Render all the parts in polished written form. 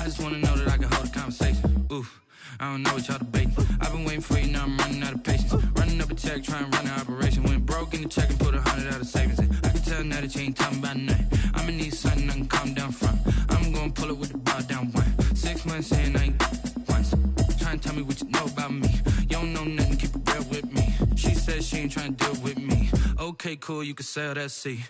I just wanna know that I can hold a conversation. Oof, I don't know what y'all debating. I've been waiting for you, now I'm running out of patience. Running up a check, trying to run an operation. Went broke in the check and put 100 out of savings in. I can tell now that you ain't talking about nothing. I'ma need something I can calm down from. I'm gonna pull it with the bar down one. 6 months in, I ain't once. Trying to tell me what you know about me. You don't know nothing, keep it real with me. She said she ain't trying to deal with me. Okay, cool, you can sell that seat.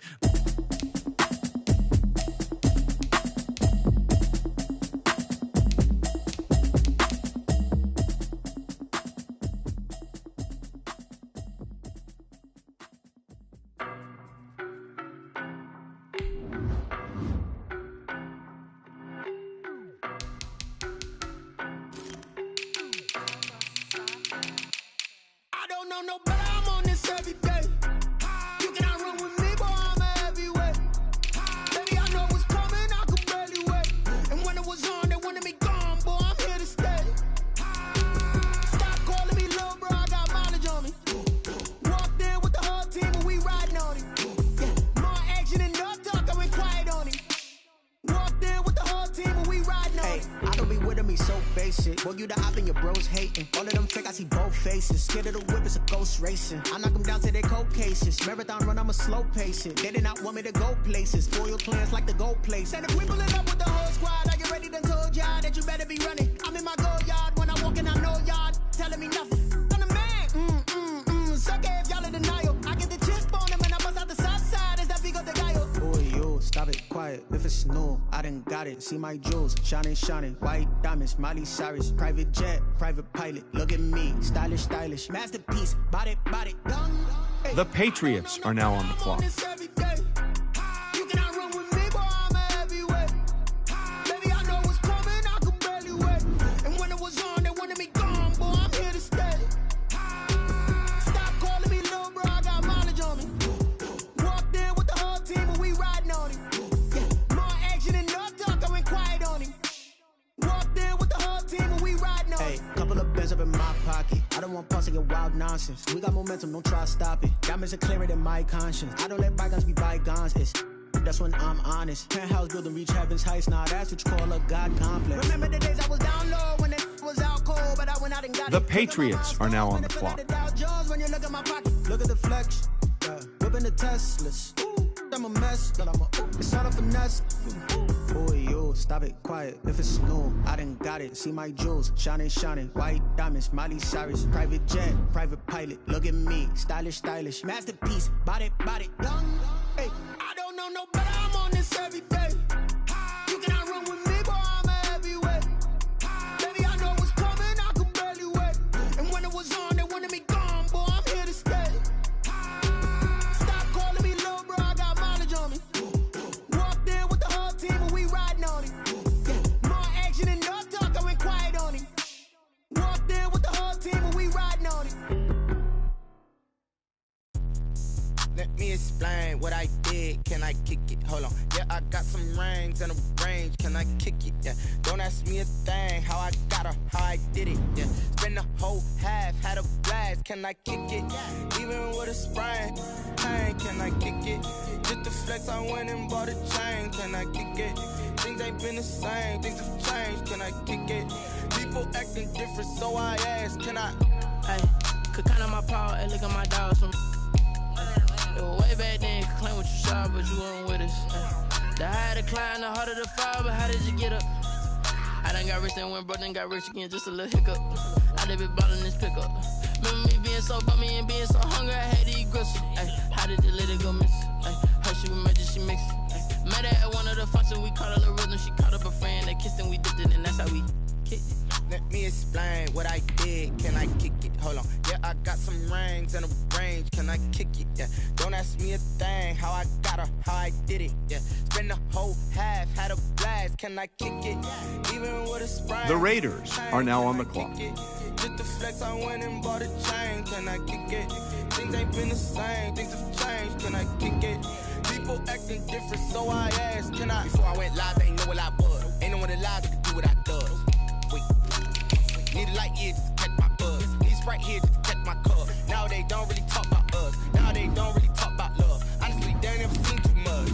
Boy, you the op and your bros hating. All of them fake, I see both faces. Scared of the whip, it's a ghost racing. I knock them down to their cold cases. Marathon run, I'm a slow pace it. They did not want me to go places. Foil plans like the gold place. And if we pulling up with the whole squad, I get ready to told y'all that you better be running. I'm in my go yard. When I walk in, I know y'all telling me nothing. I'm the man. Suck it if y'all in denial. I get the chip on them and I bust out the south side. Is that big of the guy? Boy, yo, stop it, quiet. If it's new, I done got it. See my jewels, shining, shining. White diamonds, Miley Cyrus. Private jet, private pilot. Look at me, stylish, stylish. Masterpiece, body, body. The Patriots are now on the clock. Up in my pocket. I don't want pulse to get wild nonsense. We got momentum, don't try to stop it. Diamonds are clearer than my conscience. I don't let bygones be bygones. That's when I'm honest. Penthouse building, reach heaven's heights. Now that's what you call a God complex. Remember the days I was down low when it was out cold, but I went out and got the Patriots are now on the clock. When you look at my pocket, look at the flex. Whipping the Teslas. I'm a mess, but I'm a it's all a finesse. Boy, yo, stop it, quiet. If it's new, I done got it. See my jewels, shining, shining. White diamonds, Miley Cyrus. Private jet, private pilot. Look at me, stylish, stylish. Masterpiece, body, body. Hey, I don't know no better. I'm on this every day. You cannot run with me, boy. I'm a heavyweight. Baby, I know what's coming. I could barely wait. And when it was on, they wanted me gone, boy. I'm here to stay. Let me explain what I did. Can I kick it? Hold on. Yeah, I got some rings and a range. Can I kick it? Yeah. Don't ask me a thing. How I got her, how I did it. Yeah. Spend the whole half, had a blast. Can I kick it? Even with a sprain. Hey, can I kick it? Just the flex, I went and bought a chain. Can I kick it? Things ain't been the same. Things have changed. Can I kick it? People acting different, so I ask. Can I? Hey, could count on my power and look at my dogs from. It was way back then, could claim what you saw, but you weren't with us. The higher the climb, the harder the fall, but how did you get up? I done got rich and went broke, then got rich again, just a little hiccup. I done been ballin' this pickup. Remember me being so bummy and being so hungry, I had to eat gristle. Ay, how did the lady go miss? Her she emerged, she mixed. Met her at one of the functions, we caught a little rhythm. She caught up a friend, they kissed and we dipped it, and that's how we kicked it. Let me explain what I did. Can I kick it? Hold on. Yeah, I got some rings and a range. Can I kick it? Yeah. Don't ask me a thing. How I got her, how I did it. Yeah. Spend the whole half, had a blast. Can I kick it? Even with a sprain. The Raiders are now on the clock. Just the flex, I went and bought a chain. Can I kick it? Things ain't been the same. Things have changed. Can I kick it? People acting different, so I asked. Can I? Before I went live, they ain't know what I was. Ain't no one alive that could do what I does. Need a light here just to catch my buzz. Need a Sprite here just to catch my cup. Now they don't really talk about us. Now they don't really talk about love. Honestly, they ain't never seen too much.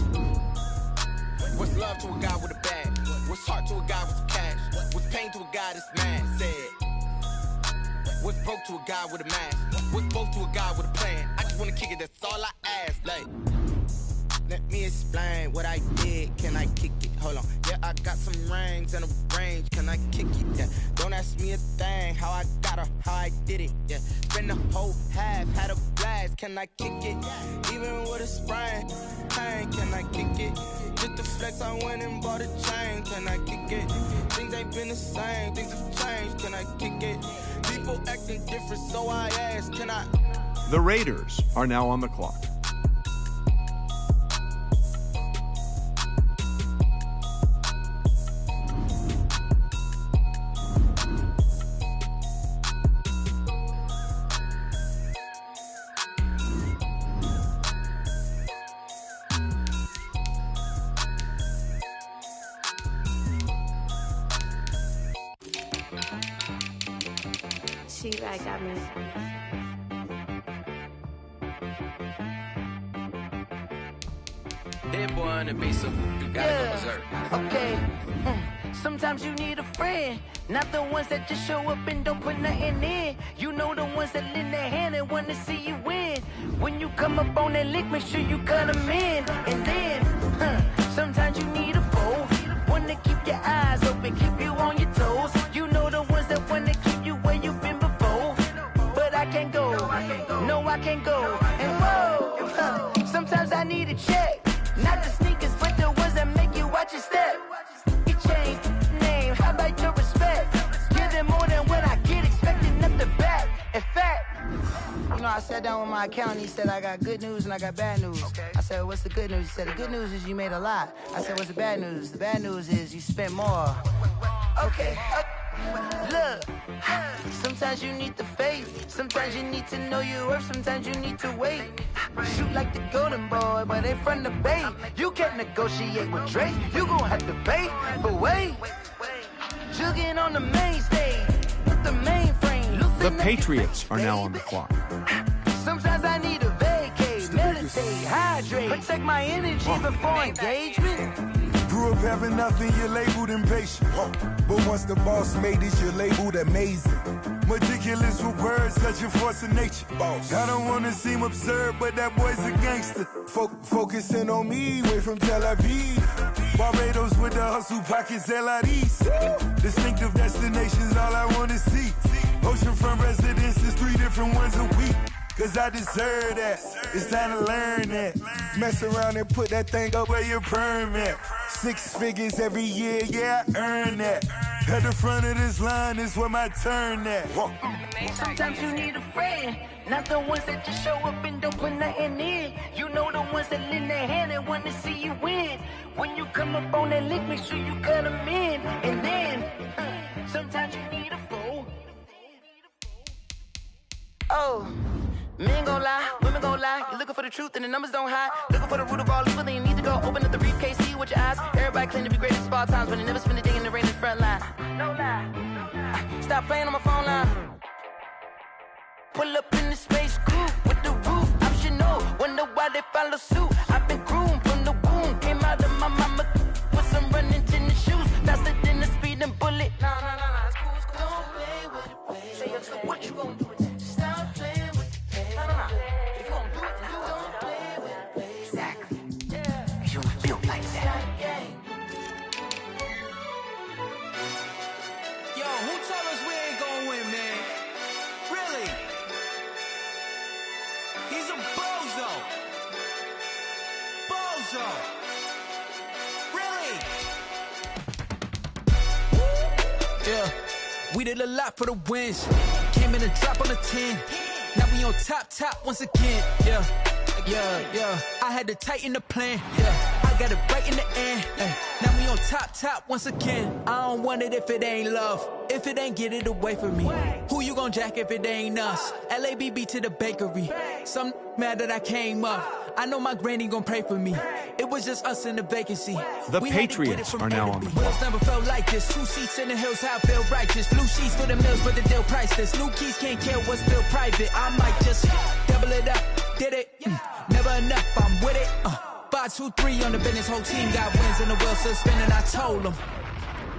What's love to a guy with a bag? What's heart to a guy with some cash? guy that's mad said, what's broke to a guy with a mask? What's broke to a guy with a plan? I just wanna kick it, that's all I ask. Like, let me explain what I did. Can I kick it? Hold on. Yeah, I got some rings and a range. Can I kick it? Yeah. Don't ask me a thing. How I got her, how I did it. Yeah. Spend the whole half, had a blast. Can I kick it? Even with a sprain, pain. Can I kick it? Just the flex, I went and bought a chain. Can I kick it? Things ain't been the same. Things have changed. Can I kick it? People acting different, so I ask. Can I? The Raiders are now on the clock. She like got me. That boy on the beat, so you gotta go berserk. Okay. Sometimes you need a friend, not the ones that just show up and don't put nothing in. You know the ones that lend their hand and wanna see you win. When you come up on that lick, make sure you cut them in. And then, sometimes you need a foe, one to keep your eyes open, keep you on your toes. You know the ones that wanna keep you where you've been before. But I can't go, no I can't go. And whoa, sometimes I need a check, not the sneakers, but the ones that make you watch your step. You change name, how about your respect? Give them more than what I get, expecting nothing back. In fact, you know, I sat down with my accountant, he said I got good news and I got bad news. I said, what's the good news? He said, the good news is you made a lot. I said, what's the bad news? The bad news is you spent more. Okay. Look, sometimes you need the faith, sometimes you need to know your worth, sometimes you need to wait. Shoot like the golden boy, but they from the bay. You can't negotiate with Drake, you gon' have to pay. But wait, jugging on the main stage with the mainframe. The Patriots are now on the clock. Sometimes I need a vacate, meditate, hydrate, protect my energy before engagement. Grew up having nothing, you're labeled impatient. But once the boss made it, you're labeled amazing. Meticulous with words, such a force of nature. I don't wanna seem absurd, but that boy's a gangster. Focusing on me, way from Tel Aviv. Barbados with the hustle pockets, LIDs. Distinctive destinations, all I wanna see. Oceanfront residences, 3 different ones a week. Cause I deserve that, it's time to learn that. Mess around and put that thing up where your permit. 6 figures every year, yeah, I earn that. At the front of this line is where my turn at. Sometimes you need a friend, not the ones that just show up and don't put nothing in. You know the ones that lend their hand and want to see you win. When you come up on that lick, make sure you cut them in. And then, sometimes you need a foe. Oh. Men gon' lie, women gon' lie. You're looking for the truth and the numbers don't hide. Looking for the root of all evil, then you need to go open up the briefcase, see with your eyes. Everybody claim to be greatest of all times, but they never spend a day in the rain in the front line. No lie. Stop playing on my phone line. Pull up in the space coupe with the roof optional. Wonder why they follow suit. I've been groomed from the womb. Came out of my mama with some running tennis shoes. Faster than the speeding bullet. No, it's cool, it's cool. Don't play with it, baby. Say so what you gon' do with it? Stop playing with it. If you gon' do it, then don't play with it, baby. Exactly. Yeah. Cause you was built like that. Yo, who told us we ain't gonna win, man? Really? He's a bozo. Bozo. Really? Yeah. We did a lot for the wins. Came in a drop on a 10. Now we on top once again. Yeah. I had to tighten the plan. Yeah. I got it right in the end. Now we on top once again. I don't want it if it ain't love. If it ain't, get it away from me. Who you gon' jack if it ain't us? LABB to the bakery. Some mad that I came up. I know my granny gon' pray for me. It was just us in the vacancy. The Patriots are now on the clock. Wheels never felt like this. 2 seats in the hills, how I feel righteous. Blue sheets for the mills, but the deal priceless. New keys can't kill what's still private. I might just double it up. Did it? Never enough, I'm with it. 5, 2, 3 on the business. Whole team got wins and the wheels still spinning. I told them.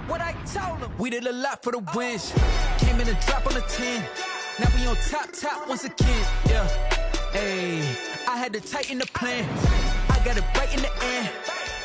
what I told them. We did a lot for the wins. Came in a drop on the 10. Now we on top once again. Yeah. Hey, I had to tighten the plan. I got it right in the end.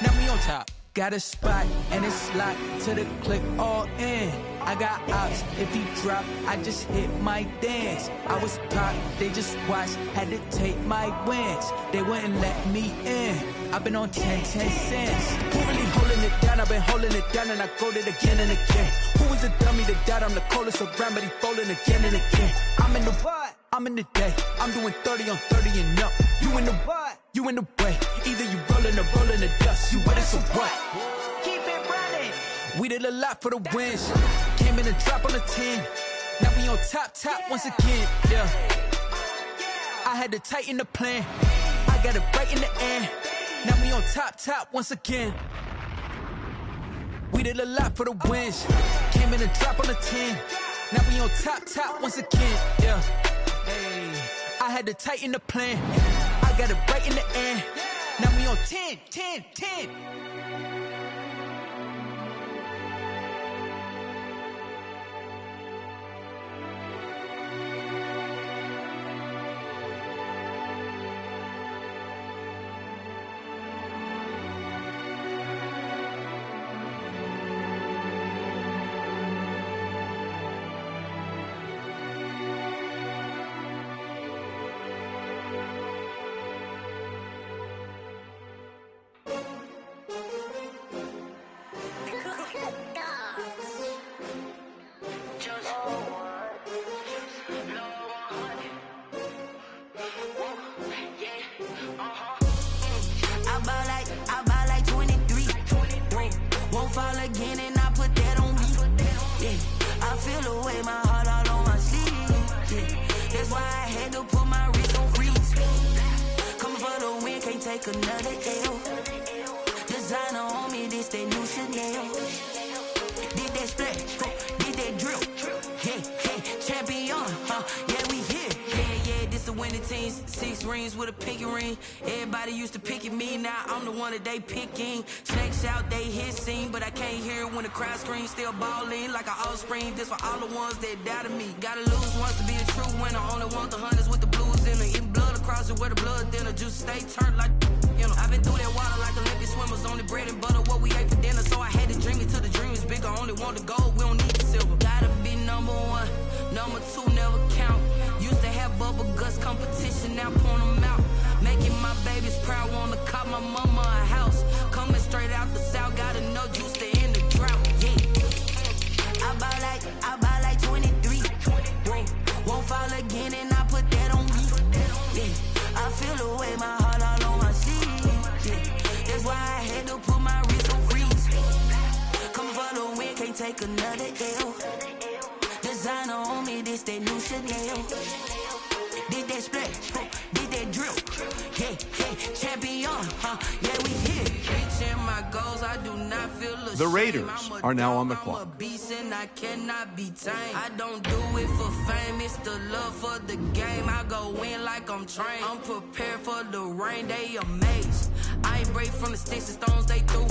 Now we on top. Got a spot and it's locked to the click all in. I got ops, if he drop, I just hit my dance. I was pop, they just watched, had to take my wins. They wouldn't let me in. I've been on 10 cents. Who really holding it down? I've been holding it down and I go it again and again. Who was the dummy that died? I'm the coldest around, but he folding again and again. I'm in the what? I'm in the day. I'm doing 30 on 30 and up. You in the what? You in the way. Either you rolling or rolling the dust. You with us or what? Keep it running. We did a lot for the wins. Came in a drop on the 10. Now we on top once again. Yeah. I had to tighten the plan. I got it right in the end. Now we on top once again. We did a lot for the wins. Came in a drop on the 10. Now we on top once again. Yeah. Hey, I had to tighten the plan. I got it right in the end. Now we on 10. Another L. Designer on me, this that new Chanel. Did that splash, did that drill. Yeah, champion, yeah, we here. Yeah, this the winning team. 6 rings with a pinky ring. Everybody used to pick at me, now I'm the one that they picking. Snakes out, they hit scene, but I can't hear it when the crowd screams. Still balling like an offspring. This for all the ones that doubted me. Gotta lose once to be a true winner. Only want the hunters with the blues in it. Eating blood across it where the blood thinner. Juice stay turned like, you know. I've been through that water like Olympic swimmers. Only bread and butter what we ate for dinner. So I had to dream it till the dream is bigger. Only want the gold, we don't need the silver. Gotta be number 1, number 2 never count. Used to have bubble guts competition, now point them out. Making my babies proud, wanna cop my mama a house. Coming straight out the south, gotta know juice to end the drought. Yeah, I buy like 23. Won't fall again and I put that on me. Yeah, I feel the way, my heart all on my sleeve. Yeah, that's why I had to put my wrist on freeze. Come for the win, can't take another L. Designer on me, this that new Chanel. Did that splash, did that drill. Yeah, champion, yeah, we here. Reaching my goals, I do not feel ashamed. The Raiders are now on the clock. I'm a beast and I cannot be tamed. I don't do it for fame, it's the love for the game. I go in like I'm trained. I'm prepared for the rain, they amazed. I ain't break from the sticks and stones they threw.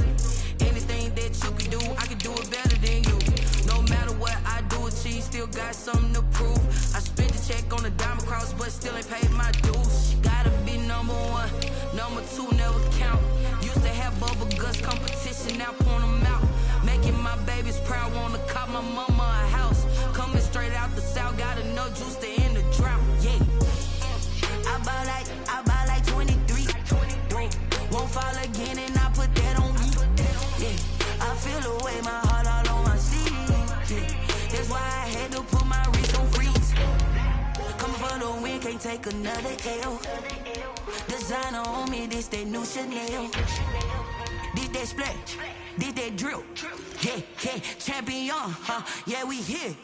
Anything that you can do, I can do it better than you. No matter what I do, achieve, still got something to prove. I spent the check on the diamond cross, but still ain't paid my dues. Gotta be number 1, number 2 never count. Used to have bubble guts competition, now point them out. Making my babies proud, wanna cop my mama a house. Coming straight out the south, gotta know juice to end the drought. Yeah, I buy like 23. Won't fall again and I put that on me. Yeah, I feel the way, my heart all on my sleeve. Yeah, that's why I had to put my wrist on freeze. Coming for the win, can't take another L. Designer on me, this that new Chanel. Did that splash, did that drill. Yeah, champion, yeah, we here.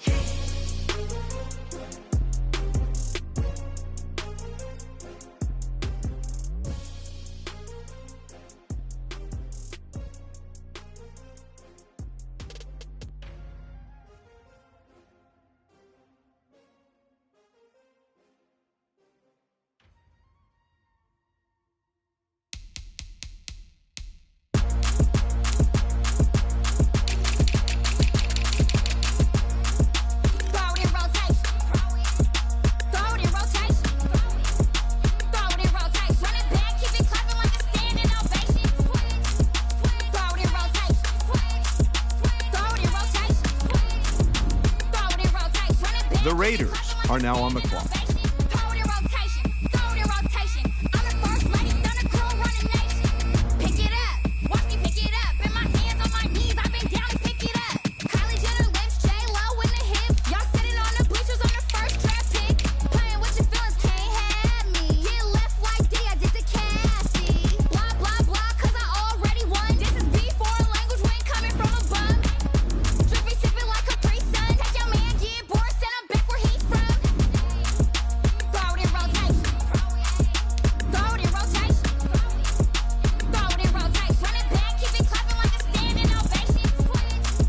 The Raiders are now on the clock.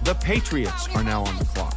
The Patriots are now on the clock.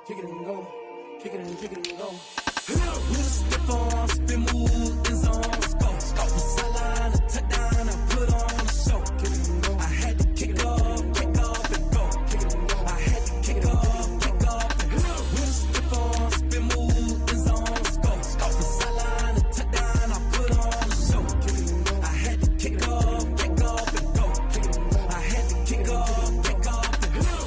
Kick it and go. Kick it and kick it and go. With a stiff arm, spin move, in zone, let's go. From sideline to touchdown, I put on a show. Kick it and go. I had to kick off and go. Kick it and go. I had to kick off and go. With a stiff arm, spin move, in zone, let's go. From sideline to touchdown, I put on a show. Kick it and go. I had to kick off and go. Kick it and go. I had to kick off and go.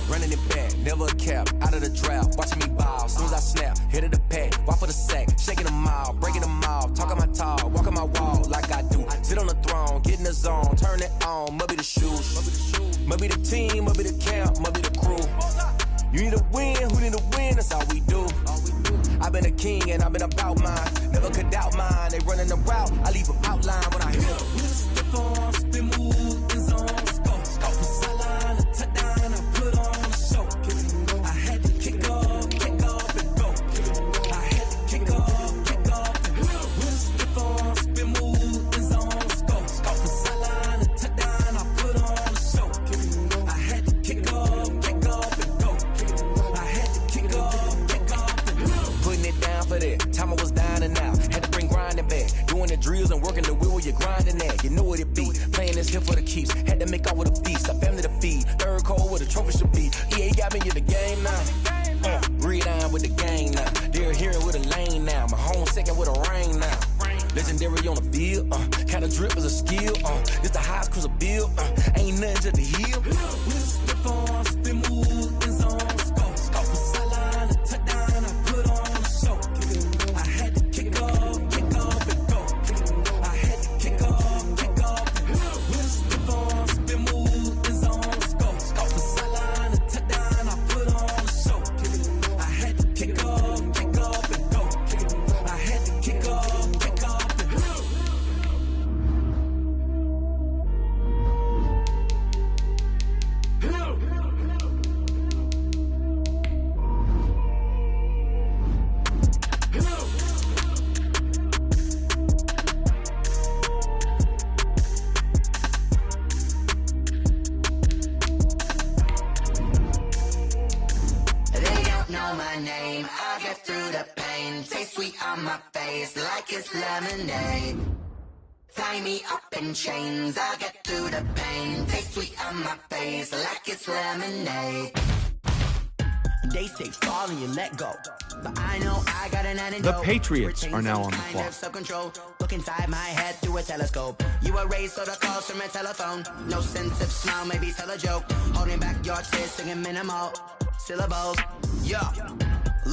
Running it back, never a cap, out of the draft, watching me ball. Soon as I snap, hit of the pack, walk for the sack, shaking them all, breaking them all, talking my talk, walking my wall like I do. Sit on the throne, get in the zone, turn it on, must be the shoes, must be the team, must be the camp, must be the crew. You need a win, who need a win, that's all we do. I've been a king and I've been about mine, never could doubt mine. They running the route, I leave them outline when I hit them. With a stiff arm, spin move, in zone, let's go. From sideline to touchdown, I put on a show. I had to kick off and go. I had to kick off and go. With a stiff arm, spin move, in zone, let's go. From sideline to touchdown, I put on a show. I had to kick off and go. I had to kick off and go. Putting it down for that, time I was down and out. Had to bring grinding back, doing the drills and working the wheel where you're grinding at. You know what it be, playing this here for the keeps. Had to make out with a feast, a family to feed. Third cold where the trophy should be. EA got me in the game now. Read on with the game now. They're here with a lane now. My home second with a rain now. Legendary on the field, kind of drip is a skill. This the highest cruiser bill, ain't nothing to the heel. With a stiff arm, spin move, in zone, let's go. From sideline to touchdown, I put on a show. I had to kick off and go. I had to kick off and go. With a stiff arm, spin move, in zone, let's go. From sideline to touchdown, I put on a show. I had to kick off and go. I had to kick off and go. They don't know my name, I'll get through the pain. Taste sweet on my face like it's lemonade. Tie me up in chains, I'll get through the pain. Taste sweet on my face like it's lemonade. They say fall and you let go, but I know I got an antidote. The Patriots are now on the Kind clock. of self-control. Look inside my head through a telescope. You erase all the calls from a telephone. No sense of smile, maybe tell a joke. Holding back your tears, singing minimal syllables. Yeah.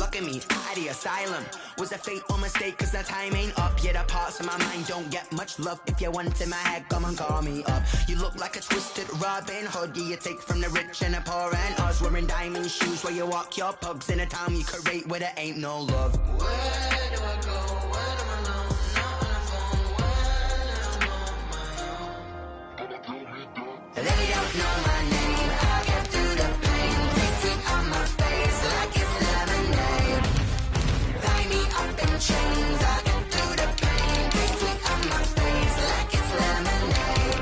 Look at me, out the asylum. Was a fate or mistake, cause the time ain't up. Yet the parts of my mind don't get much love. If you want in my head, come and call me up. You look like a twisted Robin Hood. You take from the rich and the poor and us. Wearing diamond shoes where you walk your pugs in a town you create where there ain't no love. Where do I go? When am I alone? Not on the phone. When I'm on my own. They don't know my name. I get through the pain. Tasting on my face like it's lemonade. Tie me up in chains. I get through the pain. Tasting on my face like it's lemonade.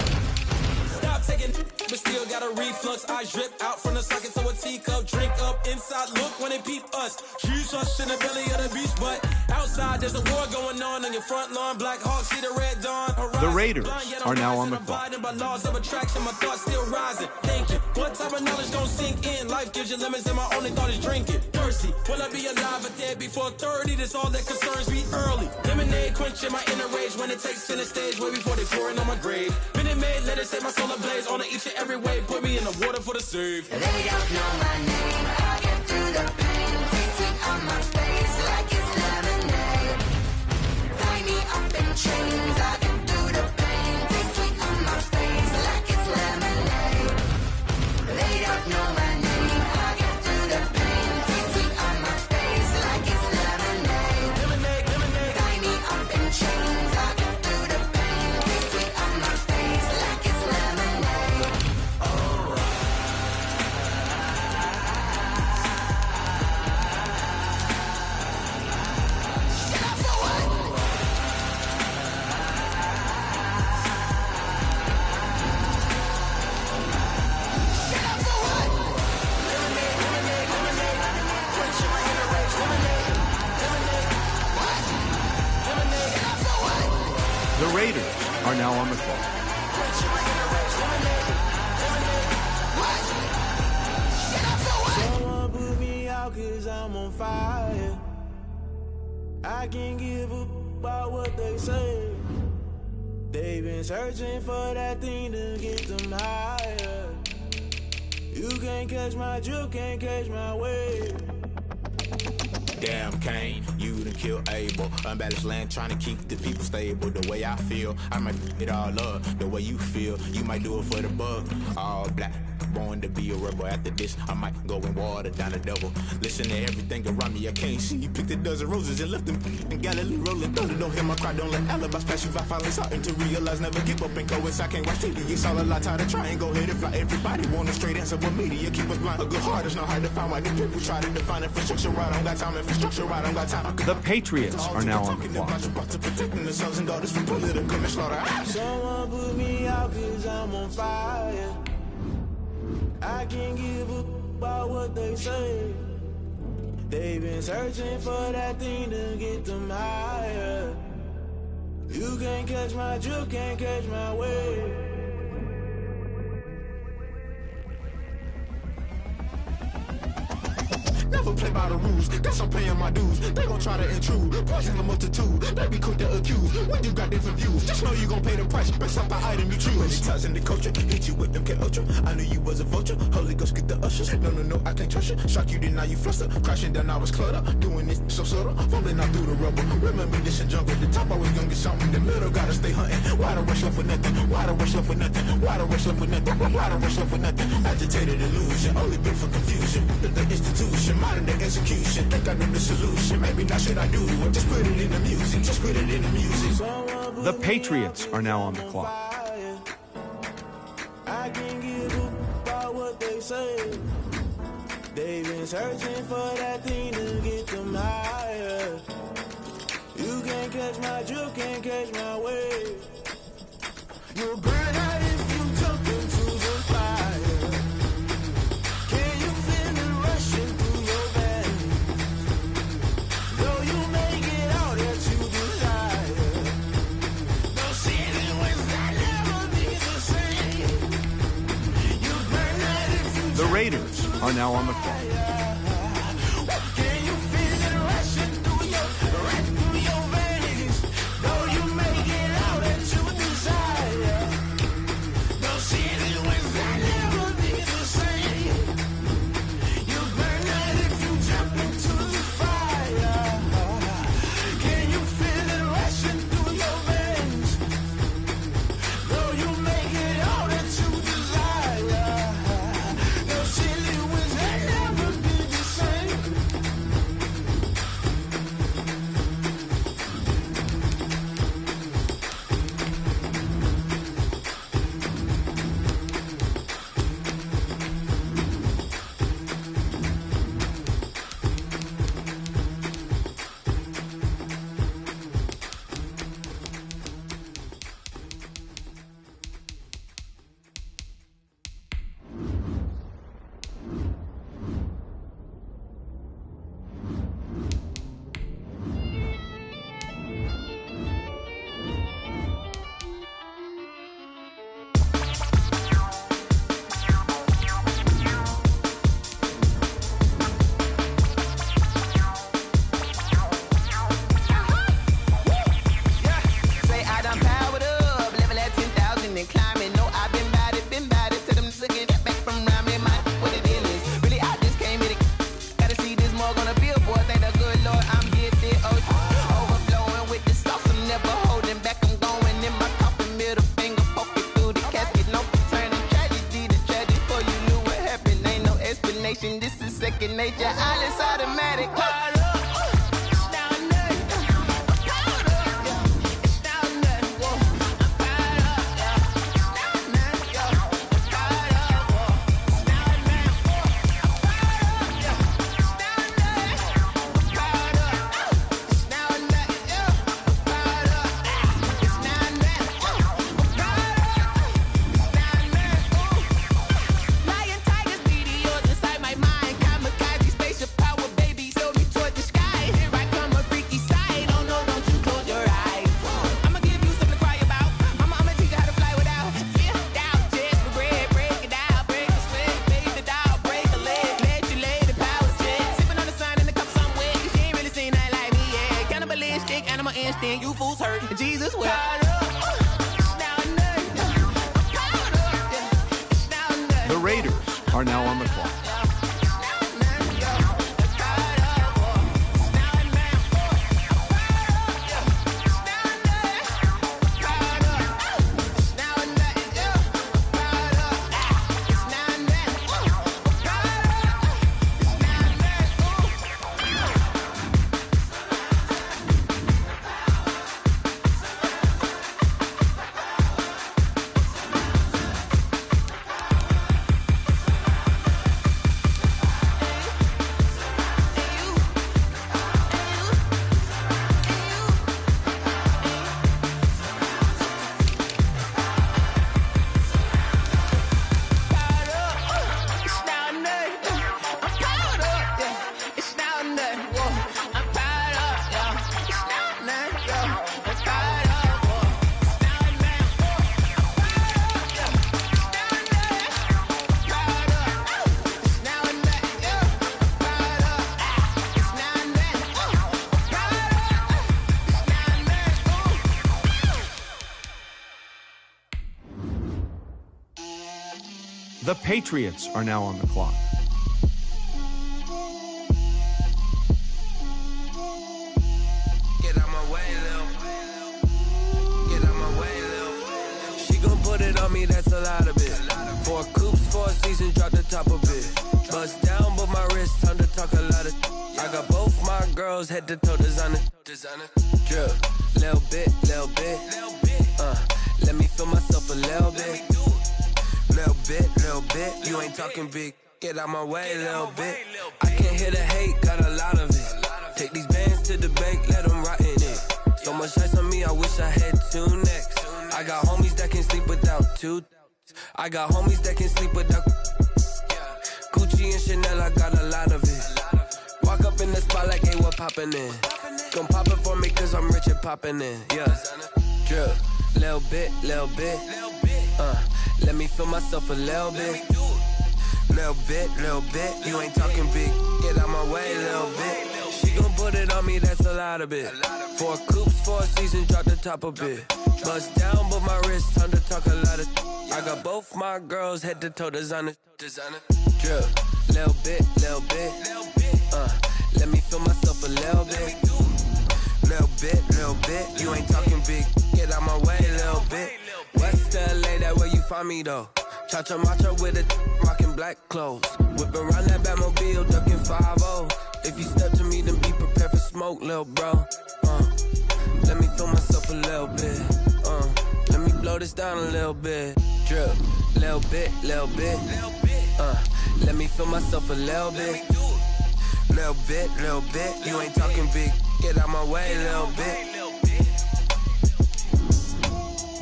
Stop taking, but still got a reflux. I drip out from the socket to a teacup. Drink up inside. Look when they peep us. Shoes us in the belly of the beach, but outside there's a war going on your front lawn. Black Hawk see the red dawn. Horizon. The Raiders are now on the clock. By laws of attraction, my thoughts still rising. Thinking, what type of knowledge don't sink in? Life gives you limits, and my only thought is drinking. Thirsty, will I be alive or dead before 30? That's all that concerns me early. Lemonade quenching my inner rage when it takes center stage, way before they pour it on my grave. Minute Maid, let it set my soul ablaze on each and every way. Put me in the water for the save. They don't know my name. I get through the pain. Tasting on my face like it's lemonade. Tie me up in chains. I get through the pain. Tasting on my face like it's lemonade. They don't know my name. I get through the pain. Tasting on my face like it's lemonade. Lemonade. Tie me up in chains. I get through the pain. Tasting on my face like it's lemonade. Oh. The Raiders are now on the clock. Someone put me out cause I'm on fire. I can't give up about what they say. They've been searching for that thing to get them higher. You can't catch my drift, can't catch my wave. Damn Kane, you done killed Abel. Unbalanced land trying to keep the people stable. The way I feel, I might it all up. The way you feel, you might do it for the bug. All black, born to be a rebel. After this, I might go and water down the devil. Listen to everything around me, I can't see. You picked a dozen roses and left them in Galilee rolling thunder. Don't hear my cry, don't let alibis pass you. I finally starting to realize, never give up and coincide. Can't watch TV, it's all a lot. Tired of trying, go ahead and fly. Everybody want a straight answer, but media keep us blind. A good heart is not hard to find. Why the people try to define infrastructure right? I don't got time, infrastructure right, I don't got time. The Patriots are now on the clock. Someone put me out cause I'm on fire. I can't give up about what they say. They've been searching for that thing to get them higher. You can't catch my drift, can't catch my wave. Never play by the rules, guess I'm paying my dues. They gon' try to intrude, poison the multitude. They be quick to accuse, when you got different views. Just know you gon' pay the price, based off the item you choose. Many times in the culture, hit you with them K-Ultra. I knew you was a vulture, Holy Ghost get the ushers. No, I can't trust you. Shock you, then now you fluster. Crashing down, I was cluttered. Doing this so subtle, falling out through the rubble. Remember this in jungle, the top always gonna get something. The middle gotta stay hunting. Why the rush love for nothing? Why the rush love for nothing? Why the rush love for nothing? Why the rush love for nothing? Agitated illusion, only built for confusion. The institution, modern day execution. Think I know the solution. Maybe not should I do it? Just put it in the music. Just put it in the music. The Patriots are now on the clock. I can't give up about what they say. They've been searching for that thing to get them higher. You can't catch my drift, can't catch my wave. You'll burn out if you jump into the fire. Can you feel it rushing through your veins? Though you may get out that you desire. Don't see it when that never be the same. You burn out if you The Raiders are now on the clock. Can you feel it rushing through your veins? Though you may get out that you desire. Don't see it when that never be the same. You burn out if you jump into the fire. activate your eyelids automatic. You fools hurt. Jesus will. The Raiders are now on the clock. The Patriots are now on the clock. Get out my way, Lil. Get out my way, Lil. She gon' put it on me, that's a lot of it. 4 coops, 4 seasons, drop the top a bit. Bust down, but my wrist, time to talk a lot of. I got both my girls head to toe designer. Drip, little bit, little bit. Let me feel myself a little bit. Little bit, you ain't talking big. Get out my way, little bit. I can't hear the hate, got a lot of it. Take these bands to the bank, let them rot in it. So much ice on me, I wish I had 2 necks. I got homies that can sleep without 2. I got homies that can sleep without. Gucci and Chanel, I got a lot of it. Walk up in the spot like, hey, what poppin' in? Gon' pop it for me, cause I'm rich and poppin' in. Yeah, drip, little bit. Let me feel myself a little bit. Little bit, you ain't talking big. Get out my way, little bit. She gon' put it on me, that's a lot of it. 4 coops, 4 seasons, drop the top a bit. Bust down, but my wrist, time to talk a lot of. I got both my girls head to toe designer. Drip, little bit. Let me feel myself a little bit. Little bit, you ain't talking big. Get out my way, little bit. West LA, that where you find me though. Cha-cha macha with a rockin' black clothes. Whip around that Batmobile, duckin' 5-0. If you step to me, then be prepared for smoke, lil' bro. Let me feel myself a little bit. Let me blow this down a little bit. Drip, little bit. Let me feel myself a little bit. Little bit, you ain't talking big. Get out my way, little bit.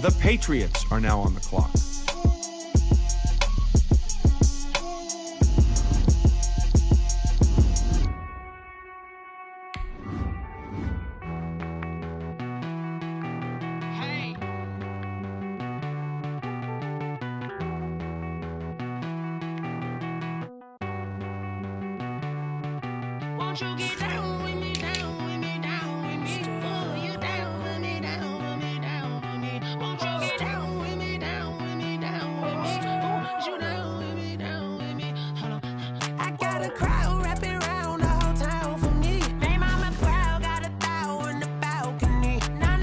The Patriots are now on the clock. Won't you get down with me, down with me, down with me? Oh, you down with me, down with me, down with me. Won't you get down with me, down with me, down with me? Oh, you down with me, down with me? Hold on. I got a crowd wrapping around the whole town for me. They mama proud, got a thou in the balcony. Nah, I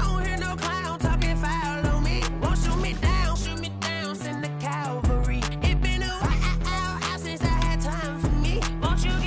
don't hear no clown talking foul on me. Won't shoot me down, send the cavalry. It been a while since I had time for me. Won't you get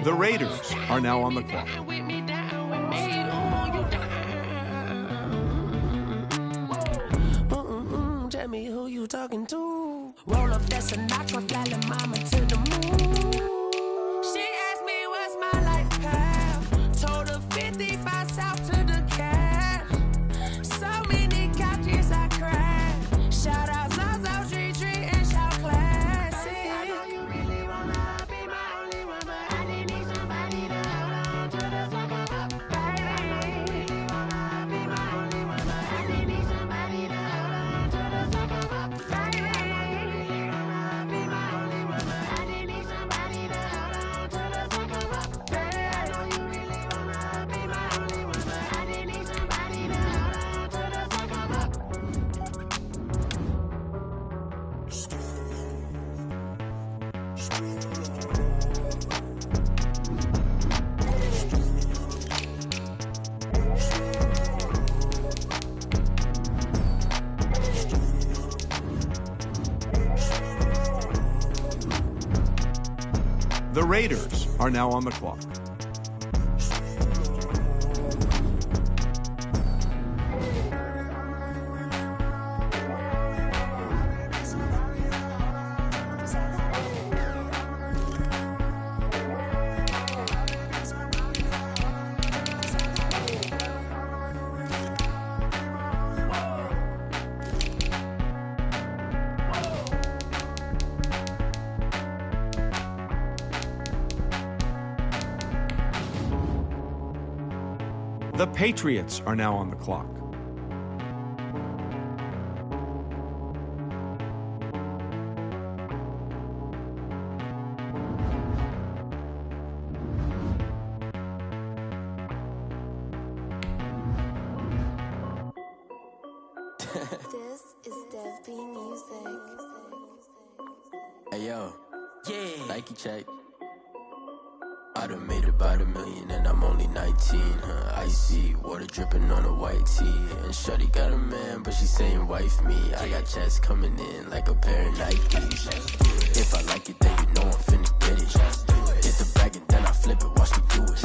The Raiders are now on the clock. Tell me who you talking to. Roll up that Sinatra, fly the mama to the moon. She asked me what's my life path. Told her 55 south to the cab. So many couches I cried. Shout out Zazo, Tree, and shout classic. I know you really wanna be my only one, but I didn't need somebody to hold on to the second up. I really wanna be my only one, but I didn't need somebody to hold on to the second up. I know you really wanna be my only one, but I didn't need somebody to hold on to the second up. I know you really wanna be my only one, but I didn't need somebody to hold on to the second up. The Raiders are now on the clock. The Patriots are now on the clock. This is Dev B Music. Hey yo, Nike check. I done made about $1 million and I'm only 19. Icy water dripping on a white tee. And shorty got a man, but she saying wife me. I got checks coming in like a pair of Nikes. If I like it, then you know I'm finna get it. Hit the bag and then I flip it, watch me do it.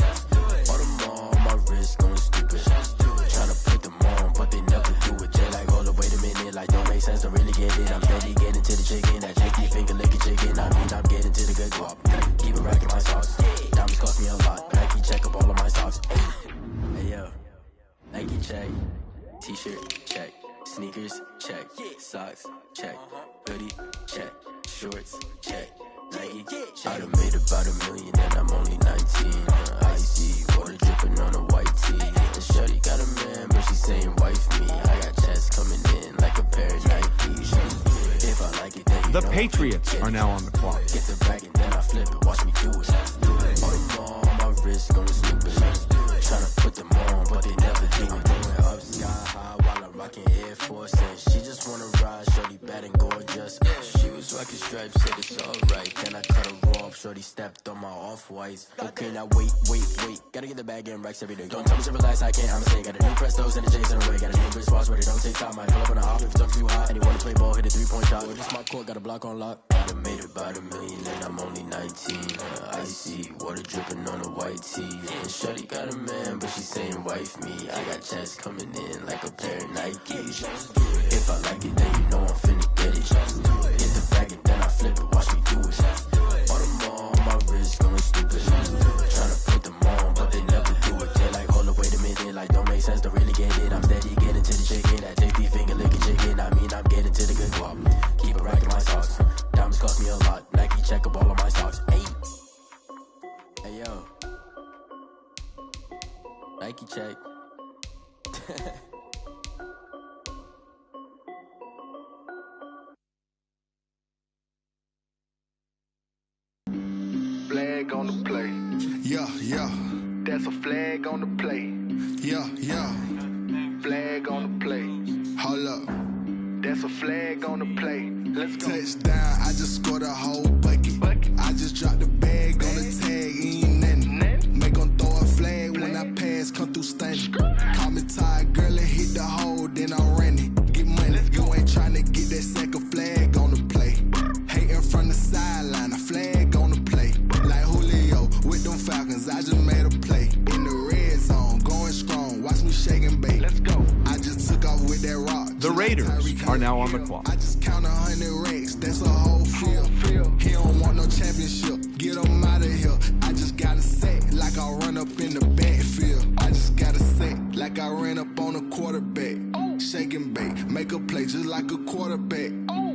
All on my wrist going stupid. Tryna put them on, but they never do it. They like, hold up, wait a minute, like don't make sense, don't really get it. I'm steady getting to the chicken, that chicky finger licking chicken. I mean, I'm getting to the good guap. Keep it racking my sauce. Diamonds cost me a lot. Nike check up all of my socks. Hey yo, Nike check. T-shirt check. Sneakers check. Socks check. Hoodie check. Shorts check. Nike check. I done made about $1 million and I'm only 19. Icy water dripping on a white tee. And shorty got a man, but she saying wife me. I got checks coming in like a pair of Nikes. If I like it, then you The know Patriots are now on the clock. Get the bag and then I flip it, watch me do it. All on my wrist going stupid. Tryna put them on, but they never do it. Going up sky high while I'm rocking Air Force. And she just wanna ride, shorty bad and gorgeous. She was rocking stripes, said it's alright. Then I cut her off, shorty stepped on my off-whites. Okay, now wait. Gotta get the bag and racks every day. Don't tell me to relax, I can't, I'm saying. Got a new Prestos and a J's in the way. Got a new wristwatch, but it don't take time. I pull up on the hop if it talks too hot. And he wanna play ball, hit a 3-point shot. Well, this my court, got a block on lock. I done made about $1 million and I'm only 19. Icy water dripping on a white tee. And shorty got a man, but she saying wife me. I got checks coming in like a pair of Nikes. If I like it, then you know I'm finna get it. Hit the bag and then I flip it, watch me do it. All them on my wrist going stupid. Tryna put them on, but they never do it. They like, hold up, wait a minute, like don't make sense, don't really get it. I'm steady getting to the chicken, that tasty finger licking chicken. I mean, I'm getting to the good guap. Keep it racking my socks. Diamonds cost me a lot. Nike check up all of my socks. Hey yo, Nike check. Flag on the play. Yeah. That's a flag on the play. Yeah. Flag on the play. Hold up. That's a flag on the play. Let's go. Touchdown, I just scored a whole bucket. I just dropped the bag on the tag, ain't nothing. Make 'em throw a flag when I pass, come through stunning. Call me tired, girl, and hit the hole, then I ran it. Get money, you ain't tryna get that second flag on the play. Hating from the sideline, a flag on the play. Like Julio with them 5 now on the clock. I just count 100 racks, that's a whole field. He don't want no championship, get him out of here. I just gotta say, like I run up in the backfield. I just gotta say, like I ran up on a quarterback. Shake and bake, make a play just like a quarterback.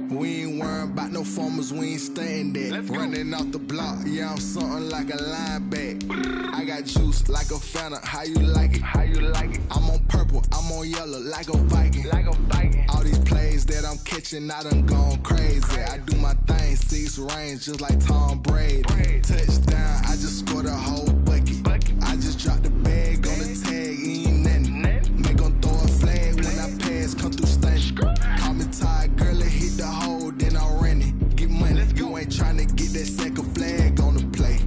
We ain't worrying about no formers, we ain't staying there. Running off the block, yeah, I'm something like a linebacker. I got juice like a Fanta, how you like it? How you like it? I'm on purple, I'm on yellow, like a Viking. Like a Viking. All these plays that I'm catching, I done gone crazy. I do my thing, 6 range, just like Tom Brady. Touchdown, I just scored a whole bucket. I just dropped the bag on the tag, ain't nothing. Make 'em throw a flag when I pass, come through stunning. Call me tired, girl, it hit the hole, then I ran it. Get money, you ain't tryna get that second flag on the play.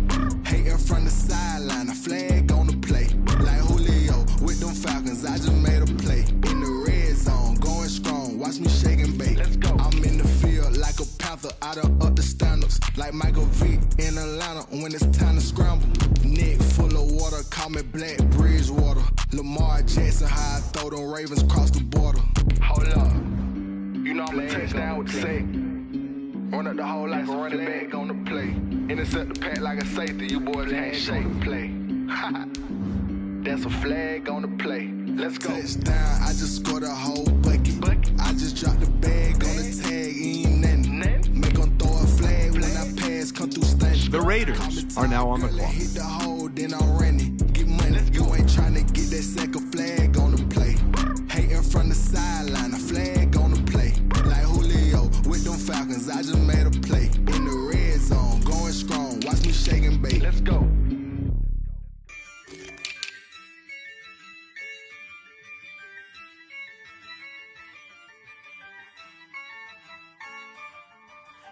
Hating from the sideline, a flag on the play. Like Julio with them Falcons, I just made a play. In the red zone, going strong, watch me shake and bake. I'm in the field like a panther, I done up the standards. Like Michael Vick in Atlanta when it's time to scramble. Neck full of water, call me Black Bridgewater. Lamar Jackson, how I throw them Ravens across the border. Hold up, you know I'm a touchdown with the sack. Run up the whole like a running back on the play. Intercept the pack like a safety, you boys can't shake and play. That's a flag on the play. Let's go. Touchdown, I just scored a whole bucket. I just dropped the bag on the tag, ain't nothing. Make 'em throw a flag when I pass, come through stunning. The Raiders are now on the clock. Hit the hole, then I ran it. Get money, you ain't tryna get that second flag on the play. Hating from the sideline, a flag on the play. Like Julio with them Falcons, I just made a play. In the red zone, going strong, watch me shake and bake. Let's go.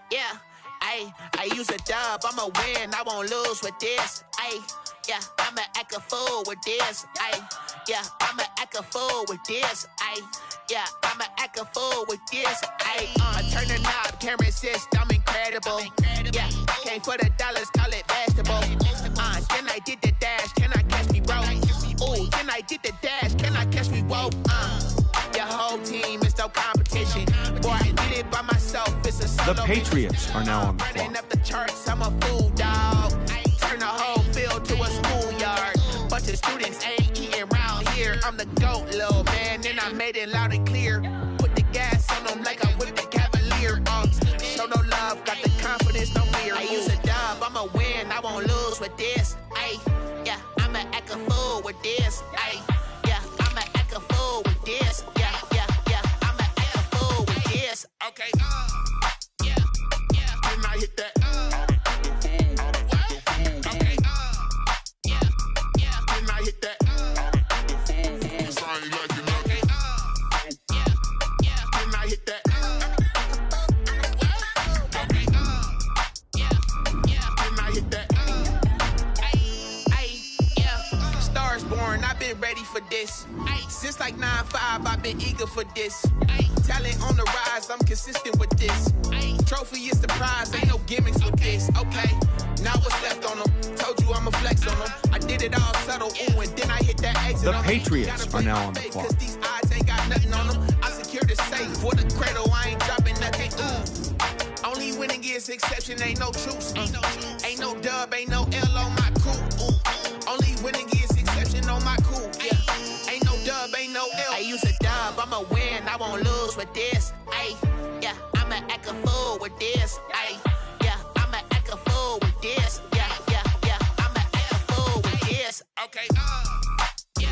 Yeah, I use a dub, I'ma win, I won't lose with this. Yeah, I'ma act a fool with this. Yeah, I'ma act a fool with this. Yeah, I'ma act a fool with this. Turn the knob, camera assist, I'm incredible. Yeah, came for the dollars, call it vegetable. Then I did the dash, can I catch me, bro? Ooh, then I did the dash, can I catch me, whoa? Your whole team is no competition. Boy, I did it by myself, it's a solo. The Patriots are now on the Running clock. up the charts, I'm a fool, dog. Turn the whole field to a schoolyard. Bunch of students ain't eating round here. I'm the GOAT, little man, and I made it loud and clear. Put the gas on them like I'm with the Cavalier. Show no love, got the confidence, no fear. I use a dub, I'ma win, I won't lose with this. Yeah, I'ma act a fool with this. Yeah, I'ma act a fool with this. Yeah, I'ma act a fool with this. Okay, yeah, then I hit that. Okay, yeah, then I hit that. Cause I ain't like it, okay, yeah, then I hit that. Okay, yeah, then I hit that. Yeah, stars born, I've been ready for this. Since like 9-5, I've been eager for this. Talent on the rise, I'm consistent with this. Trophy is the prize, ain't no gimmicks with this. Okay, now what's left on them? Told you I'ma flex on them. I did it all subtle, ooh, and then I hit that exit. The on Patriots are now on the clock. Cause these odds ain't got nothing on them. I secure the safe for the cradle, I ain't dropping nothing. Ooh. Only winning is exception, ain't no truce. Ain't no dub, ain't no L on my crew. Only winning is exception on my crew. Yeah, ain't no dub, ain't no L. I use a dub, I'ma win, I won't lose with this. Yeah, I'ma act a fool with this. Yeah, I'ma act a fool with this. Yeah, I'ma act a fool with this. Okay, yeah,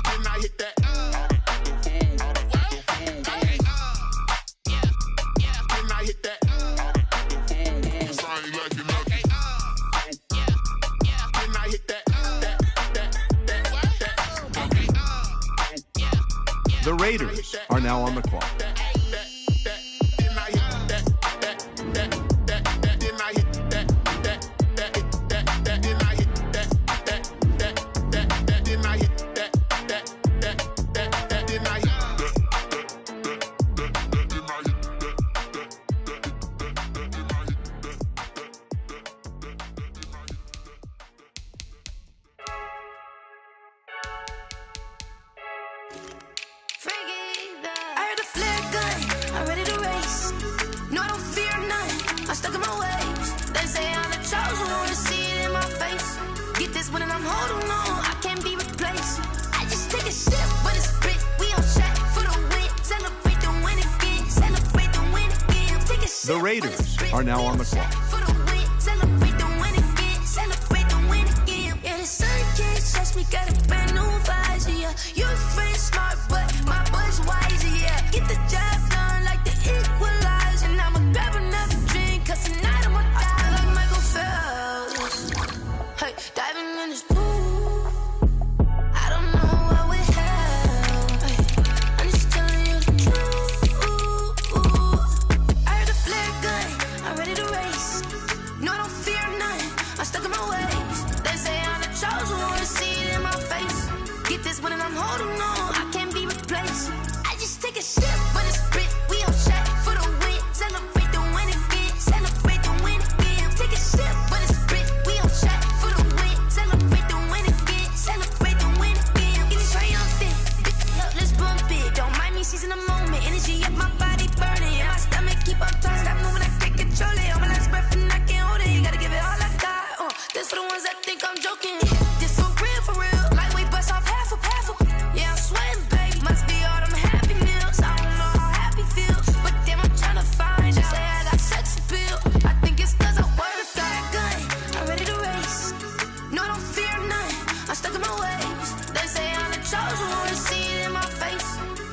then I hit that. Okay, yeah, then I hit that. Cause I ain't like it, okay, yeah, then I hit that. Okay, The Raiders are now on the clock. I heard a flick, when I'm holding on, I can't be replaced. I just take a sip, but it's spit. We on track for the win. Celebrate the win again. Celebrate the win again. Take a sip. The Raiders are now on the clock. For the win. Celebrate the win again. Celebrate the win again. Yeah, the sun can't touch me. Got a brand new visor. Yeah, you're friend smart, but my boy's wiser. Yeah, get the job done like the equalizer. And I'ma grab another drink, cause tonight I'ma die like Michael Phelps. Hey, diving in this pool. I don't know what we have. Hey, I'm just telling you the truth. I heard the flare gun. I'm ready to race. No, I don't fear none. I'm stuck in my ways. They say I'm the chosen one. See it in my face. Get this one and I'm holding on. I can't be replaced. I just take a sip, but it's spit. We on track for the win. Celebrate the win again. Celebrate the win again. Take a sip, but it's spit. We on track for the win. Celebrate the win again. Celebrate the win again. Get it triumphant. Look, let's bump it. Don't mind me seizing the moment. Energy up my body burning. And my stomach keep on turning. Stop moving, I can't control it. All my last breath and I can't hold it. You gotta give it all I got. This for the ones that think I'm joking. This for real. Lightweight bust off half a. Yeah, I'm sweating, baby. Must be all them happy meals. I don't know how happy feels, but damn, I'm trying to find you. Say I got sex appeal. I think it's cause I work a gun. I'm ready to race. No, I don't fear none. I'm stuck in my ways. They say I'm the chosen one. See it in my face.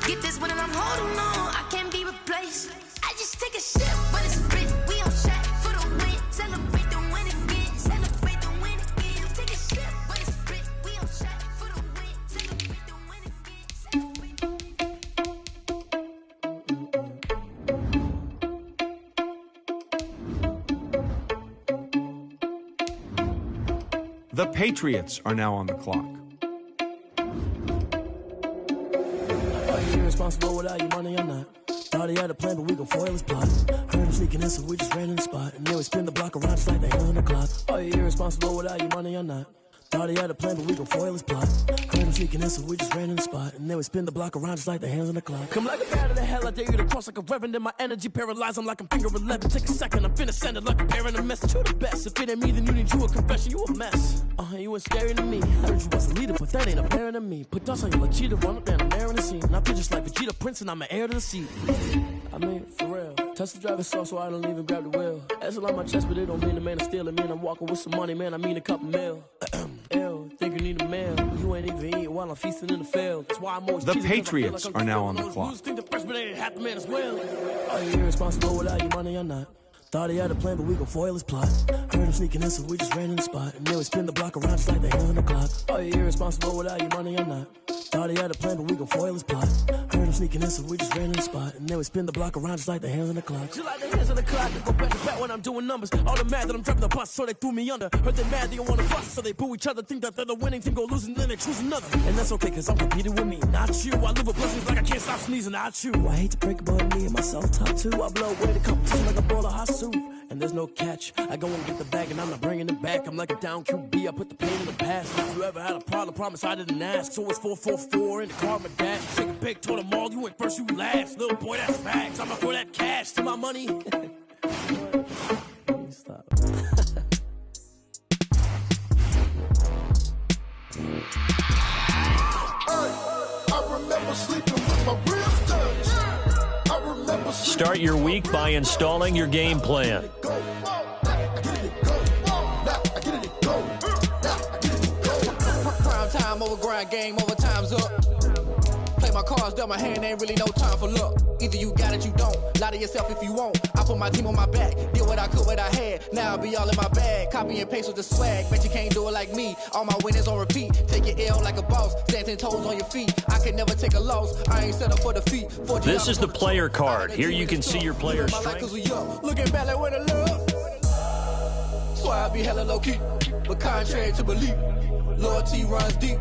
Get this one and I'm holding on. I can't be replaced. I just take a sip, but it's spit. We on track for the win. Celebrate the win again. Celebrate the win again. Take a sip, but it's spit. We on track for the win. Celebrate the win again. The Patriots are now on the clock. Are you irresponsible without your money or not? Thought he had a plan, but we gon' foil his plot. Heard him sneaking in, so we just ran in the spot. And then we spin the block around just like the hands on the clock. Are you irresponsible without your money or not? Thought he had a plan, but we gon' foil his plot. Heard him sneaking in, so we just ran in the spot. And then we spin the block around just like the hands on the clock. Come like a bat of the hell, I dare you to cross like a reverend. In my energy paralyzed, I'm like I'm finger 11. Take a second, I'm finna send it like a parent a message. You the best, if it ain't me, then you need you a confession. You a mess. You ain't scary to me. Heard you was a leader, but that ain't apparent to me. Put dust on you like Cheetah, run up and I'm airing the scene. And I feel just like Vegeta Prince, and I'm an heir to the seat. I mean, for real. Touch the driver's soft, so I don't even grab the wheel. That's a lot on my chest, but it don't mean the man is stealing. Man, I'm walking with some money, man, I mean a couple mil. Ew, think you need a meal. You ain't even eating while I'm feasting in the field. That's why I'm always The Patriots are now on the clock. Think the freshman ain't half the man as well. Are you irresponsible without your money or not? Thought he had a plan, but we gon' foil his plot. Heard him sneaking in, so we just ran in the spot. And then we spin the block around just like the hands on the clock. Are you irresponsible without your money or not? Thought he had a plan, but we gon' foil his plot. Heard him sneaking in, so we just ran in the spot. And then we spin the block around just like the hands on the clock. Just like the hands on the clock, I go back to back when I'm doing numbers. All the mad that I'm driving the bus, so they threw me under. Heard they mad, they don't wanna bust, so they boo each other. Think that they're the winning team, go losing, then they choose another. And that's okay, cause I'm competing with me, not you. I live with blessings like I can't stop sneezing, not you. I hate to break about me and my self-talk too. I blow away the competition like a bowl of hot soup. And there's no catch. I go and get the bag and I'm not bringing it back. I'm like a down QB, I put the pain in the past. If you ever had a problem, promise I didn't ask. So it's 444 in the car, my dad. Take a pic, told them all, you went first, you last. Little boy, that's facts. I'ma throw that cash to my money. Stop. I remember sleeping with my ribs touched. Start your week by installing your game plan. Prime time over grind, game over, time's up. Play my cards, dealt my hand, ain't really no time for luck. Either you got it, you don't. Lie to yourself if you won't. I put my team on my back, did what I could, what I had. Now I'll be all in my bag, copy and paste with the swag. Bet you can't do it like me. All my winners on repeat. Take your L like a boss, stand 10 toes on your feet. I can never take a loss. I ain't set up for defeat. This is the player card. Here you can see your player's strength. Looking back like where the love. So I be hella low key, but contrary to belief, loyalty runs deep.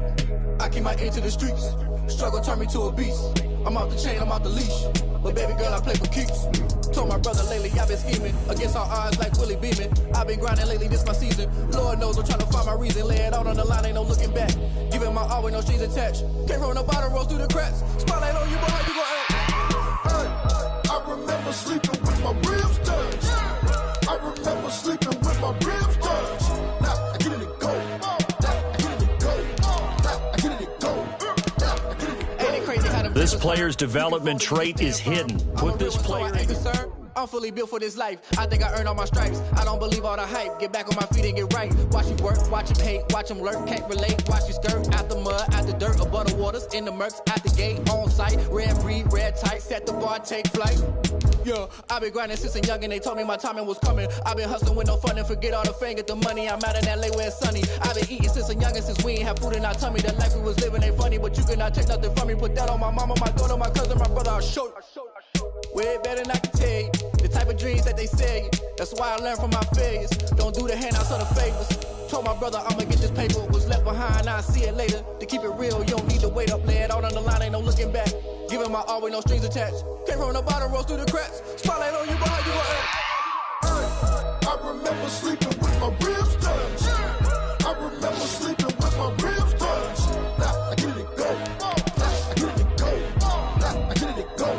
I keep my ear to the streets. Struggle turned me to a beast. I'm off the chain, I'm off the leash. But baby girl, I play for keeps. Told my brother lately, I've been scheming against all odds like Willie Beeman. I've been grinding lately, this my season. Lord knows I'm trying to find my reason. Lay it out on the line, ain't no looking back. Giving my all with no strings attached. Came from the bottom, rose through the cracks. Spotlight on you, but how you gon' act? Hey, I remember sleeping with my ribs touched. I remember sleeping with my ribs touched. Now I get it to go. Now I This player's development trait is hidden. Put this player in. I'm fully built for this life. I think I earned all my stripes. I don't believe all the hype. Get back on my feet and get right. Watch you work, watch him hate, watch him lurk. Can't relate, watch you skirt. Out the mud, out the dirt, above the waters, in the murks, out the gate, on site. Red breed, red tight, set the bar, take flight. Yeah, I been grinding since a young and they told me my timing was coming. I been hustling with no fun and forget all the fame, get the money. I'm out in LA where it's sunny. I been eating since a young and since we ain't have food in our tummy. The life we was living ain't funny, but you cannot take nothing from me. Put that on my mama, my daughter, my cousin, my brother, I'll show you. Way better than I can tell you. The type of dreams that they sell you. That's why I learned from my failures. Don't do the handouts or the favors. Told my brother I'ma get this paper. Was left behind, I'll see it later. To keep it real, you don't need to wait up. Lay it out on the line, ain't no looking back. Giving my all with no strings attached. Came from the bottom, rose through the cracks. Spotlight on you, but how you gon' act? I remember sleeping with my ribs touched. I remember sleeping with my ribs touched. Now I get it go. Now I get it go. Now I get it go.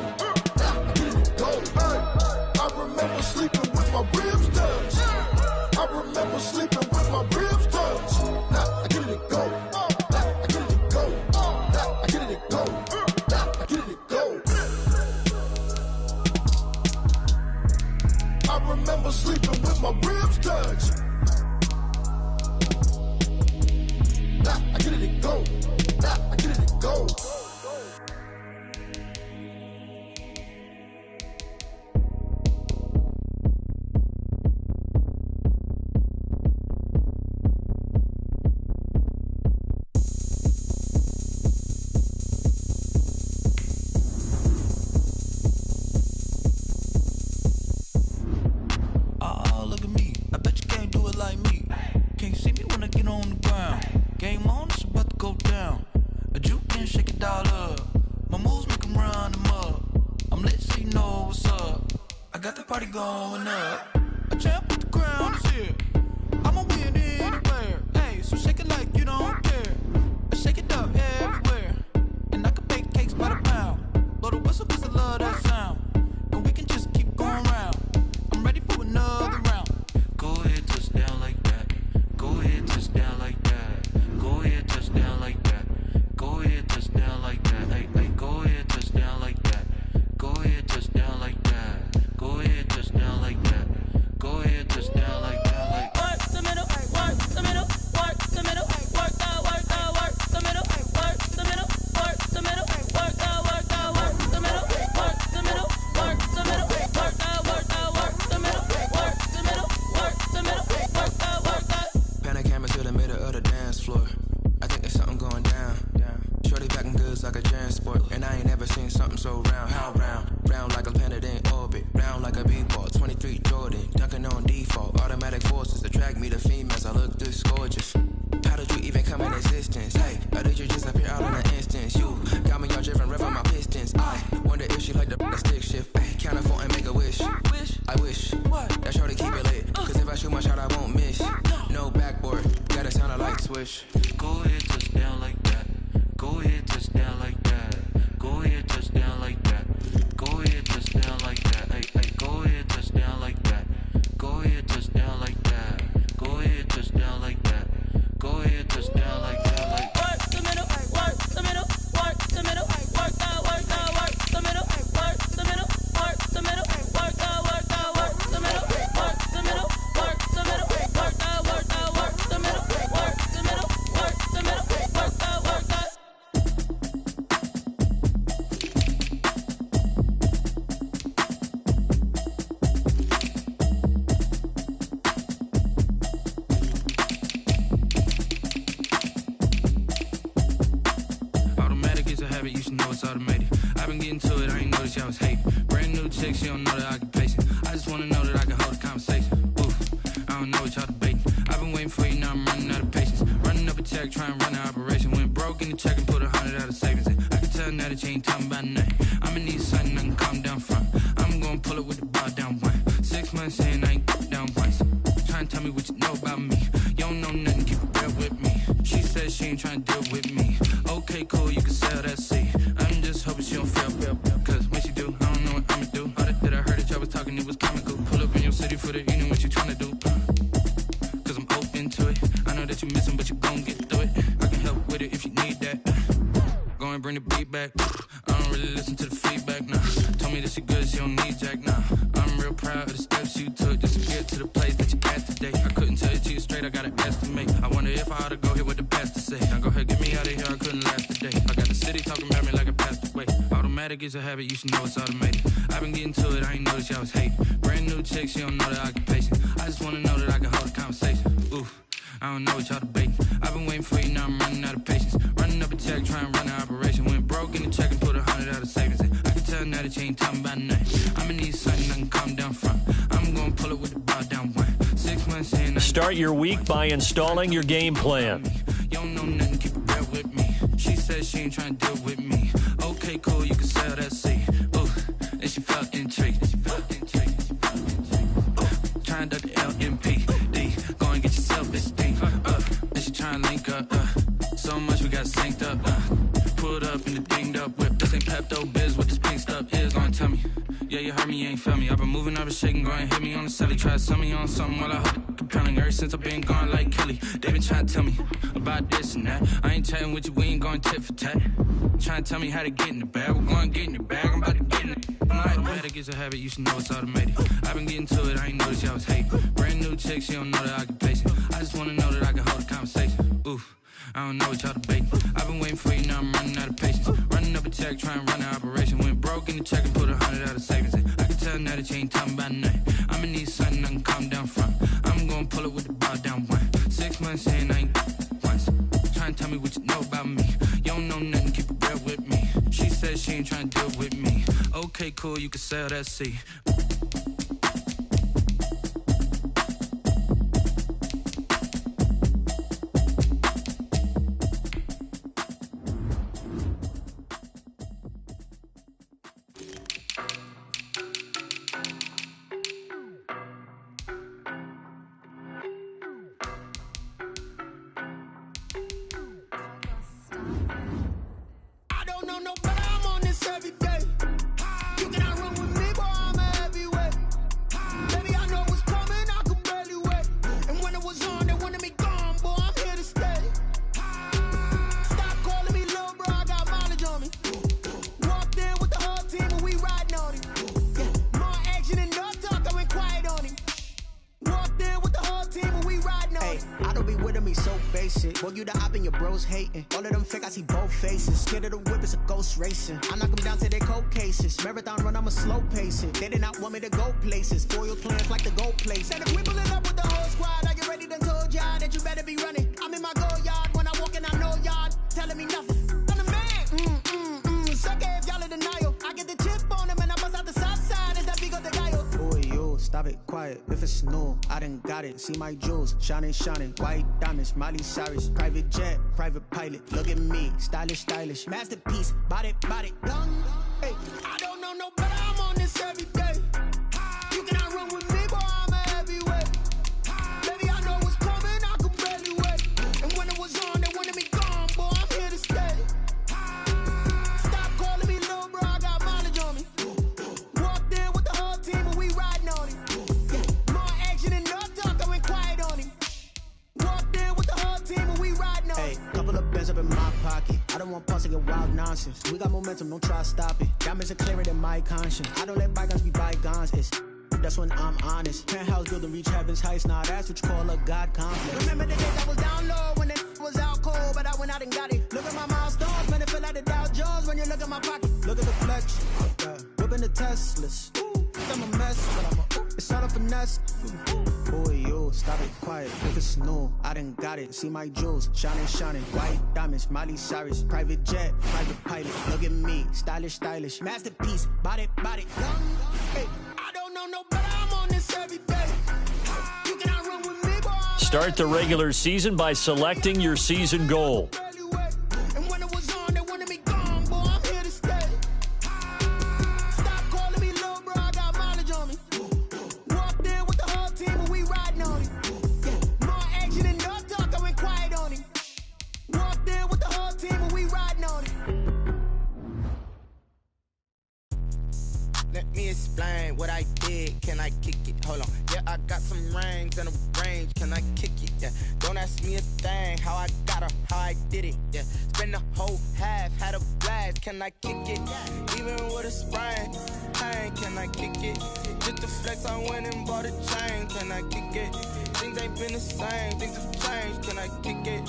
I remember sleeping with my ribs touched. I remember sleeping with my ribs touched. Now I get it go. Now I get it go. Now I get it go. Now I get it go. I remember sleeping with my ribs touched. Now I get it go. Now I get it go. Going up, a champ with the crown is here. I'ma win anywhere. Hey, so shake it like you don't care. I shake it up everywhere, and I can bake cakes by the pound. Blow the whistle 'cause I love that sound, and we can just keep going round. I'm ready for another round. Go ahead, touch down like that. Go ahead, touch down like that. Go ahead, touch down like that. Go ahead, touch down like that. Hey, hey, go ahead, touch down like that. Go ahead, touch down like that. Go ahead, touch down like that. Go ahead, touch down like that. Like work the middle, work the middle, work the middle, work the middle, work the middle, work the middle, work the middle, work the middle, work the middle, work the middle, work the middle, work the middle, work the middle, work the. Pan camera to the middle of the dance floor. I think there's something going down. Shorty packing goods like a transport, and I ain't never seen something so round. How round? Round like a planet in orbit, round like a b-ball. 23 Jordan, dunking on default. Automatic forces attract me to females. I look this gorgeous. How did you even come in existence? Hey, how did you just appear out in an instance? You got me all driven, revving my pistons. I wonder if she like the stick shift. Ay, count a phone and make a wish. I wish that shorty keep it lit. 'Cause if I shoot my shot, I won't miss. No backboard, gotta sound a light switch. go ahead, touch down like that. Go ahead, touch down like that. Go ahead, touch down like that. Go ahead, touch down like that. Hey, hey, go ahead, touch down like that. Go ahead, touch down like that. Go ahead, touch down like that. Go ahead, touch down like that. Like work the middle, work the middle, work the middle, work the middle, work the middle, work the middle, work the middle, work the middle, work the middle, work the middle, work the middle, work the middle, work the middle, work the middle, work the. You should know it's automated. I've been getting to it, I ain't noticed y'all was hating. Brand new chick, she don't know the occupation. I just wanna know that I can hold a conversation. Oof, I don't know what y'all debating. I've been waiting for you, now I'm running out of patience. Running up a check, trying to run an operation. Went broke in the check and put 100 out of savings in. I can tell now that you ain't talking about nothing. I'ma need something I can calm down from. I'm gonna pull it with the bar down one. 6 months in, I ain't down once. Trying to tell me what you know about me. You don't know nothing, keep it real with me. She said she ain't trying to deal with me. Okay, cool, you can sell that seat. I'm just hoping she don't fail, cause when she do, I don't know what I'ma do. All that I heard that y'all was talking, it was comical. Pull up in your city for the evening, what you tryna do? Cause I'm open to it. I know that you missing, but you gon' get through it. I can help with it if you need that. Go and bring the beat back. I don't don't really listen to the feedback, nah. Told me that she good, she don't need Jack, nah. I'm real proud of the steps you took just to get to the place that you at today. I couldn't tell it to you straight, I gotta estimate. I wonder if I ought to go here with the pastor say. Now go ahead, get me out of here, I couldn't last today. I got the city talking about me like a passed away. Automatic is a habit, you should know it's automated. I've been getting to it, I ain't noticed y'all was hating. Brand new chick, she don't know the occupation. I just wanna know that I can hold a conversation. Ooh, I don't know what y'all debating. I've been waiting for you, now I'm running out of patience. Running up a check, trying to run an operation. Went broke in the check and put 100 out of savings in. I can tell now that you ain't talking about nothing. I'ma need something I can calm down from. I'm gonna pull it with the bar down one. 6 months in. Start your week by installing your game plan. You don't know nothing, keep it real with me. She says she ain't trying to deal with me. Okay, cool, you can sell that seed. Ooh, and she felt intrigued. Trying to duck the LMPD. Go and get your self-esteem. And she trying to link up. So much we got synced up. Pulled up in the dinged up whip. This ain't Pepto-Biz, what this pink stuff is. Gonna tell me. Yeah, you heard me, you ain't feel me. I've been moving, I've been shaking, go and hit me on the celly. Try to sell me on something while I hold it compelling. Ever since I've been gone like Kelly, they been trying to tell me about this and that. I ain't chatting with you, we ain't going tit for tat. Trying to tell me how to get in the bag, we're going to get in the bag, I'm about to get in it. Automatic is a habit, you should know it's automated. I've been getting to it, I ain't noticed y'all was hating. Brand new chick, she don't know the occupation. I just wanna know that I can hold a conversation. Ooh, I don't know what y'all debating. I've been waiting for you, now I'm running out of patience. Running up a check, trying to run an operation. Went broke in the check and put 100 out of savings in. I can tell now that you ain't talking about nothing. I'ma need something I can calm down from. I'm gonna pull it with the bar down one. 6 months in, I ain't once. Trying to tell me what you know about me. You don't know nothing, keep it real with me. She says she ain't trying to deal with me. Okay, cool, you can sell that seed. Boy, you the op and your bros hating. All of them fake, I see both faces. Scared of the whip, it's a ghost racing. I knock them down to their cold cases. Marathon run, I'ma slow pace it. They did not want me to go places. Foil plans like the gold place. And if we pulling up with the whole squad, are you ready? Done told y'all that you better be running. I'm in my go yard. When I walk in, I know y'all telling me nothing. I'm the man. Suck it if y'all in denial. I get the chip on them and I bust out the south side. Is that big of the guy? Boy, yo, stop it, quiet. If it's new, I done got it. See my jewels, shining, shining. White diamonds, Miley Cyrus. Private jet, private pilot. Look at me, stylish, stylish. Masterpiece, body, body. Hey, I don't know no better. I'm on this every day. You cannot run with me, boy. I'm a heavyweight. Baby, I know what's coming. I could barely wait. And when it was on, they wanted me gone, boy. I'm here to stay. Stop calling me little bro. I got mileage on me. Walked in with the whole team and we riding on it. Yeah, more action and no talk. I went quiet on him. Walked in with the whole team and we riding on it. Hey, couple of bands up in my pocket. I don't want pulse to get wild nonsense. We got momentum, don't try to stop it. Diamonds are clearer than my conscience. I don't let bygones be bygones. It's that's when I'm honest. Penthouse building reach heaven's heights. Now that's what you call a God complex. Remember the days I was down low when it was out cold, but I went out and got it. Look at my milestones, man, it feel like the Dow Jones when you look at my pocket. Look at the flex, whipping the Teslas. I'm a mess, but I'm a it's all a finesse. Boy, yo, stop it, quiet. If it's new, I done got it. See my jewels, shining, shining. White diamonds, Miley Cyrus. Private jet, private pilot. Look at me, stylish, stylish. Masterpiece, body, body. Hey, I don't know no better. I'm on this every day. You cannot run with me, boy. Start the regular season by selecting your season goal. And when it was on, they wanted me gone, boy. I'm here to stay. Stop calling me little bro. I got mileage on me. Walked in with the whole team and we riding on it. Yeah, more action and no talk. I went quiet on him. Walked in with the whole team and we riding on it. Let me explain what I did. can I kick it? Hold on, yeah, I got some rings and a range, can I kick it? Yeah, don't ask me a thing, how I got her, how I did it. Yeah, spend the whole half, had a blast, can I kick it? Even with a sprain, pain, can I kick it? Just to flex, I went and bought a chain, can I kick it? Things ain't been the same, things have changed, can I kick it?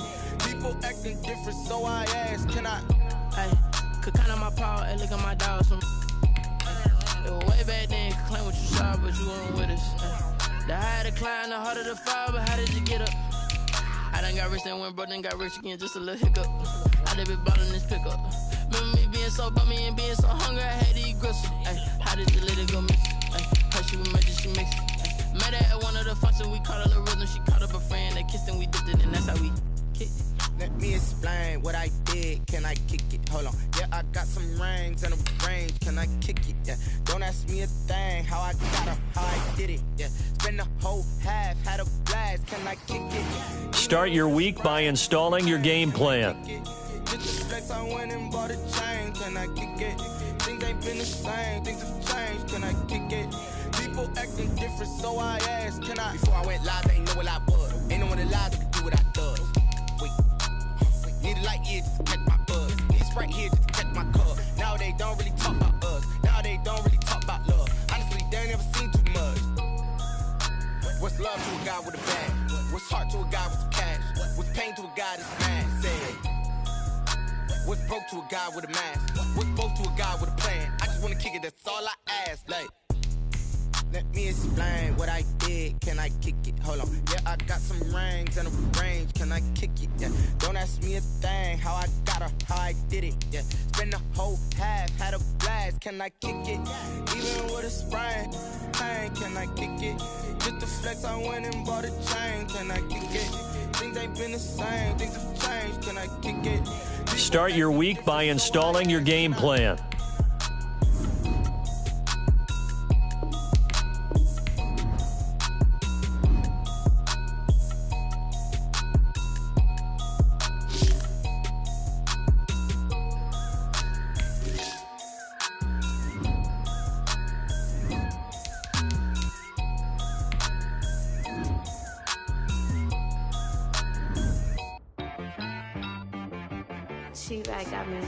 People acting different, so I ask, can I? Hey, could count on my power, and look at my dogs from. It was way back then, could claim what you saw, but you weren't with us. The higher the climb, the harder the fall, but how did you get up? I done got rich, then went broke, then got rich again, just a little hiccup. I done been ballin' this pickup. Remember me being so bummy and being so hungry, I had to eat gristle. Ay, how did you let it go miss? Ay, her she was magic, she mixed it. Met her at one of the functions, we caught a little rhythm, she caught up a friend, they kissed and we dipped it, and that's how we kicked it. Let me explain what I did, can I kick it? Hold on, yeah, I got some rings and a range, can I kick it? Yeah, don't ask me a thing, how I got her, how I did it. Yeah, spend the whole half, had a blast, can I kick it? Start your week by installing your game plan. Just to flex, I went and bought a chain, can I kick it? Things ain't been the same, things have changed, can I kick it? People acting different, so I asked, can I? Before I went live, they ain't know what I was. Ain't no one alive that could do what I does. Need a light here just to catch my buzz. Need a Sprite here just to catch my cup. Now they don't really talk about us. Now they don't really talk about love. Honestly, they ain't never seen too much. What's love to a guy with a bag? What's heart to a guy with some cash? What's pain to a guy that's mad? Said. What's broke to a guy with a mask? What's broke to a guy with a plan? I just wanna kick it, that's all I ask. Like, let me explain what I did, can I kick it? Hold on, yeah, I got some rings and a range, can I kick it? Yeah, don't ask me a thing, how I got her, how I did it. Yeah, spend the whole half, had a blast, can I kick it? Even with a sprain, pain, can I kick it? Just to flex, I went and bought a chain, can I kick it? Things ain't been the same, things have changed, can I kick it? Start your week by installing your game plan. She-Bag got me.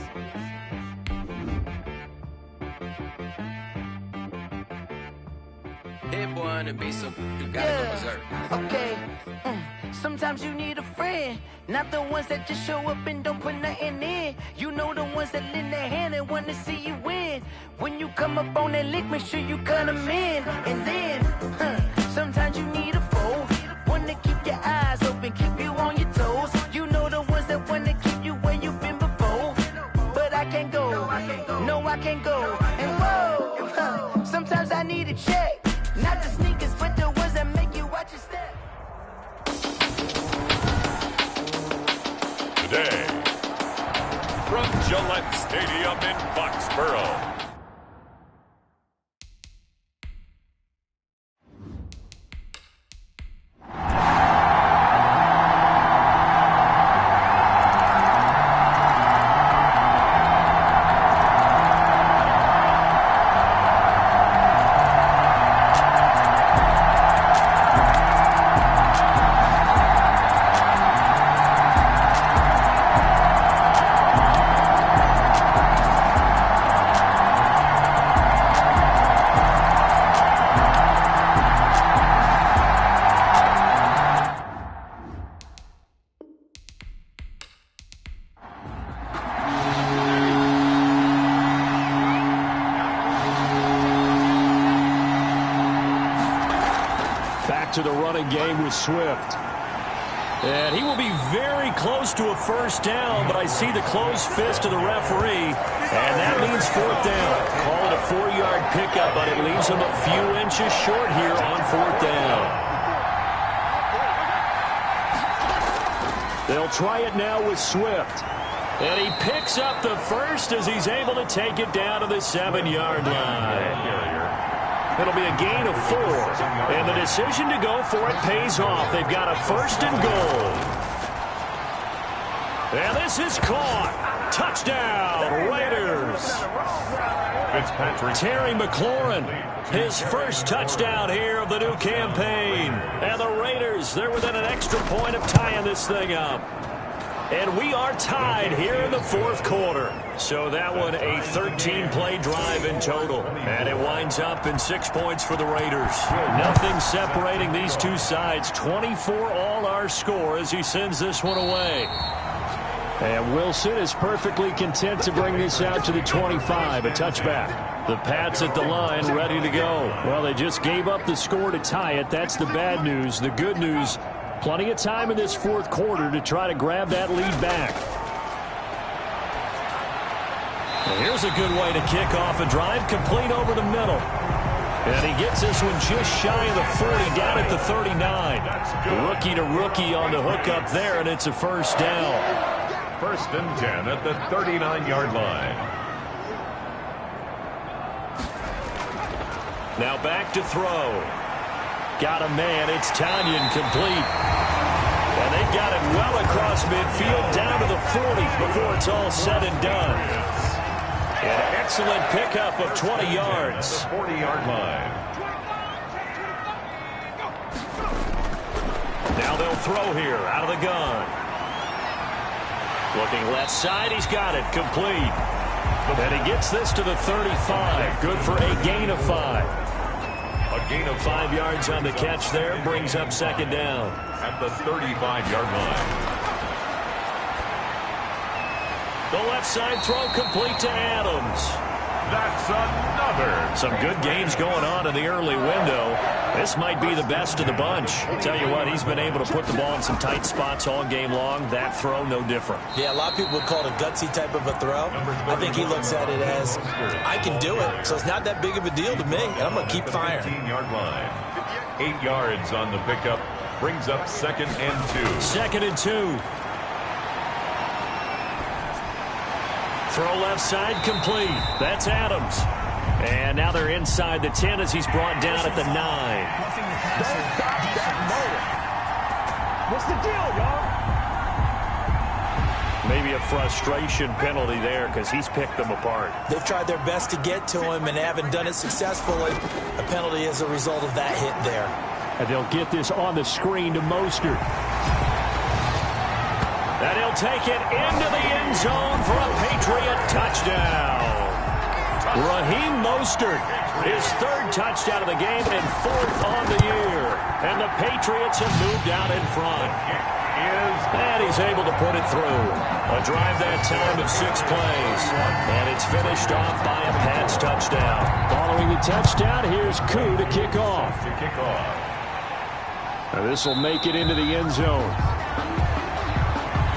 Hit boy on the beat, so you gotta go berserk. Okay. Sometimes you need a friend, not the ones that just show up and don't put nothing in. You know the ones that lend their hand and want to see you win. When you come up on that lick, make sure you cut them in. And then, sometimes you need a foe, one to keep your eyes open, keep you on your toes. You know the ones that want to keep you where you've been before. But I can't go, no I can't go. And whoa, sometimes I need a check. Not the sneakers, but the ones that make you watch your step. Today, from Gillette Stadium in Foxborough. To the running game with Swift. And he will be very close to a first down, but I see the closed fist of the referee, and that means fourth down. Call it a 4-yard pickup, but it leaves him a few inches short here on fourth down. They'll try it now with Swift. And he picks up the first as he's able to take it down to the 7-yard line. It'll be a gain of 4, and the decision to go for it pays off. They've got a first and goal. And this is caught. Touchdown, Raiders. Terry McLaurin, his first touchdown here of the new campaign. And the Raiders, they're within an extra point of tying this thing up. And we are tied here in the fourth quarter. So that one a 13-play drive in total. And it winds up in 6 points for the Raiders. Nothing separating these two sides. 24 all our score as he sends this one away. And Wilson is perfectly content to bring this out to the 25, a touchback. The Pats at the line ready to go. Well, they just gave up the score to tie it. That's the bad news. The good news, plenty of time in this fourth quarter to try to grab that lead back. And here's a good way to kick off a drive, complete over the middle. And he gets this one just shy of the 40, down at the 39. Rookie to rookie on the hook up there, and it's a first down. First and 10 at the 39-yard line. Now back to throw. Got a man. It's Tanyan, complete. And they've got it well across midfield, down to the 40 before it's all said and done. An excellent pickup of 20 yards. The 40-yard line. Now they'll throw here out of the gun. Looking left side, he's got it, complete. And he gets this to the 35, good for a gain of 5. A gain of 5 yards on the catch there, brings up second down. At the 35-yard line. The left side throw complete to Adams. That's another. Some good games going on in the early window. This might be the best of the bunch. Tell you what, he's been able to put the ball in some tight spots all game long. That throw, no different. Yeah, a lot of people would call it a gutsy type of a throw. I think he looks at it as, I can do it, so it's not that big of a deal to me, and I'm going to keep firing. 15-yard line. 8 yards on the pickup. Brings up second and 2. Second and 2. Throw left side complete. That's Adams. And now they're inside the 10 as he's brought down at the 9. What's the deal, y'all? Maybe a frustration penalty there because he's picked them apart. They've tried their best to get to him and haven't done it successfully. A penalty as a result of that hit there. And they'll get this on the screen to Mostert. And he'll take it into the end zone for a Patriot touchdown. Raheem Mostert, his third touchdown of the game and fourth on the year. And the Patriots have moved out in front. And he's able to put it through. A drive that time of 6 plays. And it's finished off by a Pats touchdown. Following the touchdown, here's Koo to kick off. Now this will make it into the end zone.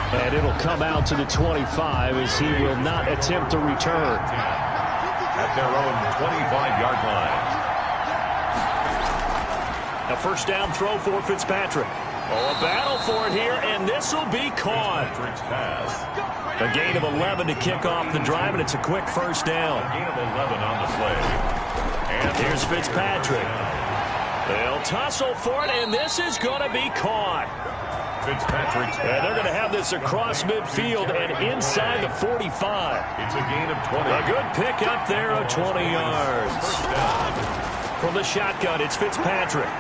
And it'll come out to the 25 as he will not attempt to return. At their own 25-yard line. A first down throw for Fitzpatrick. Oh, a battle for it here, and this will be caught. A gain of 11 to kick off the drive, and it's a quick first down. A gain of 11 on the play. And here's Fitzpatrick. They'll tussle for it, and this is going to be caught. Fitzpatrick. And they're going to have this across midfield and inside the 45. It's a gain of 20. A good pickup there of 20 yards. From the shotgun, it's Fitzpatrick.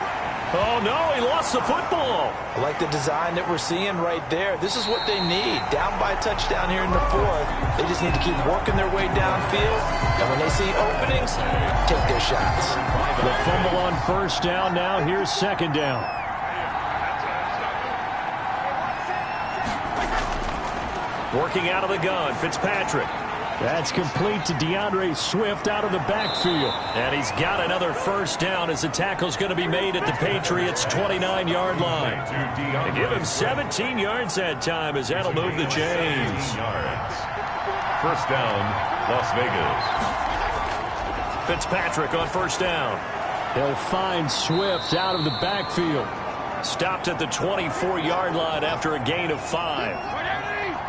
Oh, no, he lost the football. I like the design that we're seeing right there. This is what they need. Down by a touchdown here in the fourth. They just need to keep working their way downfield. And when they see openings, take their shots. The fumble on first down. Now here's second down. Working out of the gun, Fitzpatrick. That's complete to DeAndre Swift out of the backfield. And he's got another first down as the tackle's going to be made at the Patriots' 29-yard line. They give him 17 yards that time as that'll move the chains. First down, Las Vegas. Fitzpatrick on first down. He'll find Swift out of the backfield. Stopped at the 24-yard line after a gain of 5.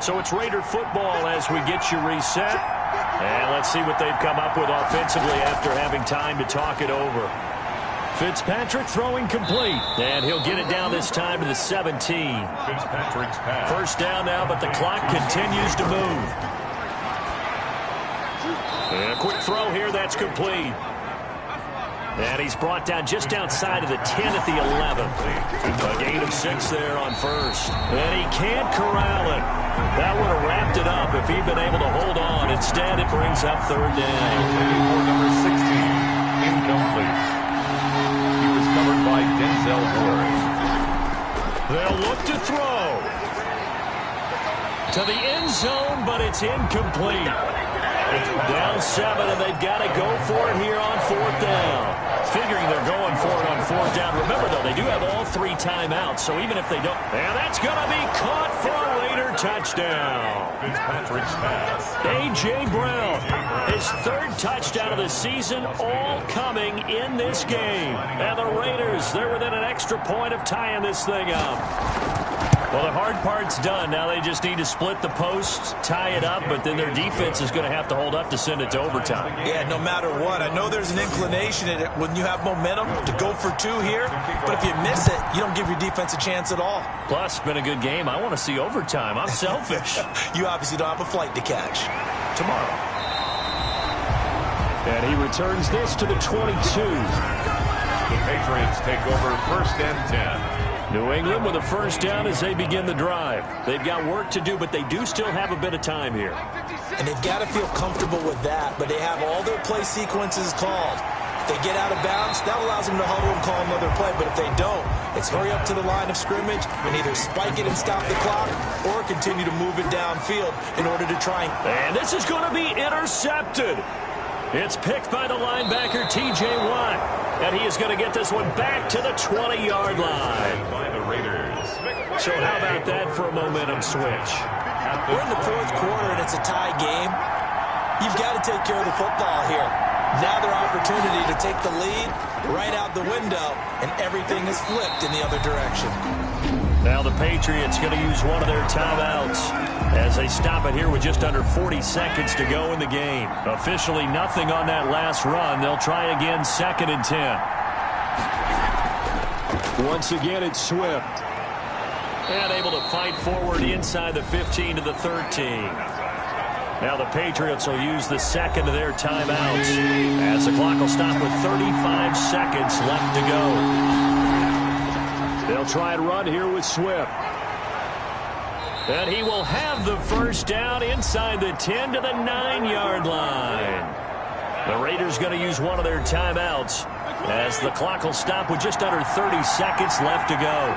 So it's Raider football as we get you reset. And let's see what they've come up with offensively after having time to talk it over. Fitzpatrick throwing complete. And he'll get it down this time to the 17. Fitzpatrick's pass. First down now, but the clock continues to move. And a quick throw here, that's complete. And he's brought down just outside of the 10 at the 11. A gain of 6 there on first. And he can't corral it. That would have wrapped it up if he'd been able to hold on. Instead, it brings up third down. For number 16, incomplete. He was covered by Denzel Ward. They'll look to throw. To the end zone, but it's incomplete. Down 7, and they've got to go for it here on fourth down. Figuring they're going for it on fourth down. Remember, though, they do have all 3 timeouts, so even if they don't... And that's going to be caught for a Raider touchdown. Fitzpatrick's pass. A.J. Brown, his 3rd touchdown of the season, all coming in this game. And the Raiders, they're within an extra point of tying this thing up. Well, the hard part's done. Now they just need to split the posts, tie it up, but then their defense is going to have to hold up to send it to overtime. Yeah, no matter what. I know there's an inclination in it when you have momentum to go for 2 here, but if you miss it, you don't give your defense a chance at all. Plus, it's been a good game. I want to see overtime. I'm selfish. You obviously don't have a flight to catch. Tomorrow. And he returns this to the 22. The Patriots take over 1st and 10. New England with a first down as they begin the drive. They've got work to do, but they do still have a bit of time here. And they've got to feel comfortable with that, but they have all their play sequences called. If they get out of bounds, that allows them to huddle and call another play, but if they don't, it's hurry up to the line of scrimmage and either spike it and stop the clock or continue to move it downfield in order to try and this is going to be intercepted. It's picked by the linebacker, T.J. Watt. And he is going to get this one back to the 20-yard line. By the Raiders. So how about that for a momentum switch? We're in the 4th quarter, and it's a tie game. You've got to take care of the football here. Now their opportunity to take the lead right out the window, and everything is flipped in the other direction. Now the Patriots going to use one of their timeouts as they stop it here with just under 40 seconds to go in the game. Officially nothing on that last run. They'll try again 2nd and 10. Once again, it's Swift. And able to fight forward inside the 15 to the 13. Now the Patriots will use the 2nd of their timeouts as the clock will stop with 35 seconds left to go. They'll try and run here with Swift. And he will have the first down inside the 10 to the 9-yard line. The Raiders going to use one of their timeouts as the clock will stop with just under 30 seconds left to go.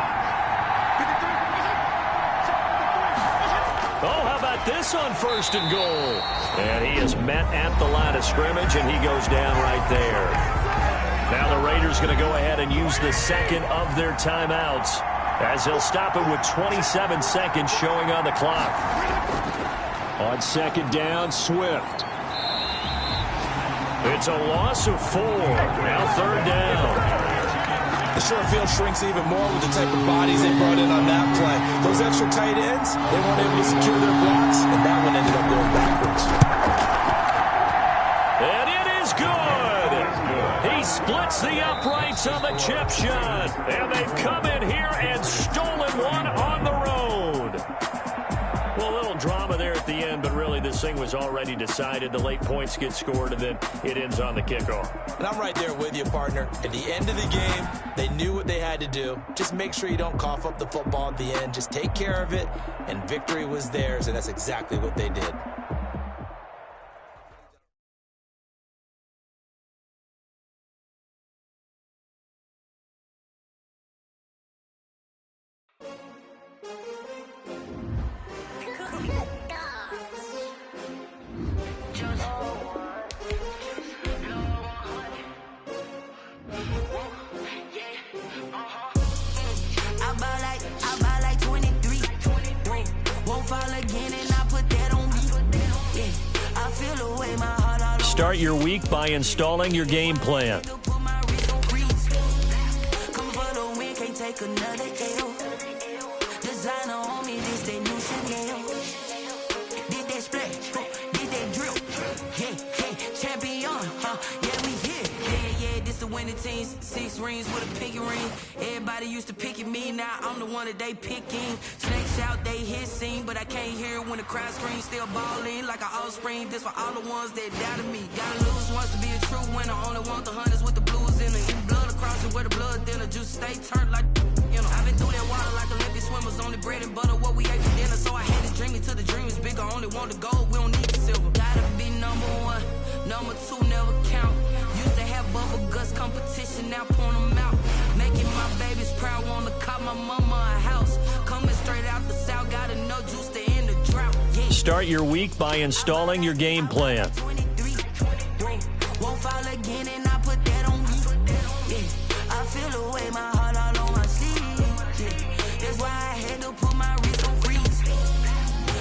Oh, how about this on 1st and goal? And he is met at the line of scrimmage, and he goes down right there. Now the Raiders going to go ahead and use the 2nd of their timeouts as they'll stop it with 27 seconds showing on the clock. On 2nd down, Swift. It's a loss of 4. Now 3rd down. The short field shrinks even more with the type of bodies they brought in on that play. Those extra tight ends, they weren't able to secure their blocks, and that one ended up going backwards. And it is good. He splits the uprights on the chip shot. And they've come in here and stolen one on the road. Well, a little drama there at the end, but really this thing was already decided. The late points get scored, and then it ends on the kickoff. And I'm right there with you, partner. At the end of the game, they knew what they had to do. Just make sure you don't cough up the football at the end. Just take care of it, and victory was theirs, and that's exactly what they did. Start your week by installing your game plan. 20 teens, 6 rings with a pinky ring. Everybody used to pick at me, now I'm the one that they picking. Snakes out, they hit scene, but I can't hear it when the crowd screams. Still balling like an offspring. This for all the ones that doubted me. Gotta lose once to be a true winner. Only want the hunters with the blues in it. Eat blood across it where the blood thinner. Juice stay turned like, you know. I've been through that water like Olympic swimmers. Only bread and butter, what we ate for dinner. So I had to dream it till the dream is bigger. Only want the gold, we don't need the silver. Gotta be number one, number two never count. Used to have bubble guts competition, now point them out. Making my babies proud, wanna cop my mama a house. Coming straight out the south, gotta know juice to end the drought. Yeah. Start your week by installing your game plan. Won't fall again and I put that on me. Yeah. I feel the way my heart all on my sleeve. Yeah. That's why I had to put my wrist on freeze.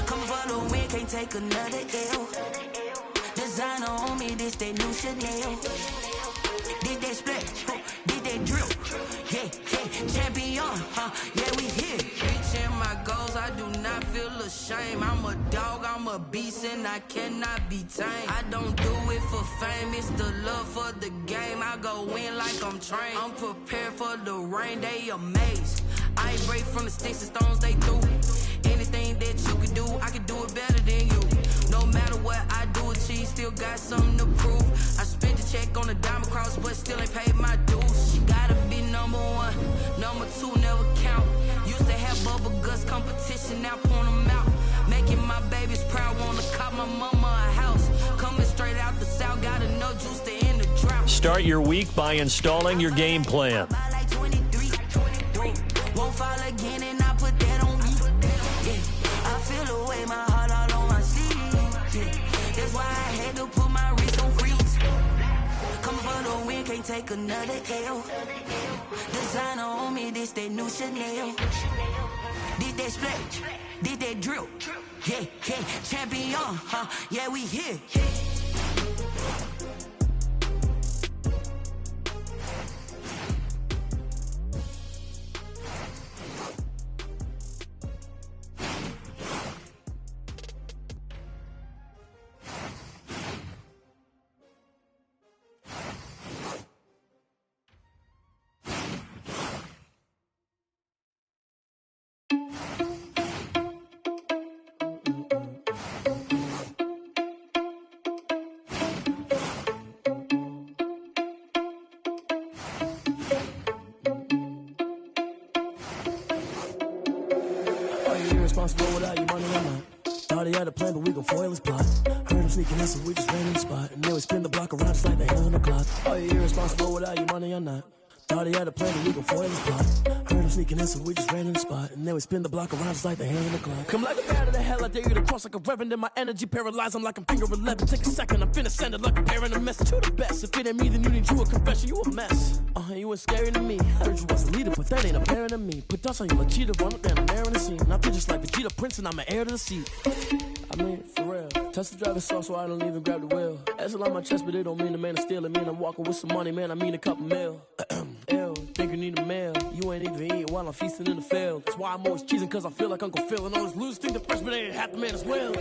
Coming for the win, can't take another L. Designer on me, this that new Chanel. Did that split, did that drill. Yeah, champion, yeah, we here. Reaching my goals, I do not feel ashamed. I'm a dog, I'm a beast, and I cannot be tamed. I don't do it for fame, it's the love for the game. I go in like I'm trained. I'm prepared for the rain, they amazed. I ain't break from the sticks and stones they threw. Anything that you can do, I can do it better than you. No matter what I do, achieve, still got something to prove. I spent the check on the diamond cross, but still ain't paid my dues. You gotta be number one, number two never count. Used to have bubble guts competition, now point them out. Making my babies proud, wanna cop my mama a house. Coming straight out the south, gotta know juice to end the drought. Start your week by installing your game plan. Won't fall again and I put that on me. Yeah. I feel the way my heart all on my sleeve. Yeah. That's why I had to put my wrist on freeze. Coming for the win, can't take another L. Designer on me, this that new Chanel. Did that split, did that drill. Yeah, champion, yeah, we here. Irresponsible without your money or not. Thought he had a plan, but we gon' foil his plot. Heard him sneaking in, so we just ran in the spot. And then we spin the block around just like the hell on the clock. Are you irresponsible without your money or not? Thought he had a plan, but we gon' foil his plot. Heard him sneaking in, so we just ran in the spot. And then we spin the block around just like the hell on the clock. Come like a bat of the hell, I dare you to cross like a reverend. And my energy paralyzed, I'm like I'm finger 11. Take a second, I'm finna send it like a parent a message. You the best, if it ain't me, then you need you a confession. You a mess, you was scary to me. Heard you was a leader, but that ain't apparent to me. Put dust on you like cheetah, run up down the air in the scene. And I feel just like Vegeta Prince, and I'm an heir to the seat. I mean, for real. Touch the driver's sauce, so I don't even grab the wheel. That's on my chest, but it don't mean the man is stealing. Mean I'm walking with some money, man. I mean a couple mil. Ew, think you need a meal. You ain't even eating while I'm feasting in the field. That's why I'm always cheesing, cause I feel like Uncle Phil. And all those losers think the freshman ain't half the man as well.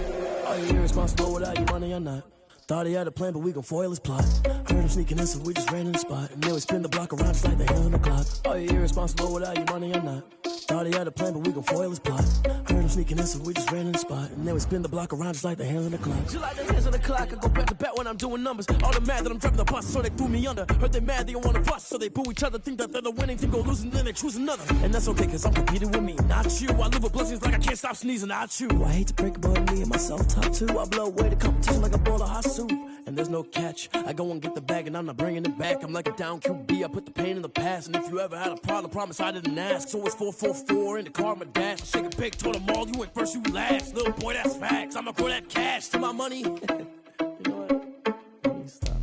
Are you irresponsible without your money or not? Thought he had a plan, but we gon' foil his plot. Heard him sneaking in, so we just ran in the spot. And then we spin the block around just like the hell on the clock. Are you irresponsible without your money or not? Thought he had a plan, but we gon' foil his plot. Heard him sneaking in, so we just ran in the spot. And then we spin the block around just like the hands on the clock. Just like the hands on the clock, I go back to back when I'm doing numbers. All the mad that I'm driving the bus, so they threw me under. Heard they mad, they don't wanna bust, so they boo each other. Think that they're the winning team, go losing, then they choose another. And that's okay, cause I'm competing with me, not you. I live with blessings like I can't stop sneezing, not you. I hate to break it, but me and myself top two. I blow away the competition like a bowl of hot soup. And there's no catch. I go and get the bag and I'm not bringing it back. I'm like a down QB, I put the pain in the past. And if you ever had a problem, promise I didn't ask. So it's 444 in the car, my dash. I shake a big, told them all, you went first, you last. Little boy, that's facts. I'ma throw that cash to my money. You know what? Let me stop.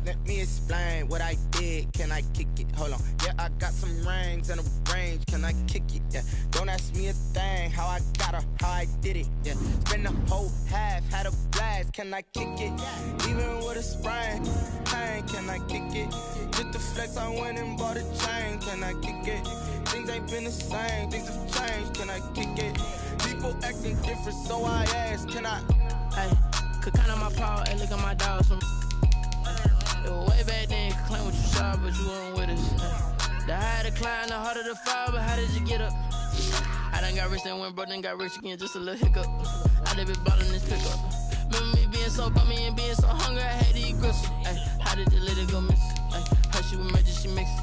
Let me explain what I did. Can I kick it? Hold on. Yeah, I got some rings and a range. Can I kick it? Yeah. Don't ask me a thing. How I got her, how I did it. Yeah. Spend the whole half, had a blast. Can I kick it? Even with a sprain, pain. Can I kick it? Just the flex, I went and bought a chain. Can I kick it? Things ain't been the same. Things have changed. Can I kick it? People acting different, so I asked. Can I? Hey, could count on my power and look at my dogs from. It was way back then, claim what you saw, but you weren't with us. The higher the climb, the harder the fall, but how did you get up? I done got rich and went broke, then got rich again, just a little hiccup. I done been ballin' this pickup. Remember me being so bummy and being so hungry, I had to eat gristle. How did the lady go miss? Her she was magic, she mixed.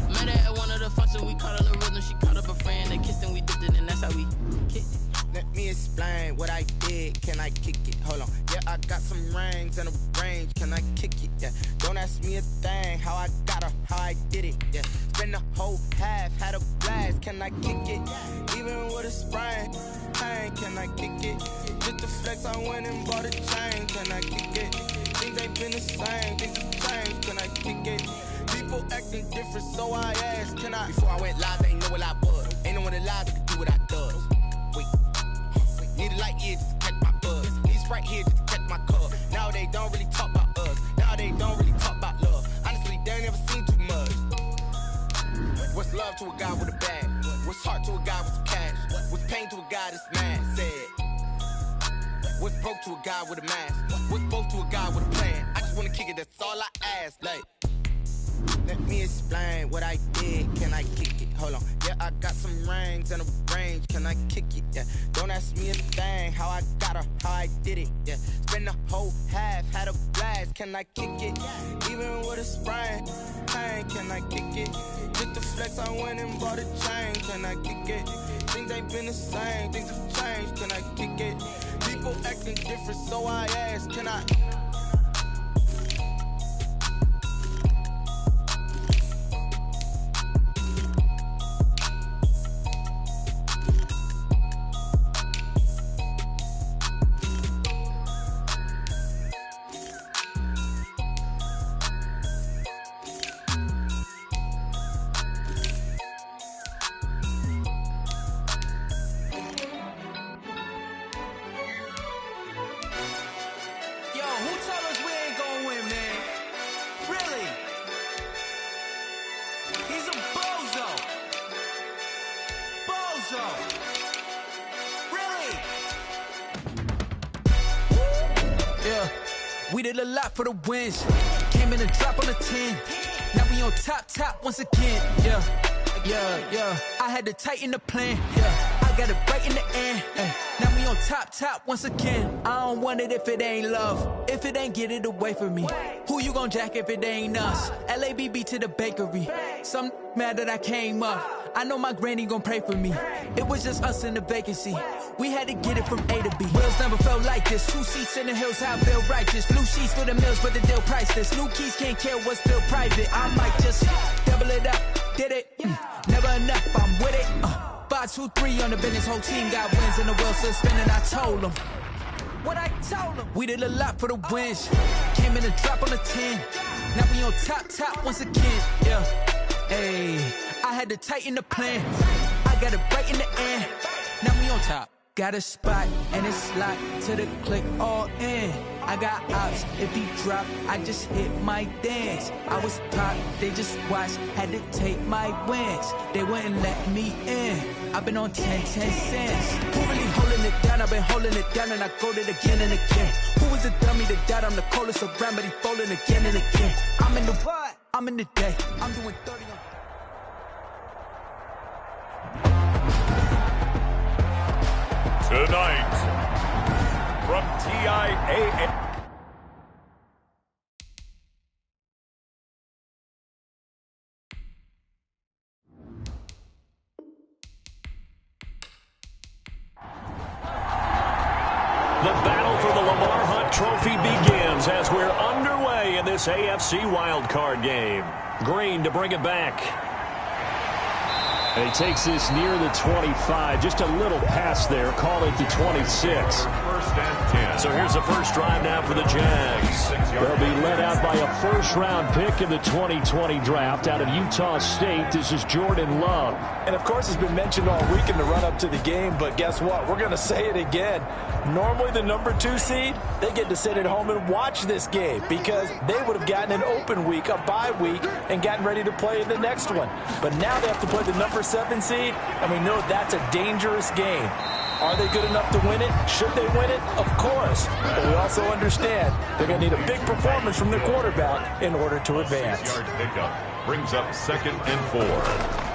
Met her at one of the functions, we caught a little rhythm. She caught up a friend, they kissed and we dipped it, and that's how we kicked it. Let me explain what I did. Can I kick it? Hold on. Yeah, I got some rings and a range. Can I kick it? Yeah. Don't ask me a thing. How I got her, how I did it. Yeah. Spend the whole half, had a blast. Can I kick it? Even with a sprain. Pain, can I kick it? Just the flex, I went and bought a chain. Can I kick it? Things ain't been the same. Things have changed. Can I kick it? People acting different, so I asked. Can I? Before I went live, they ain't know what I was. Ain't no one alive that could do what I does. Need a light here just to catch my buzz. Need Sprite here just to catch my cup. Now they don't really talk about us. Now they don't really talk about love. Honestly, they ain't never seen too much. What's love to a guy with a bag? What's heart to a guy with some cash? What's pain to a guy that's mad? Said. What's broke to a guy with a mask? What's broke to a guy with a plan? I just wanna kick it, that's all I ask. Like, let me explain what I did. Can I kick it? Hold on. Yeah, I got some rings and a range. Can I kick it? Yeah. Don't ask me a thing. How I got her, how I did it. Yeah. Spend the whole half, had a blast. Can I kick it? Even with a sprain. Pain, can I kick it? Just the flex, I went and bought a chain. Can I kick it? Things ain't been the same. Things have changed. Can I kick it? People acting different, so I ask. Can I? We did a lot for the wins. Came in a drop on the 10. Now we on top once again. Yeah. I had to tighten the plan. Yeah. I got it right in the end. Now we on top once again. I don't want it if it ain't love. If it ain't, get it away from me. Who you gon' jack if it ain't us? LABB to the bakery. Some mad that I came up. I know my granny gon' pray for me. It was just us in the vacancy. We had to get it from A to B. Wheels never felt like this. 2 seats in the hills, how I feel righteous. Blue sheets for the mills, but the deal priceless. New keys can't care what's still private. I might just double it up. Did it? Never enough, I'm with it. 5, 2, 3 on the business. Whole team got wins and the wheels still spinning. I told them what I told them. We did a lot for the wins. Came in a drop on the 10. Now we on top once again. Yeah. Hey, I had to tighten the plan. I got it right in the end. Now we on top. Got a spot and it's locked to the click all in. I got ops, if he drop, I just hit my dance. I was top, they just watched, had to take my wins. They wouldn't let me in. I've been on 10 cents. Who really holding it down? I've been holding it down and I go it again and again. Who was the dummy that died? I'm the coldest around, but he folding again and again. I'm in the what? I'm in the day. I'm doing 30 on. Tonight, from TIAA. The battle for the Lamar Hunt Trophy begins as we're underway in this AFC wildcard game. Green to bring it back. And he takes this near the 25, just a little pass there, call it the 26. 1st and 10. So here's the first drive now for the Jags. They'll be led out by a first-round pick in the 2020 draft out of Utah State. This is Jordan Love. And, of course, it's been mentioned all week in the run-up to the game, but guess what? We're going to say it again. Normally the number 2 seed, they get to sit at home and watch this game because they would have gotten an open week, a bye week, and gotten ready to play in the next one. But now they have to play the number 7 seed, and we know that's a dangerous game. Are they good enough to win it? Should they win it? Of course. But we also understand they're going to need a big performance from their quarterback in order to advance. Yard pickup brings up 2nd and 4.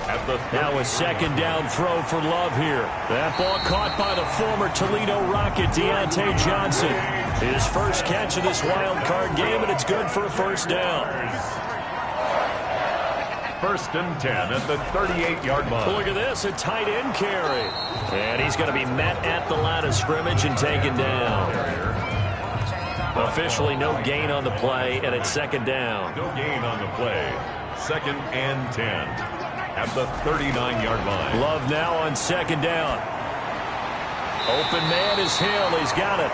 At the now a second down throw for Love here. That ball caught by the former Toledo Rocket, Deontay Johnson. His first catch of this wild card game, and it's good for a first down. 1st and 10 at the 38-yard line. Look at this, a tight end carry. And he's going to be met at the line of scrimmage and taken down. Officially no gain on the play, and it's 2nd down. No gain on the play. 2nd and 10 at the 39-yard line. Love now on 2nd down. Open man is Hill. He's got it.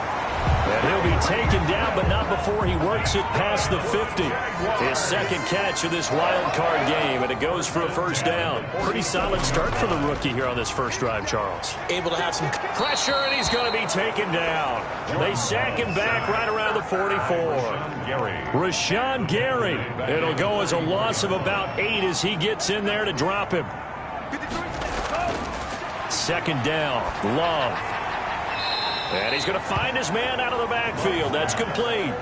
And he'll be taken down, but not before he works it past the 50. His 2nd catch of this wild card game, and it goes for a first down. Pretty solid start for the rookie here on this first drive, Charles. Able to have some pressure, and he's going to be taken down. They sack him back right around the 44. Rashawn Gary. It'll go as a loss of about 8 as he gets in there to drop him. 2nd down, Love. And he's going to find his man out of the backfield. That's complete.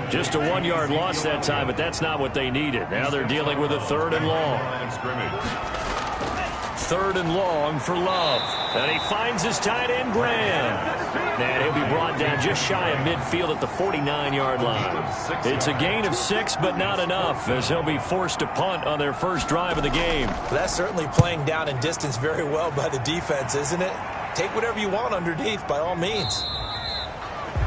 Just a 1-yard loss that time, but that's not what they needed. Now they're dealing with a 3rd and long. 3rd and long for Love. And he finds his tight end, Graham. And he'll be brought down just shy of midfield at the 49-yard line. It's a gain of 6, but not enough, as he'll be forced to punt on their first drive of the game. That's certainly playing down in distance very well by the defense, isn't it? Take whatever you want underneath, by all means.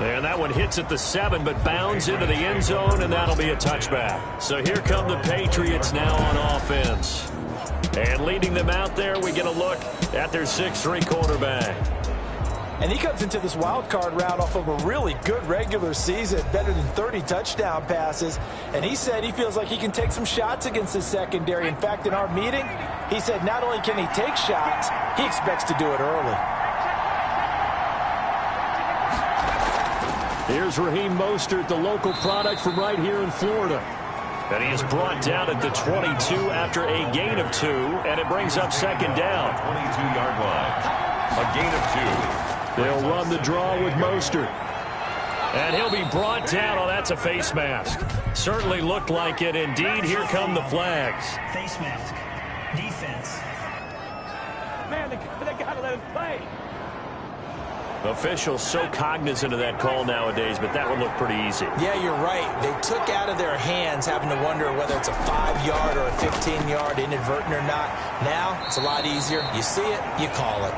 And that one hits at the 7, but bounds into the end zone, and that'll be a touchback. So here come the Patriots now on offense. And leading them out there, we get a look at their 6'3" quarterback. And he comes into this wild card round off of a really good regular season, better than 30 touchdown passes. And he said he feels like he can take some shots against his secondary. In fact, in our meeting, he said not only can he take shots, he expects to do it early. Here's Raheem Mostert, the local product from right here in Florida. And he is brought down at the 22 after a gain of 2, and it brings up 2nd down. 22-yard line. A gain of 2. They'll run the draw with Mostert. And he'll be brought down. Oh, that's a face mask. Certainly looked like it. Indeed, here come the flags. Face mask. Defense. Man, they got to let him play. Officials so cognizant of that call nowadays, but that one looked pretty easy. Yeah, you're right. They took out of their hands having to wonder whether it's a 5-yard or a 15-yard inadvertent or not. Now, it's a lot easier. You see it, you call it.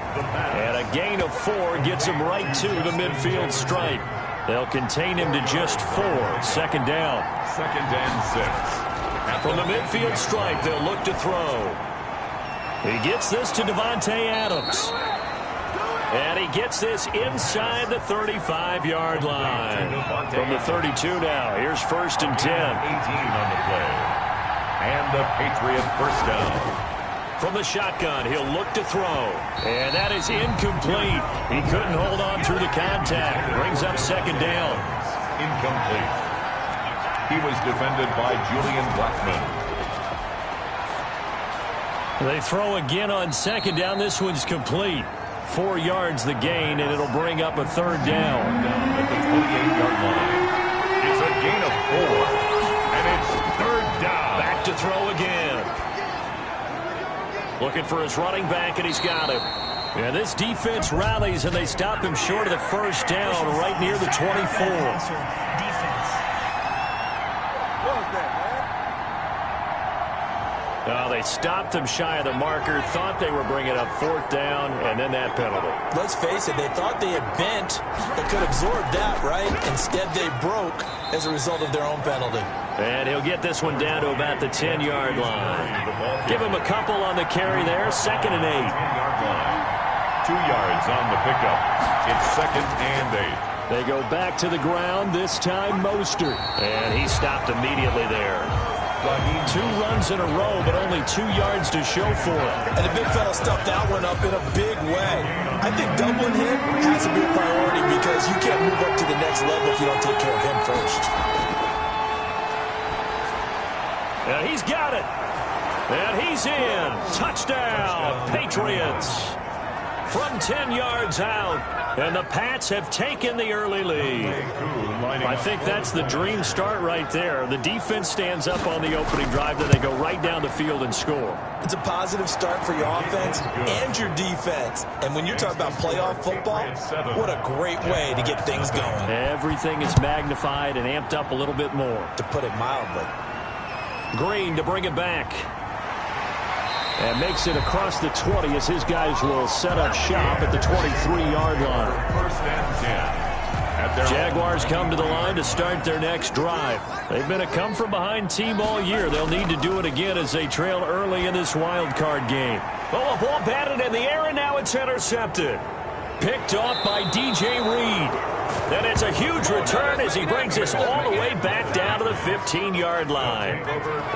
And a gain of 4 gets him right to the midfield stripe. They'll contain him to just 4. 2nd down. 2nd and 6. From the midfield stripe, they'll look to throw. He gets this to Devontae Adams. And he gets this inside the 35-yard line. From the 32 now, here's 1st and 10. 18 on the play. And the Patriot first down. From the shotgun, he'll look to throw. And that is incomplete. He couldn't hold on through the contact. Brings up 2nd down. Incomplete. He was defended by Julian Blackmon. They throw again on 2nd down. This one's complete. 4 yards the gain, and it'll bring up a 3rd down. At the 28-yard line. It's a gain of 4. And it's 3rd down. Back to throw again. Looking for his running back, and he's got it. And this defense rallies, and they stop him short of the first down right near the 24. Oh, they stopped him shy of the marker, thought they were bringing up 4th down, and then that penalty. Let's face it, they thought they had bent that could absorb that, right? Instead, they broke as a result of their own penalty. And he'll get this one down to about the 10-yard line. Give him a couple on the carry there, 2nd and 8. 10-yard line. 2 yards on the pickup. It's 2nd and 8. They go back to the ground, this time Mostert. And he stopped immediately there. 2 runs in a row, but only 2 yards to show for it. And the big fella stuffed that one up in a big way. I think doubling him has to be a priority because you can't move up to the next level if you don't take care of him first. And he's got it. And he's in. Touchdown, Patriots. from 10 yards out. And the Pats have taken the early lead. I think that's the dream start right there. The defense stands up on the opening drive, then they go right down the field and score. It's a positive start for your offense and your defense. And when you're talking about playoff football, what a great way to get things going. Everything is magnified and amped up a little bit more. To put it mildly. Green to bring it back. And makes it across the 20 as his guys will set up shop at the 23-yard line. First and 10. Jaguars come to the line to start their next drive. They've been a come-from-behind team all year. They'll need to do it again as they trail early in this wild card game. Oh, a ball batted in the air, and now it's intercepted. Picked off by D.J. Reed. Then it's a huge return as he brings us all the way back down to the 15-yard line.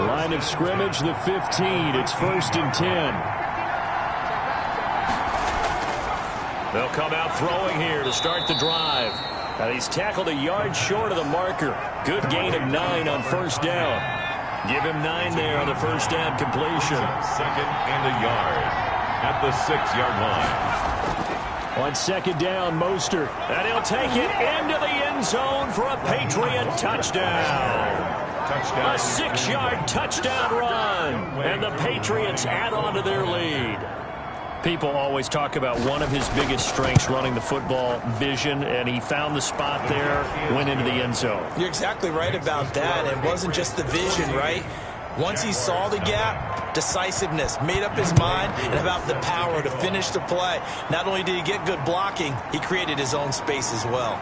Line of scrimmage, the 15. It's first and 10. They'll come out throwing here to start the drive. Now he's tackled a yard short of the marker. Good gain of 9 on first down. Give him 9 there on the first down completion. Second and a yard at the 6-yard line. On second down, Mostert. And he'll take it into the end zone for a Patriot touchdown. A 6-yard touchdown run. And the Patriots add on to their lead. People always talk about one of his biggest strengths running the football, vision, and he found the spot there, went into the end zone. You're exactly right about that. It wasn't just the vision, right? Once he saw the gap, decisiveness, made up his mind, and about the power to finish the play. Not only did he get good blocking, he created his own space as well.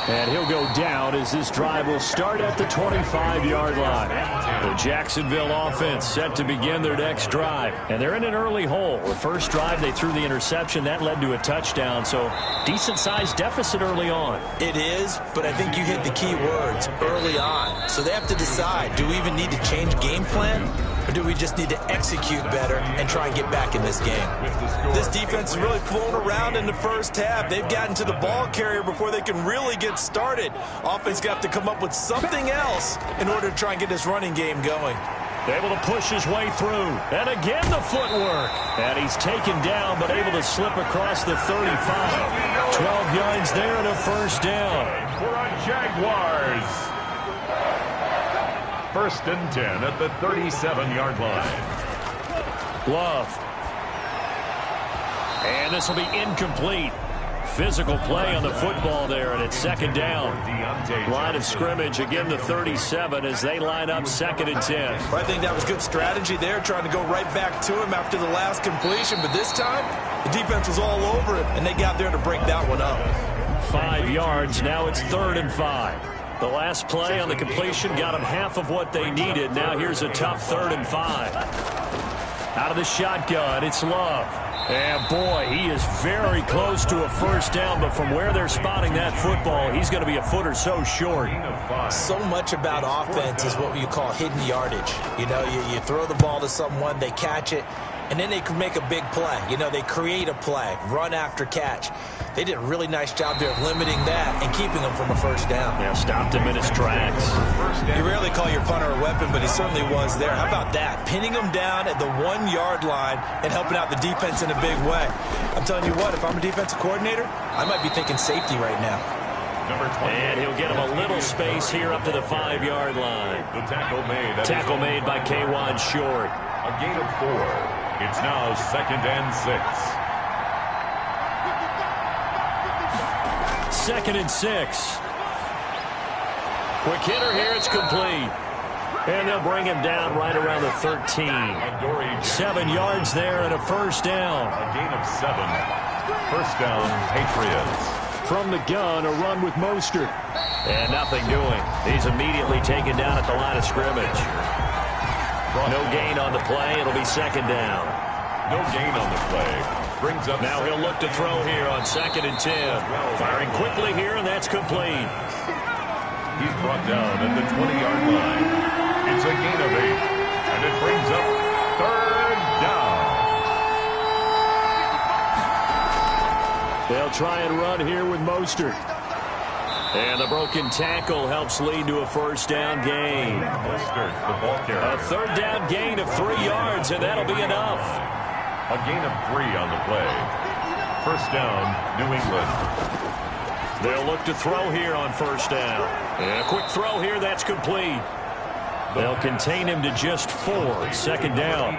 And he'll go down as this drive will start at the 25-yard line. The Jacksonville offense set to begin their next drive. And they're in an early hole. The first drive, they threw the interception. That led to a touchdown. So decent-sized deficit early on. It is, but I think you hit the key words, early on. So they have to decide, do we even need to change game plan? Or do we just need to execute better and try and get back in this game? This defense is really flown around in the first half. They've gotten to the ball carrier before they can really get started. Offense got to come up with something else in order to try and get this running game going. Able to push his way through. And again the footwork. And he's taken down but able to slip across the 35. 12 yards there and a first down. For our Jaguars. First and 10 at the 37-yard line. Love. And this will be incomplete. Physical play on the football there, and it's second down. Line of scrimmage, again the 37 as they line up second and 10. Well, I think that was good strategy there, trying to go right back to him after the last completion. But this time, the defense was all over it, and they got there to break that one up. 5 yards, now it's third and 5. The last play on the completion got them half of what they needed. Now here's a tough third and 5. Out of the shotgun, it's Love. And boy, he is very close to a first down, but from where they're spotting that football, he's going to be a foot or so short. So much about offense is what you call hidden yardage. You know, you throw the ball to someone, they catch it, and then they can make a big play. You know, they create a play, run after catch. They did a really nice job there of limiting that and keeping them from a first down. Yeah, stopped him in his tracks. You rarely call your punter a weapon, but he certainly was there. How about that? Pinning him down at the 1-yard line and helping out the defense in a big way. I'm telling you what, if I'm a defensive coordinator, I might be thinking safety right now. And he'll get him a little space here up to the 5-yard line. The tackle made by K'Wan Short. A gain of 4. It's now second and 6. Second and 6. Quick hitter here, it's complete. And they'll bring him down right around the 13. 7 yards there and a first down. A gain of 7. First down, Patriots. From the gun, a run with Mostert. And nothing doing. He's immediately taken down at the line of scrimmage. No gain on the play. It'll be second down. No gain on the play. Brings up now he'll look to throw here on second and 10. Firing quickly here, and that's complete. He's brought down at the 20-yard line. It's a gain of 8, and it brings up third down. They'll try and run here with Mostert. And the broken tackle helps lead to a first down gain. Mostert, the ball carrier. A third down gain of 3 yards, and that'll be enough. A gain of 3 on the play. First down, New England. They'll look to throw here on first down. And a quick throw here, that's complete. They'll contain him to just 4. Second down.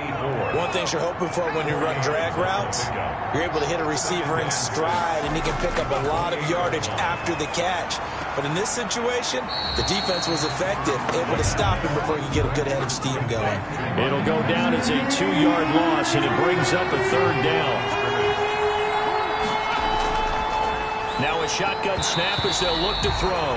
One thing you're hoping for when you run drag routes, you're able to hit a receiver in stride, and he can pick up a lot of yardage after the catch. But in this situation, the defense was effective, able to stop him before you get a good head of steam going. It'll go down as a 2-yard loss, and it brings up a third down. Now a shotgun snap as they'll look to throw.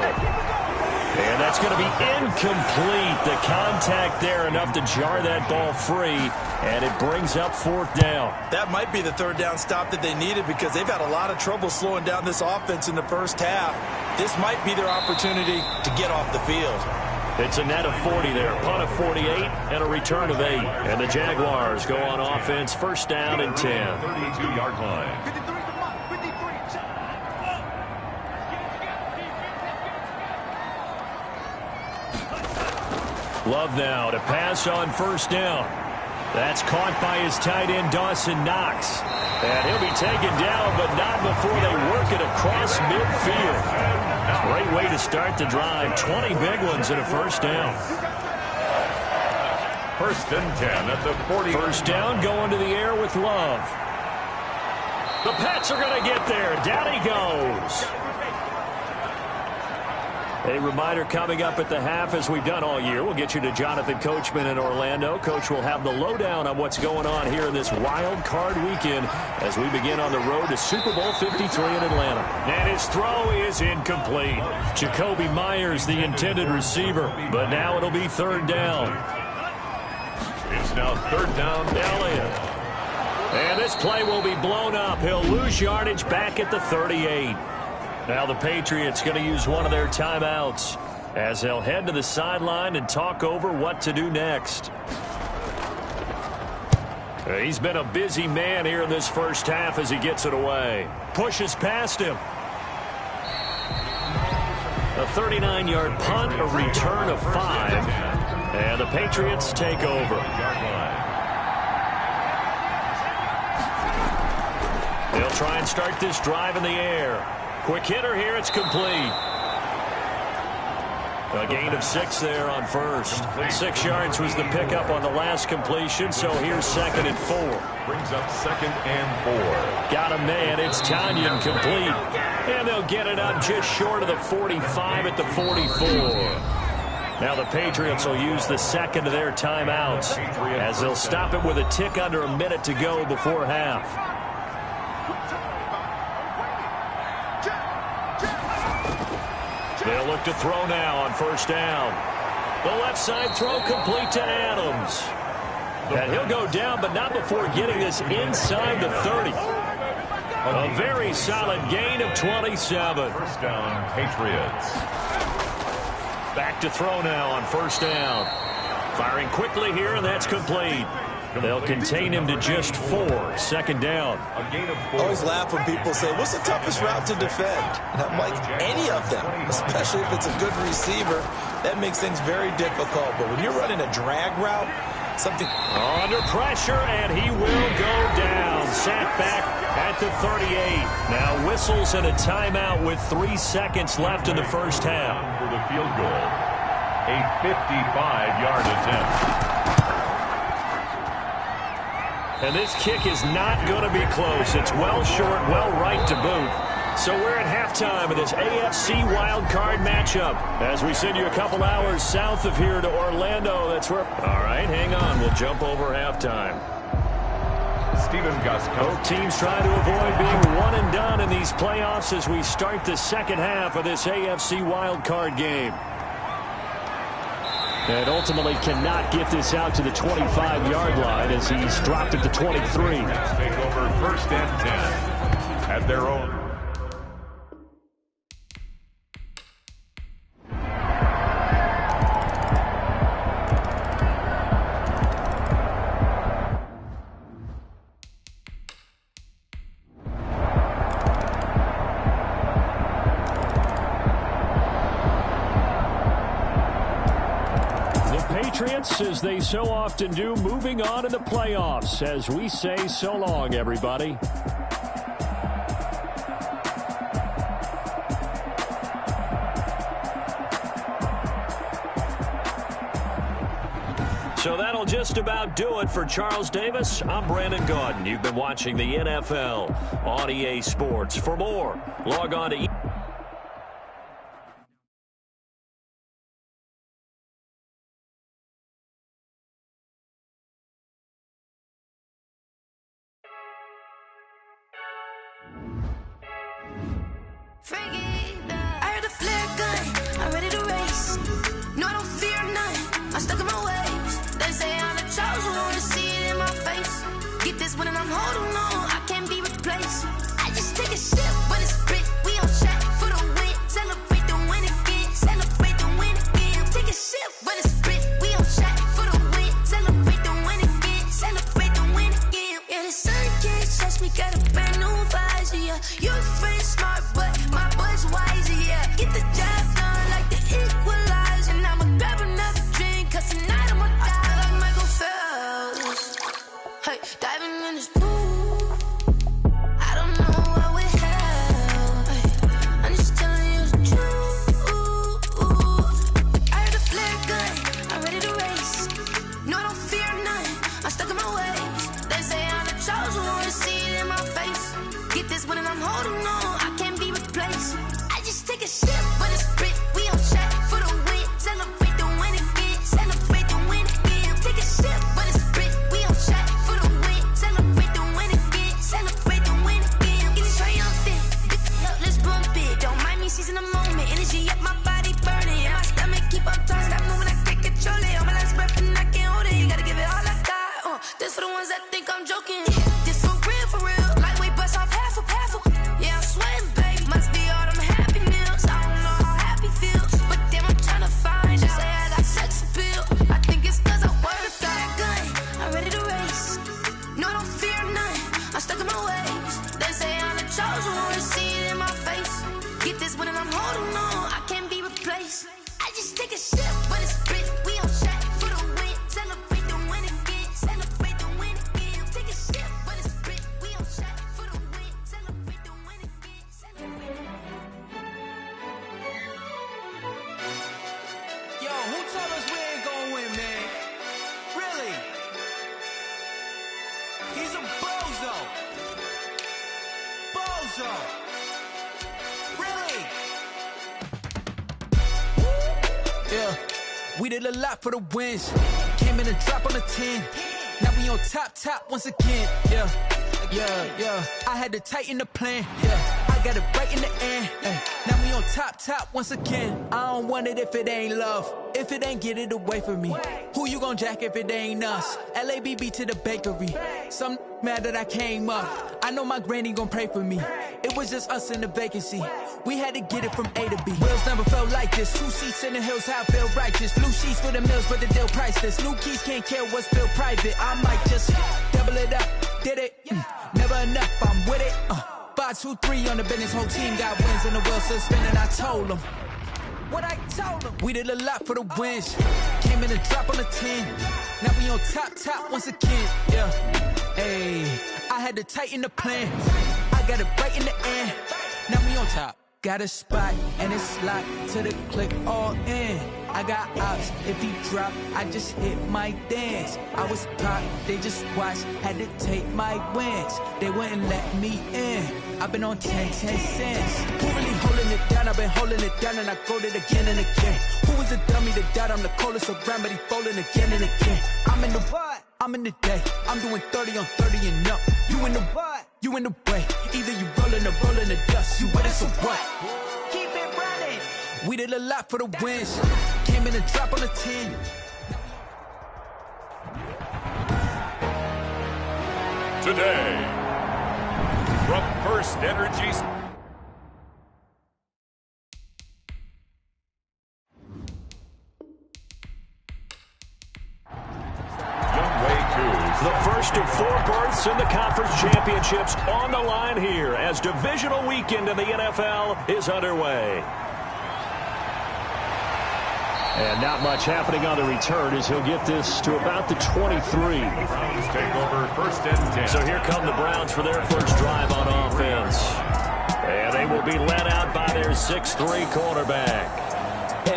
And that's going to be incomplete. The contact there enough to jar that ball free, and it brings up 4th down. That might be the third down stop that they needed because they've had a lot of trouble slowing down this offense in the first half. This might be their opportunity to get off the field. It's a net of 40 there. Punt of 48 and a return of 8. And the Jaguars go on offense, first down and 10. 32-yard line. Love now to pass on first down. That's caught by his tight end, Dawson Knox. And he'll be taken down, but not before they work it across midfield. Great way to start the drive. 20 big ones and a first down. First and 10 at the 40. First down going to the air with Love. The Pats are going to get there. Down he goes. A reminder coming up at the half, as we've done all year. We'll get you to Jonathan Coachman in Orlando. Coach will have the lowdown on what's going on here in this wild card weekend as we begin on the road to Super Bowl 53 in Atlanta. And his throw is incomplete. Jacoby Myers, the intended receiver, but now it'll be third down. It's now third down. Elliott. And this play will be blown up. He'll lose yardage back at the 38. Now the Patriots going to use one of their timeouts as they'll head to the sideline and talk over what to do next. He's been a busy man here in this first half as he gets it away. Pushes past him. A 39-yard punt, a return of 5. And the Patriots take over. They'll try and start this drive in the air. Quick hitter here, it's complete. A gain of 6 there on first. 6 yards was the pickup on the last completion, so here's second and 4. Brings up second and 4. Got a man, it's Tanyan complete. And they'll get it up just short of the 45 at the 44. Now the Patriots will use the second of their timeouts as they'll stop it with a tick under a minute to go before half. They'll look to throw now on first down. The left side throw complete to Adams. And he'll go down, but not before getting this inside the 30. A very solid gain of 27. First down, Patriots. Back to throw now on first down. Firing quickly here, and that's complete. They'll contain him to just 4. Second down. I always laugh when people say, what's the toughest route to defend? And I'm like, any of them, especially if it's a good receiver. That makes things very difficult. But when you're running a drag route, something under pressure, and he will go down. Sat back at the 38. Now whistles and a timeout with 3 seconds left in the first half. For the field goal, a 55-yard attempt. And this kick is not going to be close. It's well short, well right to boot. So we're at halftime of this AFC wildcard matchup as we send you a couple hours south of here to Orlando. That's where... All right, hang on. We'll jump over halftime. Stephen Gostkowski. Both teams trying to avoid being one and done in these playoffs as we start the second half of this AFC wildcard game. And ultimately cannot get this out to the 25-yard line as he's dropped it to 23. Take over first and 10 at their own. As they so often do, moving on in the playoffs as we say so long, everybody. So that'll just about do it for Charles Davis. I'm Brandon Gaudin. You've been watching the NFL on EA Sports. For more, log on to I heard the flare gun, I'm ready to race. No, I don't fear none, I'm stuck in my ways. They say I'm the chosen one, to see it in my face. Get this one and I'm holding on, I can't be replaced. I just take a sip when it's split, we on track for the win. Celebrate the win again, celebrate the win again. Take a sip when it's split, we on track for the win. Celebrate the win again, celebrate the win again. Yeah, the sun can't touch me, got a brand new visor, yeah. You're friend smart, but my boy's wiser, yeah. Get the job done like the equalizer. And I'ma grab another drink, cause tonight I'ma die like Michael Phelps. Hey, diving in this pool, I don't know what we have. Hey, I'm just telling you the truth. I heard the flare gun, I'm ready to race. No, I don't fear none, I'm stuck in my ways. They say I'm the chosen one, to see it in my face. Get this one and I'm holding on, I can't be replaced. I just take a sip when it's split, we on track for the win. Celebrate the win again, celebrate the win again. Take a sip when it's split, we on track for the win. Celebrate the win again, celebrate the win again. Get it triumphant, let's bump it. Don't mind me seizing the moment, energy up my body burning. And my stomach keep on turning, stop moving, I can't control it. On my last breath and I can't hold it, you gotta give it all I got. This for the ones that think I'm joking. This for real, lightweight bust off half a. Yeah, I'm sweating, baby. Must be all them happy meals. I don't know how happy feels, but damn, I'm trying to find out. Say I got sex appeal. I think it's cause I work got a gun. I'm ready to race. No, I don't fear none. I'm stuck in my ways. They say I'm the chosen one, to see it in my face. Get this one and I'm holding on, I can't be replaced. I just take a sip when it's split. We on track for the win. Celebrate the win again. Celebrate the win again. Take a sip when it's split. We on track for the win. Celebrate the win again. Yo, who told us we ain't gonna win, man? Really? He's a bozo. Bozo. Really? Yeah, we did a lot for the wins. Came in a drop on a 10. Now we on top once again. Yeah. I had to tighten the plan. Yeah, I got it right in the end. Now we on top once again. I don't want it if it ain't love. If it ain't, get it away from me. Who you gon' jack if it ain't us? LABB to the bakery. Some mad that I came up. I know my granny gon' pray for me. It was just us in the vacancy. We had to get it from A to B. Wheels never felt like this. 2 seats in the hills, how I feel righteous. Blue sheets for the mills, but the deal priceless. New keys can't care what's still private. I might just double it up. Did it? Never enough, I'm with it. 5, 2, 3 on the business. Whole team got wins and the wheels still spinning. I told them what I told them. We did a lot for the wins. Came in a drop on a 10. Now we on top once again. Yeah. Hey, I had to tighten the plan. I got it right in the end. Now we on top. Got a spot and it's locked to the click all in. I got ops, if he drop, I just hit my dance. I was popped, they just watched, had to take my wins. They wouldn't let me in. I've been on 10 cents. Who really holding it down? I've been holding it down and I go it again and again. Who was the dummy that doubt? I'm the coldest around, but he folding again and again. I'm in the what? I'm in the day. I'm doing 30 on 30 and up. You in the what? You in the way. Either you rolling or rolling the dust. You with us or what? Keep it running. We did a lot for the wins. Came in a drop on a 10. Today, from First Energy. The first of 4 berths in the conference championships on the line here as divisional weekend in the NFL is underway. And not much happening on the return as he'll get this to about the 23. Browns take over first and 10. So here come the Browns for their first drive on offense. And they will be led out by their 6'3 quarterback.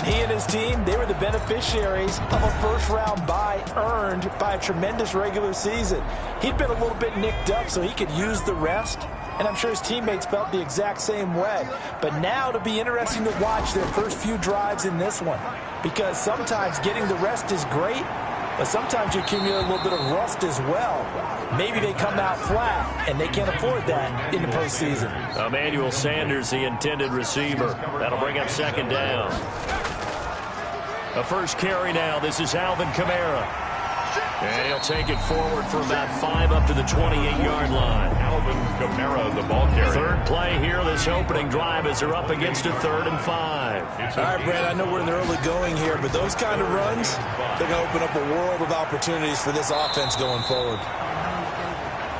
And he and his team, they were the beneficiaries of a first-round bye earned by a tremendous regular season. He'd been a little bit nicked up, so he could use the rest. And I'm sure his teammates felt the exact same way. But now it'll be interesting to watch their first few drives in this one. Because sometimes getting the rest is great, but sometimes you accumulate a little bit of rust as well. Maybe they come out flat, and they can't afford that in the postseason. Emmanuel Sanders, the intended receiver. That'll bring up second down. A first carry now. This is Alvin Kamara. And he'll take it forward for about 5 up to the 28-yard line. Alvin Kamara, the ball carrier. Third play here, this opening drive as they're up against a 3rd and 5. All right, Brad, I know we're in the early going here, but those kind of runs, they're going to open up a world of opportunities for this offense going forward.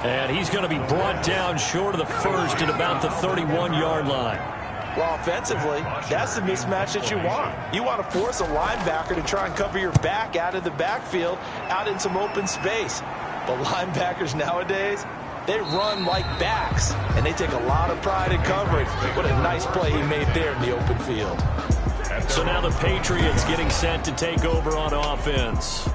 And he's going to be brought down short of the first at about the 31-yard line. Well, offensively, that's the mismatch that you want. You want to force a linebacker to try and cover your back out of the backfield, out in some open space. But linebackers nowadays, they run like backs, and they take a lot of pride in coverage. What a nice play he made there in the open field. So now the Patriots getting set to take over on offense.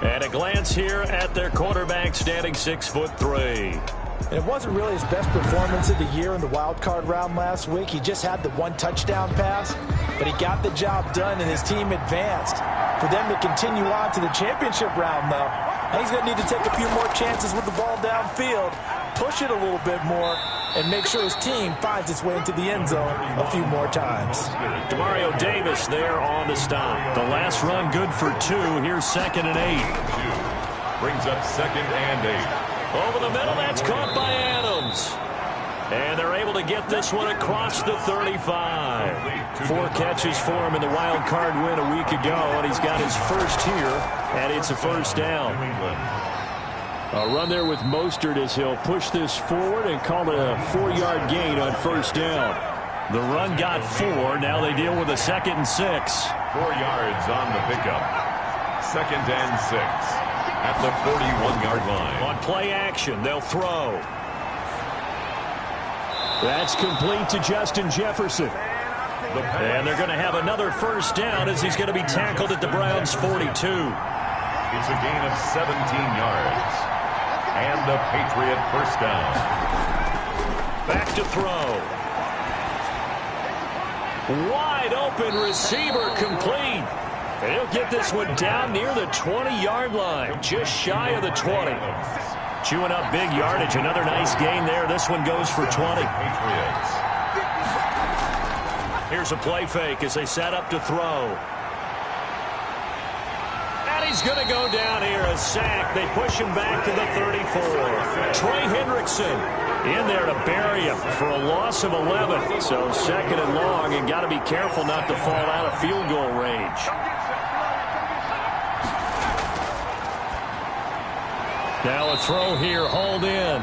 And a glance here at their quarterback, standing 6'3". And it wasn't really his best performance of the year in the wild card round last week. He just had the 1 touchdown pass, but he got the job done and his team advanced. For them to continue on to the championship round, though, he's going to need to take a few more chances with the ball downfield, push it a little bit more, and make sure his team finds its way into the end zone a few more times. Demario Davis there on the stop. The last run good for 2. Here's 2nd and 8. Brings up 2nd and 8. Over the middle, that's caught by Adams. And they're able to get this one across the 35. 4 catches for him in the wild card win a week ago, and he's got his first here, and it's a first down. A run there with Mostert as he'll push this forward and call it a 4-yard gain on first down. The run got 4. Now they deal with a 2nd and 6. 4 yards on the pickup. 2nd and 6. At the 41-yard line. On play action, they'll throw. That's complete to Justin Jefferson. And they're going to have another first down as he's going to be tackled at the Browns' 42. It's a gain of 17 yards. And a Patriot first down. Back to throw. Wide open receiver complete. And he'll get this one down near the 20-yard line, just shy of the 20. Chewing up big yardage. Another nice gain there. This one goes for 20. Here's a play fake as they set up to throw. And he's going to go down here, a sack. They push him back to the 34. Trey Hendrickson in there to bury him for a loss of 11. So 2nd and long, and got to be careful not to fall out of field goal range. Now a throw here, hauled in.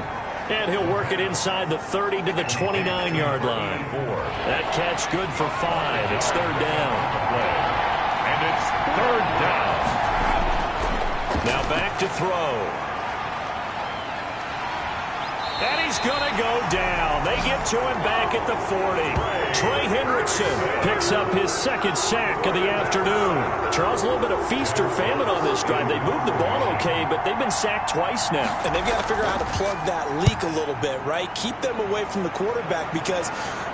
And he'll work it inside the 30 to the 29-yard line. That catch good for 5. It's 3rd down. And it's 3rd down. Now back to throw. And he's going to go down. They get to him back at the 40. Trey Hendrickson picks up his 2nd sack of the afternoon. Charles, a little bit of feast or famine on this drive. They moved the ball okay, but they've been sacked twice now. And they've got to figure out how to plug that leak a little bit, right? Keep them away from the quarterback because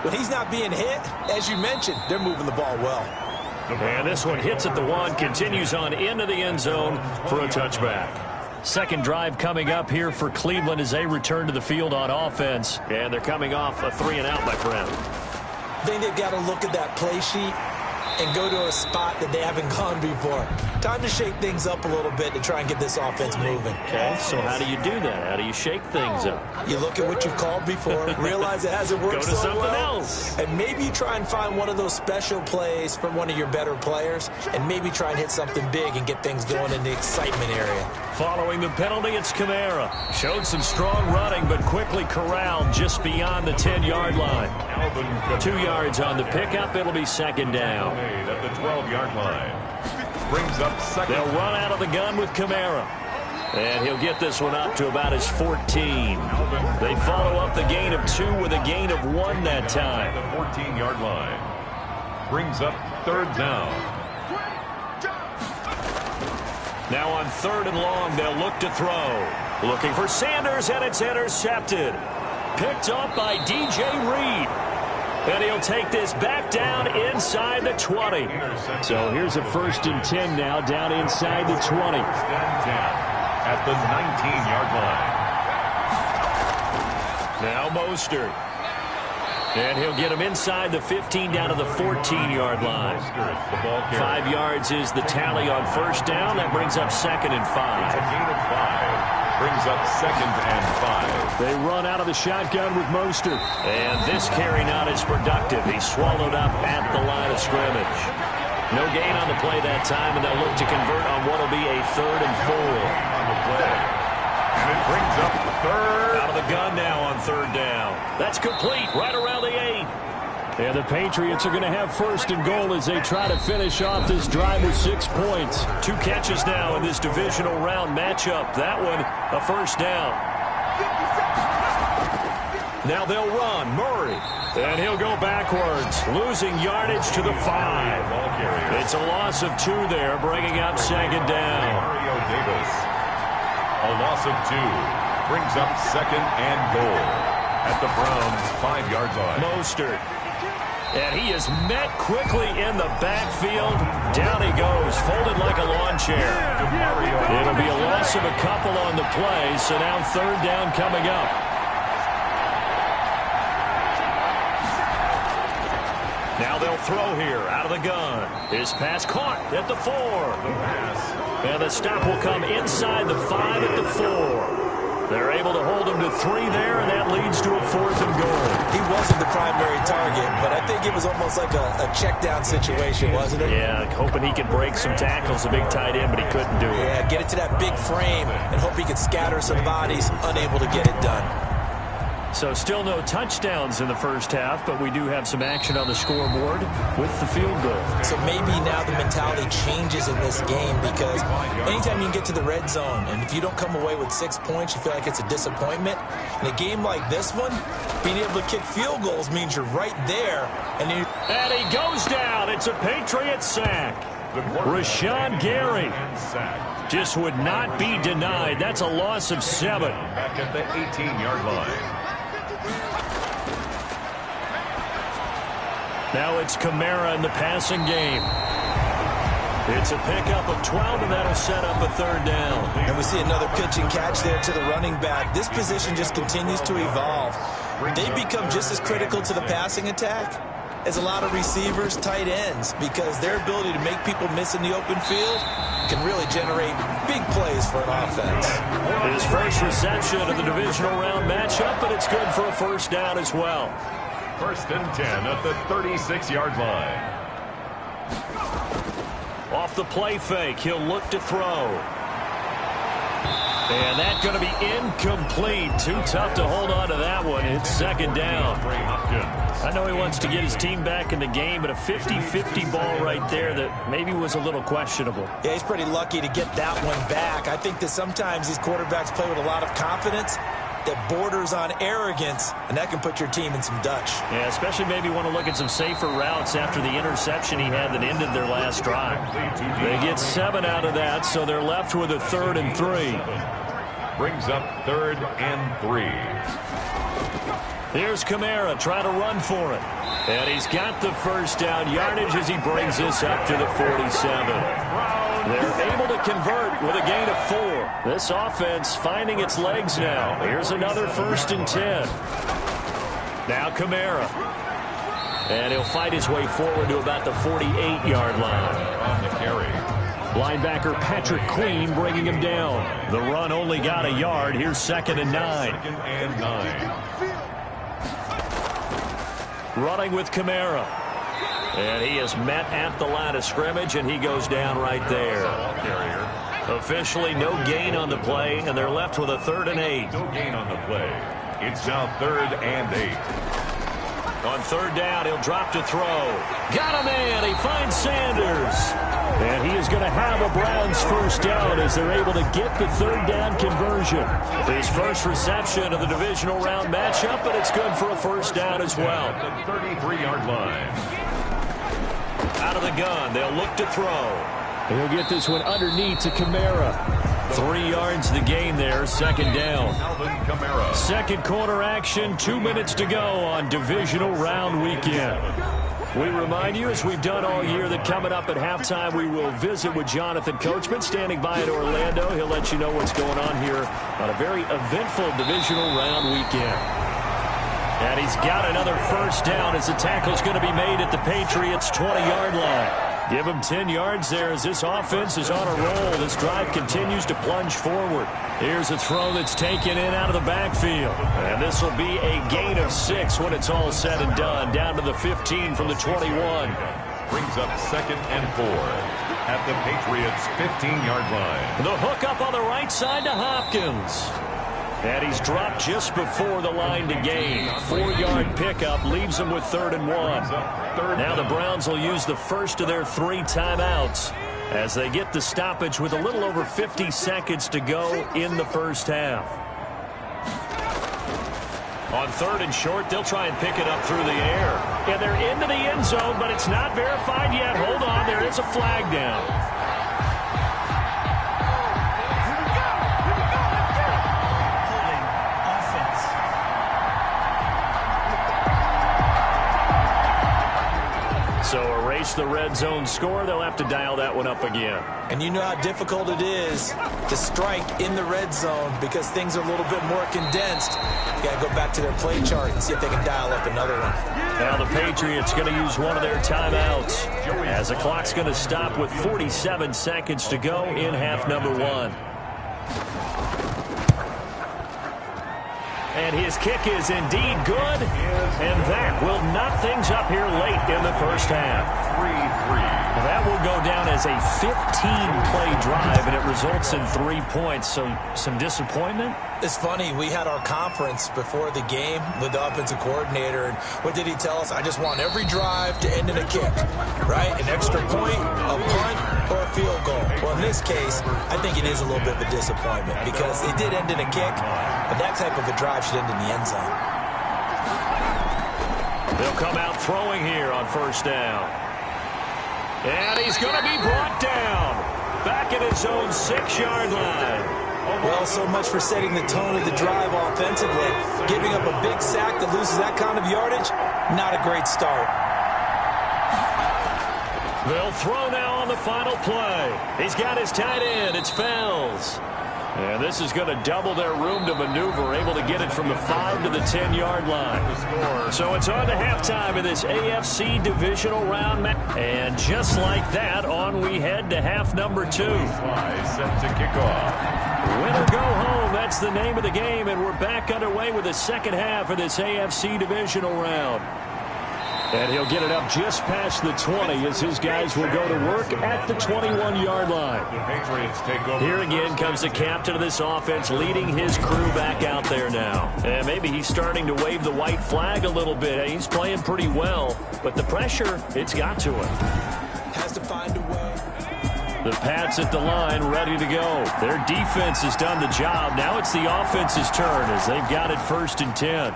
when he's not being hit, as you mentioned, they're moving the ball well. And this one hits at the 1, continues on into the end zone for a touchback. Second drive coming up here for Cleveland as they return to the field on offense. And they're coming off a 3-and-out, my friend. I think they've got to look at that play sheet and go to a spot that they haven't gone before. Time to shake things up a little bit to try and get this offense moving. Okay, so how do you do that? How do you shake things up? You look at what you've called before, realize it hasn't worked go to so something well, else. and maybe try and find one of those special plays from one of your better players, and maybe try and hit something big and get things going in the excitement area. Following the penalty, it's Kamara. Showed some strong running, but quickly corralled just beyond the 10-yard line. 2 yards on the pickup. It'll be 2nd down. At the 12-yard line. Brings up 2nd. They'll run out of the gun with Kamara. And he'll get this one up to about his 14. They follow up the gain of 2 with a gain of 1 that time. The 14-yard line. brings up third down. Now on 3rd and long, they'll look to throw. Looking for Sanders, and it's intercepted. Picked up by DJ Reed. And he'll take this back down inside the 20. So here's a 1st and 10 now, down inside the 20. At the 19-yard line. Now Mostert. And he'll get him inside the 15 down to the 14-yard line. 5 yards is the tally on 1st down. That brings up 2nd and 5. It's a gain of 5. Brings up 2nd and 5. They run out of the shotgun with Mostert. And this carry not as productive. He's swallowed up at the line of scrimmage. No gain on the play that time, and they'll look to convert on what will be a 3rd and 4. On the play. And it brings up 3rd. Out of the gun now on 3rd down. That's complete right around the 8. And the Patriots are going to have 1st and goal as they try to finish off this drive with 6 points. 2 catches now in this divisional round matchup. That one, a 1st down. Now they'll run. Murray. And he'll go backwards, losing yardage to the 5. It's a loss of 2 there, bringing up 2nd down. Mario Davis. A loss of 2 brings up 2nd and goal at the Browns' 5-yard line. Mostert. And he is met quickly in the backfield. Down he goes, folded like a lawn chair. It'll be a loss of a couple on the play, so now 3rd down coming up. Now they'll throw here out of the gun. His pass caught at the 4. And the stop will come inside the 5 at the 4. They're able to hold him to 3 there, and that leads to a 4th and goal. He wasn't the primary target, but I think it was almost like a check down situation, wasn't it? Yeah, hoping he could break some tackles, a big tight end, but he couldn't do it. Yeah, get it to that big frame and hope he could scatter some bodies, unable to get it done. So still no touchdowns in the first half, but we do have some action on the scoreboard with the field goal. So maybe now the mentality changes in this game, because anytime you can get to the red zone, and if you don't come away with 6 points, you feel like it's a disappointment. In a game like this one, being able to kick field goals means you're right there. And he goes down. It's a Patriot sack. Rashawn Gary just would not be denied. That's a loss of 7. Back at the 18-yard line. Now it's Kamara in the passing game. It's a pickup of 12, and that'll set up a 3rd down. And we see another pitch and catch there to the running back. This position just continues to evolve. They become just as critical to the passing attack as a lot of receivers, tight ends, because their ability to make people miss in the open field can really generate big plays for an offense. His first reception of the divisional round matchup, but it's good for a 1st down as well. 1st and 10 at the 36-yard line. Off the play fake, he'll look to throw. And that's going to be incomplete. Too tough to hold on to that one. It's 2nd down. I know he wants to get his team back in the game, but a 50-50 ball right there that maybe was a little questionable. Yeah, he's pretty lucky to get that one back. I think that sometimes these quarterbacks play with a lot of confidence that borders on arrogance, and that can put your team in some Dutch. Yeah, especially maybe want to look at some safer routes after the interception he had that ended their last drive. They get 7 out of that, so they're left with a 3rd and 3. Brings up 3rd and 3. Here's Kamara trying to run for it. And he's got the 1st down yardage as he brings this up to the 47. They're able to convert with a gain of 4. This offense finding its legs now. Here's another 1st and 10. Now Kamara. And he'll fight his way forward to about the 48-yard line. On the carry. Linebacker Patrick Queen bringing him down. The run only got a yard. Here's 2nd and 9. 2nd and 9. Running with Kamara. And he is met at the line of scrimmage, and he goes down right there. Officially no gain on the play, and they're left with a 3rd and 8. No gain on the play. It's now 3rd and 8. On 3rd down, he'll drop to throw. Got him in. He finds Sanders. And he is going to have a Browns 1st down as they're able to get the 3rd down conversion. His first reception of the divisional round matchup, but it's good for a 1st down as well. The 33-yard line. the gun. They'll look to throw. He'll get this one underneath to Kamara. 3 yards the gain there, second down. Second quarter action, 2 minutes to go on divisional round weekend. We remind you, as we've done all year, that coming up at halftime, we will visit with Jonathan Coachman standing by in Orlando. He'll let you know what's going on here on a very eventful divisional round weekend. And he's got another first down as the tackle's going to be made at the Patriots' 20-yard line. Give him 10 yards there as this offense is on a roll. This drive continues to plunge forward. Here's a throw that's taken in out of the backfield. And this will be a gain of 6 when it's all said and done. Down to the 15 from the 21. Brings up 2nd and 4 at the Patriots' 15-yard line. The hook up on the right side to Hopkins. And he's dropped just before the line to gain. 4-yard pickup leaves him with 3rd and 1. Now the Browns will use the first of their 3 timeouts as they get the stoppage with a little over 50 seconds to go in the first half. On 3rd and short, they'll try and pick it up through the air. And they're into the end zone, but it's not verified yet. Hold on, there is a flag down. So erase the red zone score. They'll have to dial that one up again. And you know how difficult it is to strike in the red zone because things are a little bit more condensed. You got to go back to their play chart and see if they can dial up another one. Now the Patriots going to use one of their timeouts as the clock's going to stop with 47 seconds to go in half number 1. And his kick is indeed good, and that will knock things up here late in the first half. 3-3. That will go down as a 15-play drive, and it results in 3 points. So some disappointment? It's funny. We had our conference before the game with the offensive coordinator, and what did he tell us? I just want every drive to end in a kick, right? An extra point, a punt, or a field goal. Well, in this case, I think it is a little bit of a disappointment because it did end in a kick, but that type of a drive should end in the end zone. They'll come out throwing here on first down. And he's going to be brought down back at his own 6-yard line. Well, so much for setting the tone of the drive offensively. Giving up a big sack that loses that kind of yardage, not a great start. They'll throw now on the final play. He's got his tight end. It's Fells. And this is going to double their room to maneuver, able to get it from the 5 to the 10-yard line. So it's on to halftime in this AFC divisional round match. And just like that, on we head to half number 2. Set to kick off. Win or go home, that's the name of the game. And we're back underway with the second half of this AFC divisional round. And he'll get it up just past the 20 as his guys will go to work at the 21-yard line. The Patriots take over. Here again comes the captain of this offense leading his crew back out there now. And maybe he's starting to wave the white flag a little bit. He's playing pretty well, but the pressure, it's got to him. Has to find a way. The Pats at the line ready to go. Their defense has done the job. Now it's the offense's turn as they've got it 1st and 10.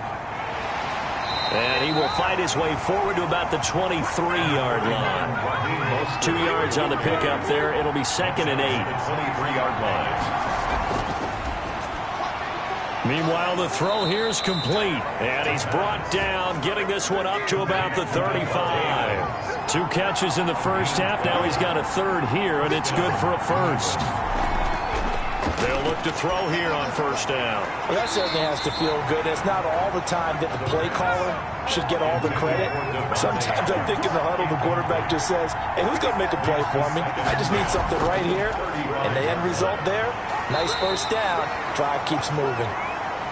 And he will fight his way forward to about the 23-yard line. 2 yards on the pickup there. It'll be 2nd and 8. 23-yard line. Meanwhile, the throw here is complete. And he's brought down, getting this one up to about the 35. 2 catches in the first half. Now he's got a 3rd here, and it's good for a 1st. They'll look to throw here on 1st down. Well, that certainly has to feel good. It's not all the time that the play caller should get all the credit. Sometimes I think in the huddle, the quarterback just says, hey, who's going to make a play for me? I just need something right here. And the end result there, nice 1st down. Drive keeps moving.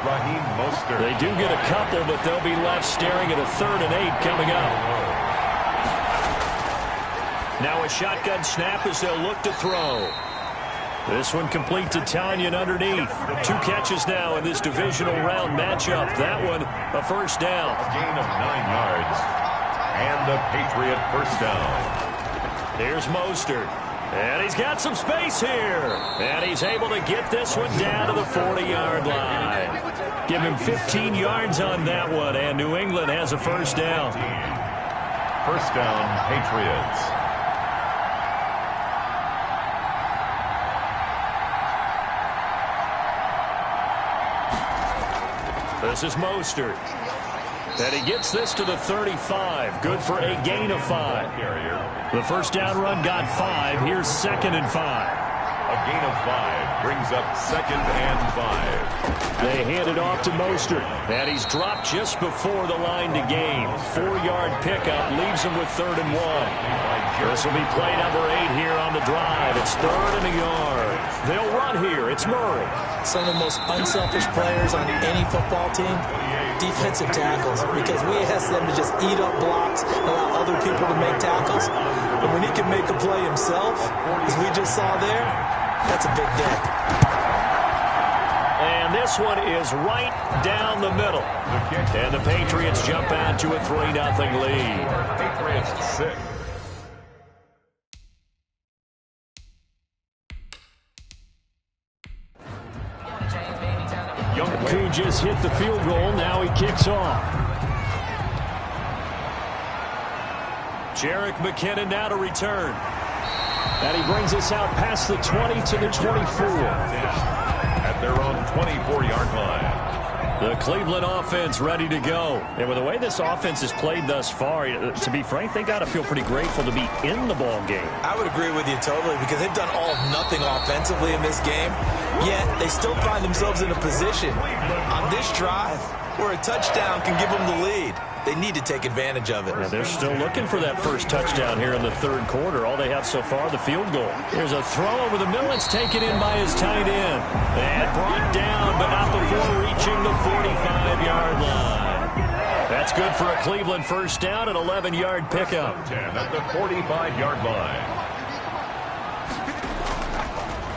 Raheem Mostert. They do get a couple, but they'll be left staring at a 3rd and 8 coming up. Now a shotgun snap as they'll look to throw. This one complete to Tanyan underneath. 2 catches now in this divisional round matchup. That one, a 1st down. A gain of 9 yards. And the Patriot 1st down. Here's Mostert. And he's got some space here. And he's able to get this one down to the 40-yard line. Give him 15 yards on that one, and New England has a 1st down. 1st down, Patriots. This is Mostert. And he gets this to the 35. Good for a gain of 5. The first down run got 5. Here's 2nd and 5. A gain of 5 brings up 2nd and 5. They hand it off to Mostert. And he's dropped just before the line to gain. 4-yard pickup leaves him with 3rd and 1. This will be play number 8 here on the drive. It's 3rd and a yard. They'll run here. It's Murray. Some of the most unselfish players on any football team, defensive tackles, because we ask them to just eat up blocks, allow other people to make tackles. And when he can make a play himself, as we just saw there, that's a big day. And this one is right down the middle. And the Patriots jump out to a 3-0 lead. Patriots 6. Who just hit the field goal. Now he kicks off. Jerick McKinnon now to return. And he brings us out past the 20 to the 24. At their own 24-yard line. The Cleveland offense ready to go. And with the way this offense has played thus far, to be frank, they got to feel pretty grateful to be in the ball game. I would agree with you totally, because they've done all of nothing offensively in this game, yet they still find themselves in a position on this drive where a touchdown can give them the lead. They need to take advantage of it. Yeah, they're still looking for that first touchdown here in the 3rd quarter. All they have so far, the field goal. There's a throw over the middle. It's taken in by his tight end. And brought down, but not before reaching the 45-yard line. That's good for a Cleveland first down, an 11-yard pickup. 10 at the 45-yard line.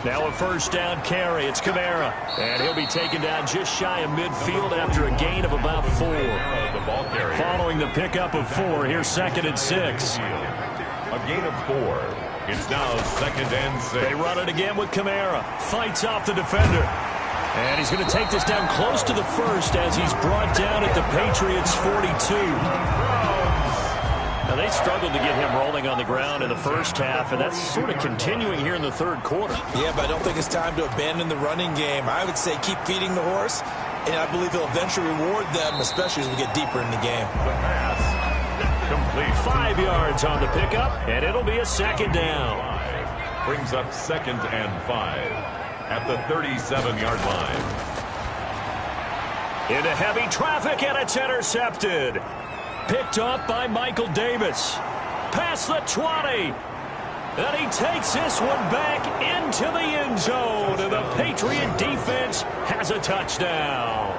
Now a first down carry. It's Kamara. And he'll be taken down just shy of midfield after a gain of about 4. The ball carrier. Following the pickup of 4, here's 2nd and 6. A gain of 4. It's now 2nd and 6. They run it again with Kamara. Fights off the defender. And he's going to take this down close to the 1st as he's brought down at the Patriots' 42. Now, they struggled to get him rolling on the ground in the first half, and that's sort of continuing here in the 3rd quarter. Yeah, but I don't think it's time to abandon the running game. I would say keep feeding the horse, and I believe he'll eventually reward them, especially as we get deeper in the game. The pass complete. 5 yards on the pickup, and it'll be a 2nd down. Brings up 2nd and 5 at the 37-yard line. Into heavy traffic, and it's intercepted. Picked off by Michael Davis. Past the 20. And he takes this one back into the end zone. And the Patriot defense has a touchdown.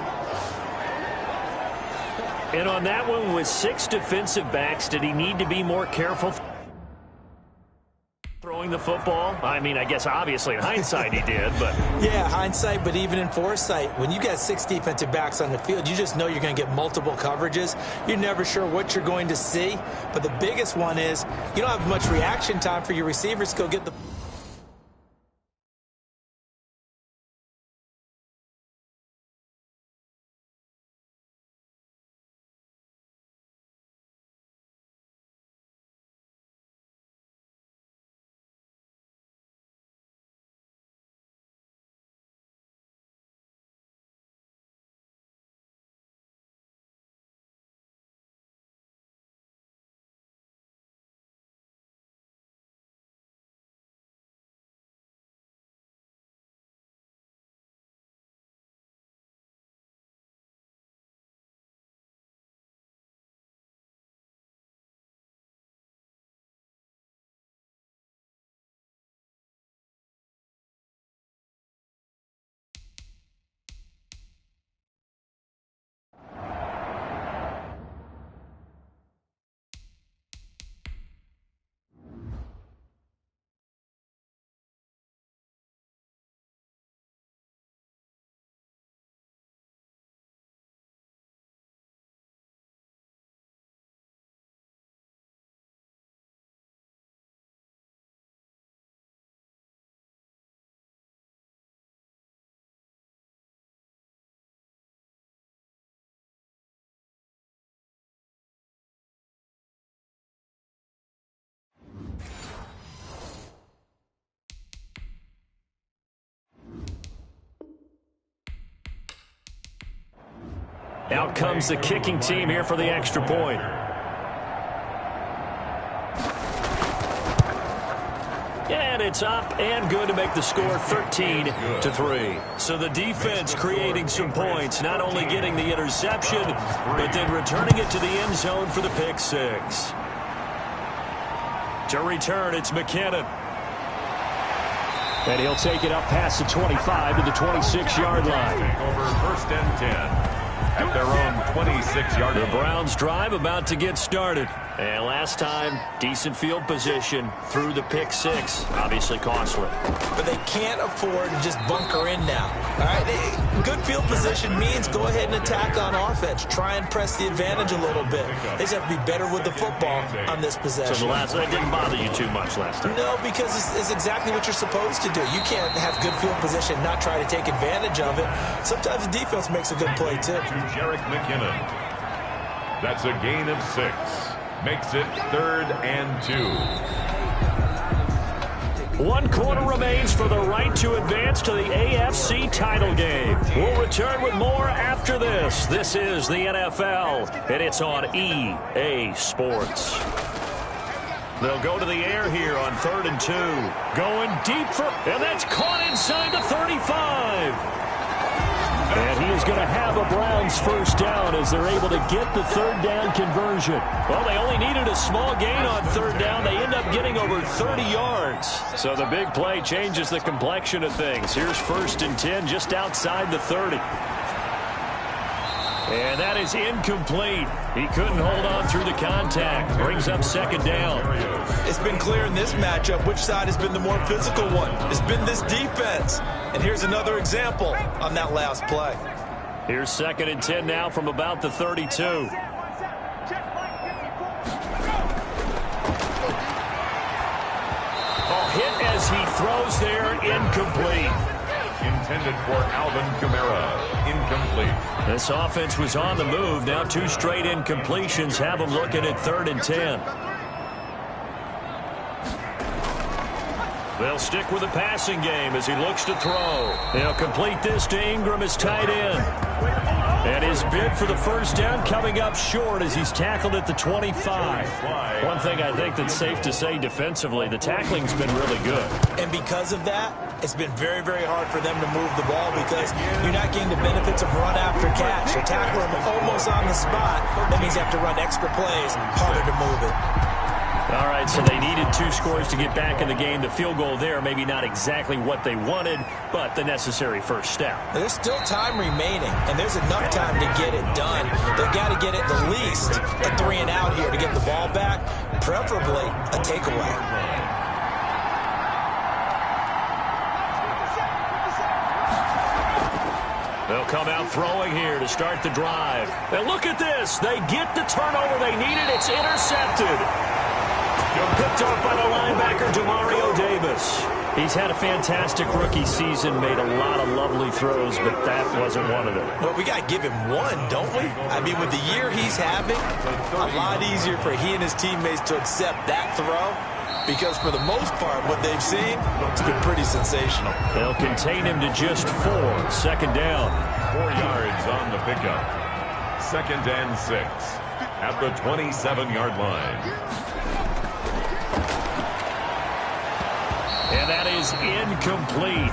And on that one, with 6 defensive backs, did he need to be more careful throwing the football? I mean, I guess obviously in hindsight he did, but... Yeah, hindsight, but even in foresight, when you got 6 defensive backs on the field, you just know you're going to get multiple coverages. You're never sure what you're going to see. But the biggest one is you don't have much reaction time for your receivers to go get the... Out comes the kicking team here for the extra point. And it's up and good to make the score 13-3. So the defense creating some points, not only getting the interception, but then returning it to the end zone for the pick six. To return, it's McKinnon. And he'll take it up past the 25 to the 26-yard line. Over 1st and 10 at their own 26-yard line. The Browns drive about to get started. And last time, decent field position through the pick six. Obviously costly. But they can't afford to just bunker in now. All right, good field position means go ahead and attack on offense. Try and press the advantage a little bit. They just have to be better with the football on this possession. So that didn't bother you too much last time? No, because it's exactly what you're supposed to do. You can't have good field position and not try to take advantage of it. Sometimes the defense makes a good play, too. To Jerick McKinnon. That's a gain of 6. Makes it 3rd and 2. 1 quarter remains for the right to advance to the AFC title game. We'll return with more after this. This is the NFL, and it's on EA Sports. They'll go to the air here on 3rd and 2. Going deep and that's caught inside the 35. And he is going to have a Browns first down as they're able to get the 3rd down conversion. Well, they only needed a small gain on 3rd down. They end up getting over 30 yards. So the big play changes the complexion of things. Here's 1st and 10 just outside the 30. And that is incomplete. He couldn't hold on through the contact. Brings up 2nd down. It's been clear in this matchup which side has been the more physical one. It's been this defense. And here's another example on that last play. Here's 2nd and 10 now from about the 32. Hit as he throws there, incomplete. Intended for Alvin Kamara, incomplete. This offense was on the move. Now 2 straight incompletions have them looking at 3rd and 10. They'll stick with the passing game as he looks to throw. They'll complete this to Ingram as tight end. And his bid for the first down coming up short as he's tackled at the 25. One thing I think that's safe to say defensively, the tackling's been really good. And because of that, it's been very, very hard for them to move the ball because you're not getting the benefits of run after catch. You tackle them almost on the spot. That means you have to run extra plays, harder to move it. All right, so they needed 2 scores to get back in the game. The field goal there, maybe not exactly what they wanted, but the necessary first step. There's still time remaining, and there's enough time to get it done. They've got to get at the least a 3 and out here to get the ball back, preferably a takeaway. They'll come out throwing here to start the drive. And look at this. They get the turnover they needed. It's intercepted. Picked off by the linebacker, Demario Davis. He's had a fantastic rookie season, made a lot of lovely throws, but that wasn't one of them. Well, we got to give him one, don't we? I mean, with the year he's having, a lot easier for he and his teammates to accept that throw. Because for the most part, what they've seen, it's been pretty sensational. They'll contain him to just 4. 2nd down. 4 yards on the pickup. 2nd and 6 at the 27-yard line. And that is incomplete.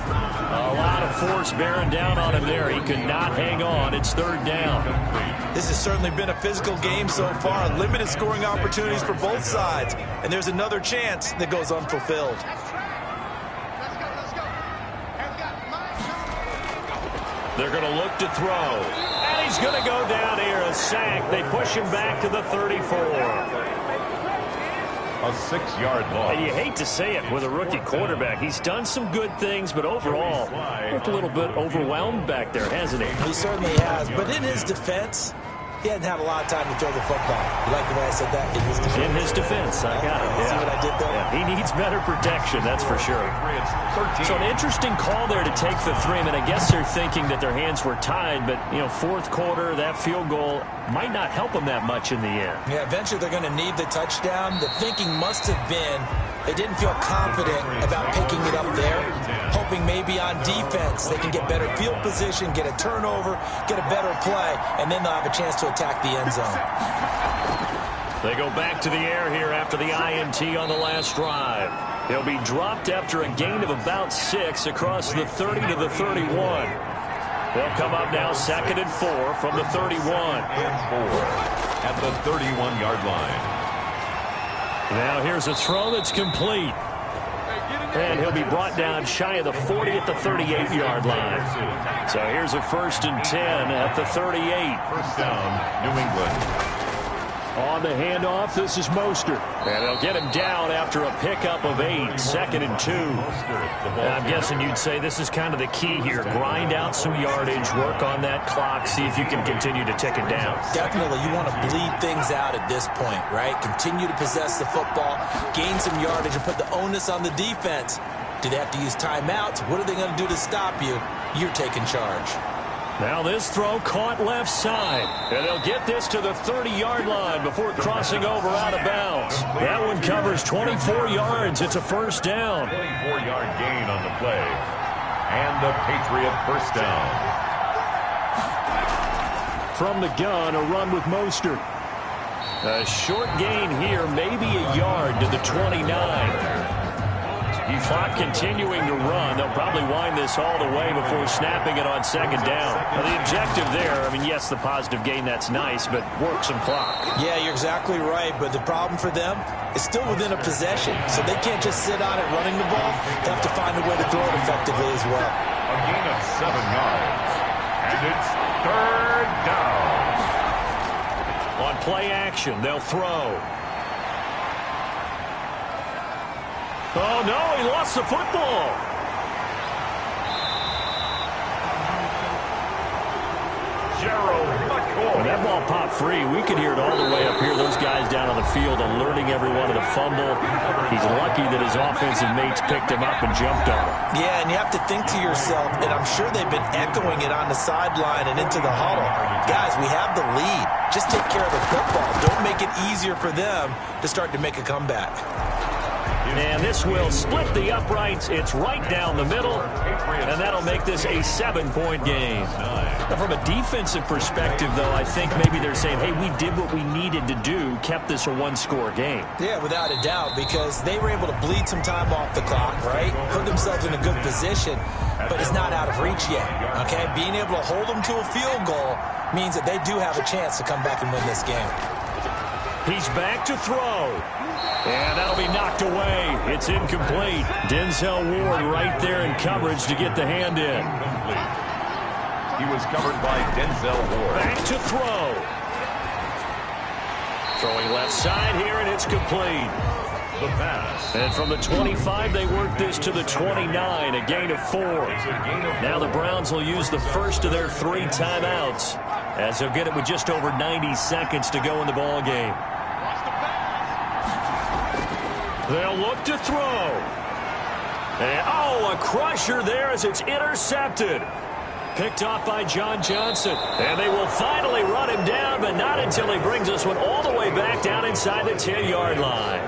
A lot of force bearing down on him there. He could not hang on. It's 3rd down. This has certainly been a physical game so far. Limited scoring opportunities for both sides. And there's another chance that goes unfulfilled. They're going to look to throw. And he's going to go down here. A sack. They push him back to the 34. A 6-yard loss. And you hate to say it with a rookie quarterback. He's done some good things, but overall, looked a little bit overwhelmed back there, hasn't he? He certainly has. But in his defense, he hasn't had a lot of time to throw the football. You like the way I said that? In his defense. In his defense, I got it. See what I did there? Yeah, he needs better protection, that's for sure. So an interesting call there to take the 3. I mean, I guess they're thinking that their hands were tied, but, 4th quarter, that field goal might not help them that much in the end. Yeah, eventually they're going to need the touchdown. The thinking must have been, They didn't feel confident about picking it up there, hoping maybe on defense they can get better field position, get a turnover, get a better play, and then they'll have a chance to attack the end zone. They go back to the air here after the INT on the last drive. He'll be dropped after a gain of about 6 across the 30 to the 31. They'll come up now 2nd and 4 from the 31. And 4 at the 31-yard line. Now here's a throw that's complete. And he'll be brought down shy of the 40 at the 38-yard line. So here's a 1st and 10 at the 38. First down, New England. On the handoff, this is Mostert. And they'll get him down after a pickup of 8, 2nd and 2. And I'm guessing you'd say this is kind of the key here. Grind out some yardage, work on that clock, see if you can continue to tick it down. Definitely, you want to bleed things out at this point, right? Continue to possess the football, gain some yardage, and put the onus on the defense. Do they have to use timeouts? What are they going to do to stop you? You're taking charge. Now this throw caught left side. And they'll get this to the 30-yard line before crossing over out of bounds. That one covers 24 yards. It's a first down. 24-yard gain on the play. And the Patriot first down. From the gun, a run with Mostert. A short gain here, maybe a yard to the 29. Clock continuing to run. They'll probably wind this all the way before snapping it on 2nd down. Now, the objective there, I mean, yes, the positive gain, that's nice, but work some clock. Yeah, you're exactly right, but the problem for them is still within a possession, so they can't just sit on it running the ball. They have to find a way to throw it effectively as well. A gain of 7 yards, and it's 3rd down. On play action, they'll throw. Oh, no, he lost the football. Gerald McCoy. When that ball popped free, we could hear it all the way up here. Those guys down on the field alerting everyone of the fumble. He's lucky that his offensive mates picked him up and jumped on him. Yeah, and you have to think to yourself, and I'm sure they've been echoing it on the sideline and into the huddle. Guys, we have the lead. Just take care of the football. Don't make it easier for them to start to make a comeback. And this will split the uprights. It's right down the middle, and that'll make this a 7-point game. Now, from a defensive perspective, though, I think maybe they're saying, hey, we did what we needed to do, kept this a one-score game. Yeah, without a doubt, because they were able to bleed some time off the clock, right? Put themselves in a good position, but it's not out of reach yet, okay? Being able to hold them to a field goal means that they do have a chance to come back and win this game. He's back to throw. And that'll be knocked away. It's incomplete. Denzel Ward right there in coverage to get the hand in. He was covered by Denzel Ward. Back to throw. Throwing left side here, and it's complete. The pass. And from the 25, they work this to the 29, a gain of 4. Now the Browns will use the first of their 3 timeouts, as they'll get it with just over 90 seconds to go in the ball game. They'll look to throw. And, oh, a crusher there as it's intercepted. Picked off by John Johnson. And they will finally run him down, but not until he brings this one all the way back down inside the 10-yard line.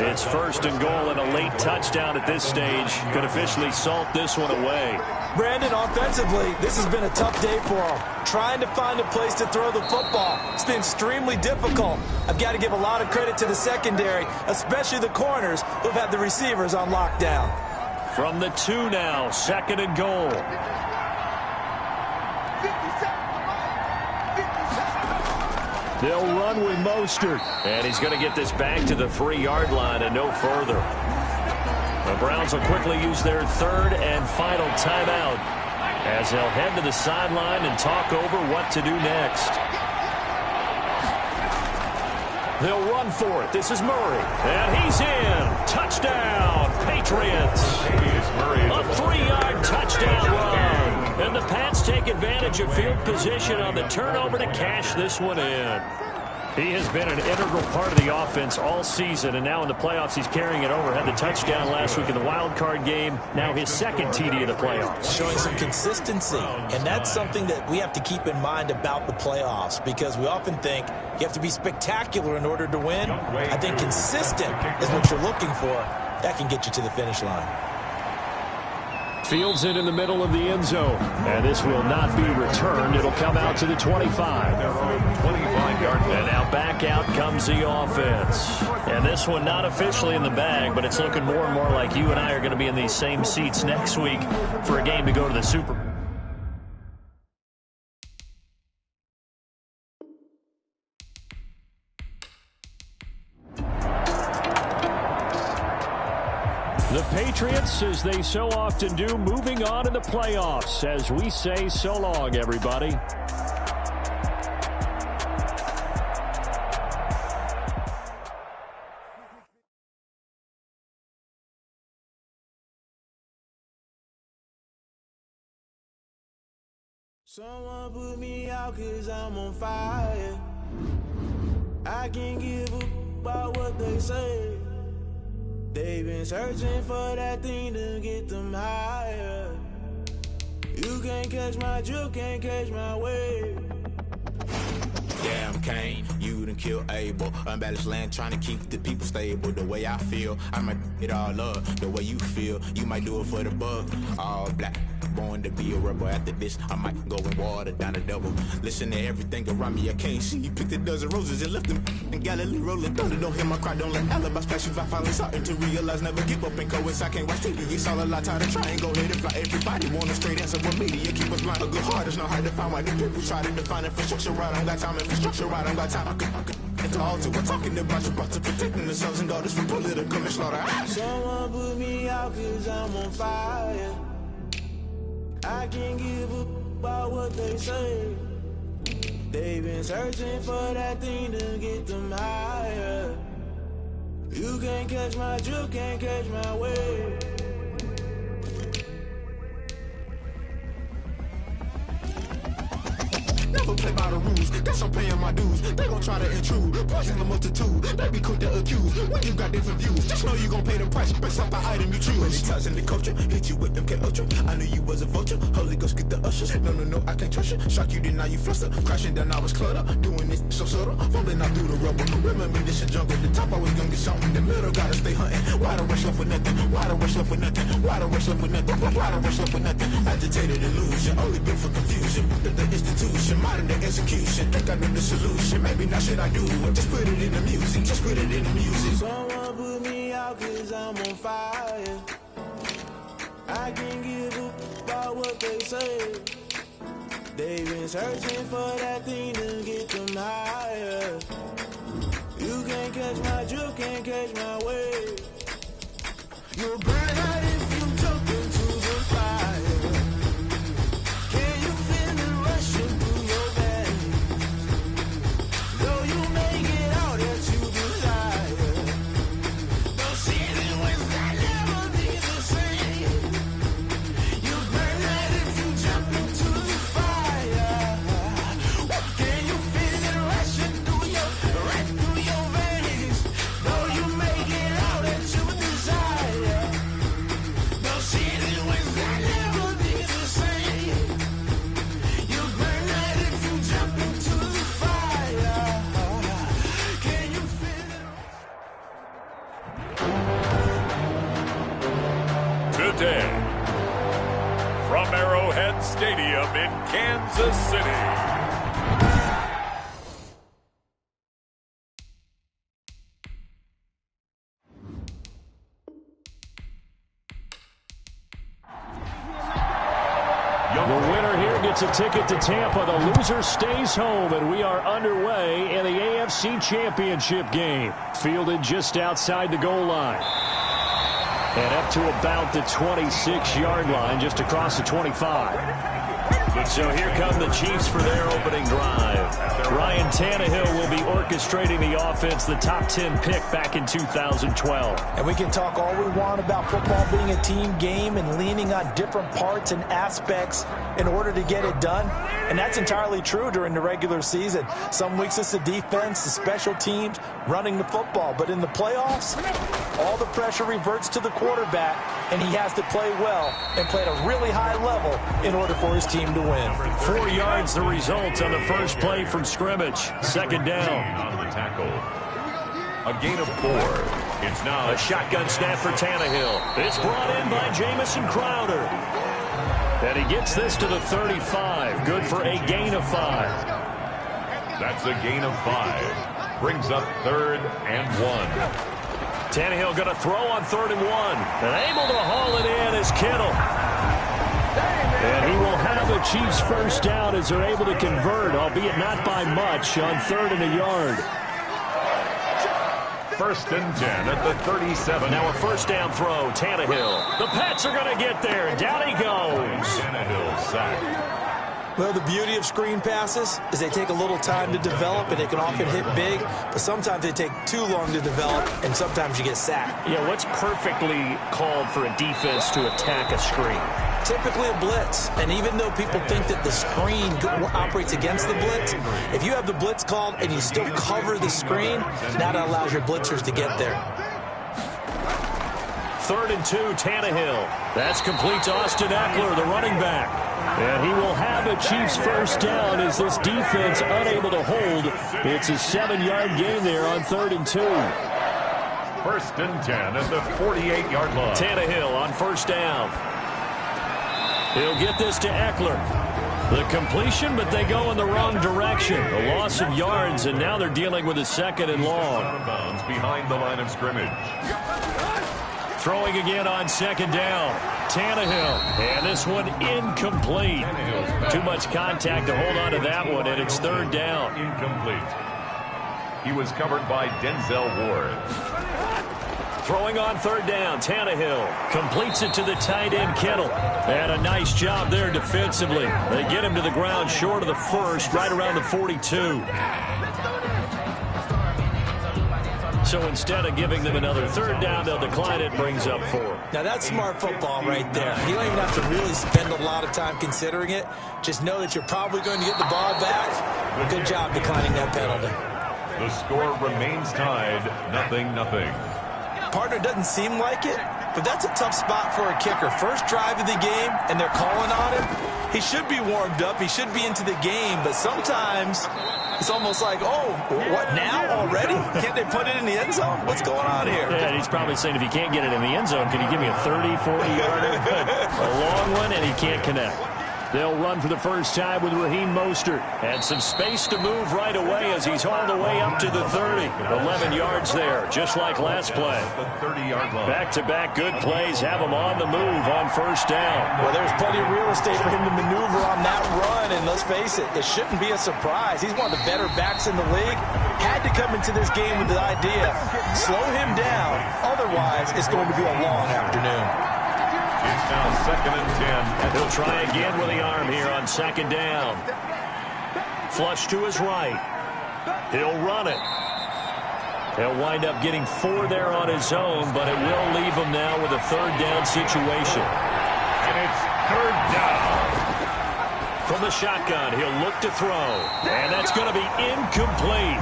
It's 1st and goal and a late touchdown at this stage. Could officially salt this one away. Brandon, offensively, this has been a tough day for them. Trying to find a place to throw the football. It's been extremely difficult. I've got to give a lot of credit to the secondary, especially the corners who've had the receivers on lockdown. From the 2 now, 2nd and goal. They'll run with Mostert. And he's going to get this back to the 3-yard line and no further. The Browns will quickly use their 3rd and final timeout as they'll head to the sideline and talk over what to do next. They'll run for it. This is Murray. And he's in. Touchdown, Patriots. A 3-yard touchdown run. And the Pats take advantage of field position on the turnover to cash this one in. He has been an integral part of the offense all season, and now in the playoffs he's carrying it over. Had the touchdown last week in the wild card game. Now his second TD of the playoffs. Showing some consistency, and that's something that we have to keep in mind about the playoffs, because we often think you have to be spectacular in order to win. I think consistent is what you're looking for. That can get you to the finish line. Fields it in the middle of the end zone. And this will not be returned. It'll come out to the 25. 25-yard line. And now back out comes the offense. And this one not officially in the bag, but it's looking more and more like you and I are going to be in these same seats next week for a game to go to the Super Bowl. The Patriots, as they so often do, moving on in the playoffs as we say so long, everybody. Someone put me out 'cause I'm on fire. I can't give a about what they say. They've been searching for that thing to get them higher. You can't catch my drift, can't catch my wave. Yeah, I'm Kane, you done kill Abel. Unbalanced land, trying to keep the people stable. The way I feel, I might it all up. The way you feel, you might do it for the buck. All black, born to be a rebel. After this, I might go and water down the double. Listen to everything around me, I can't see. You picked a dozen roses and left them in Galilee rolling thunder. Don't hear my cry, don't let alibi splash. If I finally starting to realize, never give up and coincide. I can't watch TV, it's all a lot. Time to try and go ahead and fly. Everybody want a straight answer with media. Keep us blind. A good heart is not hard to find. Why the people try to define infrastructure right? I don't got time. Infrastructure right, I don't got time. I could into all to. We're talking about you, about to protecting the sons and daughters from political slaughter. Someone put me out 'cause I'm on fire. I can't give a about what they say. They've been searching for that thing to get them higher. You can't catch my drift, can't catch my wave. Never play by the rules, guess I'm paying my dues. They gon' try to intrude, poison the multitude. They be quick to accuse when you got different views. Just know you gon' pay the price based off the item you choose. Many times in the culture, hit you with them K-Ultra. I knew you was a vulture, Holy Ghost get the ushers. No, I can't trust you. Shock you, then now you fluster. Crashing down, I was cluttered. Doing this so subtle, falling out through the rubble. Remember this is jungle, the top I was gonna get something. The middle gotta stay hunting. Why the rush love for nothing? Why the rush love for nothing? Why the rush love for nothing? Why the rush love for nothing? Agitated illusion, only built for confusion. The institution, modern day execution. Think I know the solution. Maybe not should I do it? Just put it in the music. Just put it in the music. Someone put me out 'cause I'm on fire. I can't give a about what they say. They've been searching for that thing to get them higher. You can't catch my drift, can't catch my wave. You'll burn out if you jump into the fire. Can you feel it rushing through your veins? Though you may get all that you desire, no ceiling was that never be the same. You burn out if you jump into the fire. Can you feel it rushing right through your veins? Though you may get all that you desire, no ceiling was that never be the same. You burn out if you jump into the fire. Can you feel it? Today, from Arrowhead Stadium in Kansas City. The winner here gets a ticket to Tampa. The loser stays home, and we are underway in the AFC Championship game. Fielded just outside the goal line. And up to about the 26-yard line, just across the 25. So here come the Chiefs for their opening drive. Ryan Tannehill will be orchestrating the offense, the top 10 pick back in 2012. And we can talk all we want about football being a team game and leaning on different parts and aspects in order to get it done. And that's entirely true during the regular season. Some weeks it's the defense, the special teams, running the football. But in the playoffs, all the pressure reverts to the quarterback, and he has to play well and play at a really high level in order for his team to win. 4 yards the result on the first play from scrimmage. Second down. On the tackle. A gain of 4. It's now a shotgun snap for Tannehill. It's brought in by Jamison Crowder. And he gets this to the 35. Good for a gain of 5. That's a gain of 5. Brings up 3rd and 1. Tannehill going to throw on 3rd and 1. And able to haul it in is Kittle. And he will have a Chiefs first down as they're able to convert, albeit not by much, on 3rd and a yard. 1st and 10 at the 37. Now a first down throw, Tannehill. The Pats are going to get there, and down he goes. Tannehill sacked. Well, the beauty of screen passes is they take a little time to develop, and they can often hit big, but sometimes they take too long to develop, and sometimes you get sacked. Yeah, what's perfectly called for a defense to attack a screen? Typically a blitz, and even though people think that the screen operates against the blitz, if you have the blitz called and you still cover the screen, that allows your blitzers to get there. 3rd and 2, Tannehill. That's complete to Austin Eckler, the running back. And he will have a Chiefs first down as this defense unable to hold. It's a 7-yard gain there on 3rd and 2. 1st and 10 at the 48-yard line. Tannehill on first down. He'll get this to Eckler. The completion, but they go in the wrong direction. A loss of yards, and now they're dealing with a 2nd and long. Out of bounds behind the line of scrimmage. Throwing again on 2nd down. Tannehill. And this one incomplete. Too much contact to hold on to that one, and it's 3rd down. Incomplete. He was covered by Denzel Ward. Throwing on 3rd down, Tannehill completes it to the tight end, Kittle. And a nice job there defensively. They get him to the ground short of the first, right around the 42. So instead of giving them another 3rd down, they'll decline it, brings up 4. Now that's smart football right there. You don't even have to really spend a lot of time considering it. Just know that you're probably going to get the ball back. Good job declining that penalty. The score remains tied, 0-0. Partner doesn't seem like it, but that's a tough spot for a kicker. First drive of the game, and they're calling on him. He should be warmed up. He should be into the game, but sometimes it's almost like, oh, what now already? Can't they put it in the end zone? What's going on here? Yeah, and he's probably saying, if he can't get it in the end zone, can you give me a 30, 40-yarder? A long one, and he can't connect. They'll run for the first time with Raheem Mostert. And some space to move right away as he's hauled away up to the 30. 11 yards there, just like last play. The 30-yard line. Back-to-back good plays have him on the move on first down. Well, there's plenty of real estate for him to maneuver on that run. And let's face it, it shouldn't be a surprise. He's one of the better backs in the league. Had to come into this game with the idea, slow him down. Otherwise, it's going to be a long afternoon. It's now 2nd and 10. He'll try again with the arm here on 2nd down. Flush to his right. He'll run it. He'll wind up getting 4 there on his own, but it will leave him now with a 3rd down situation. And it's 3rd down. From the shotgun, he'll look to throw. And that's going to be incomplete.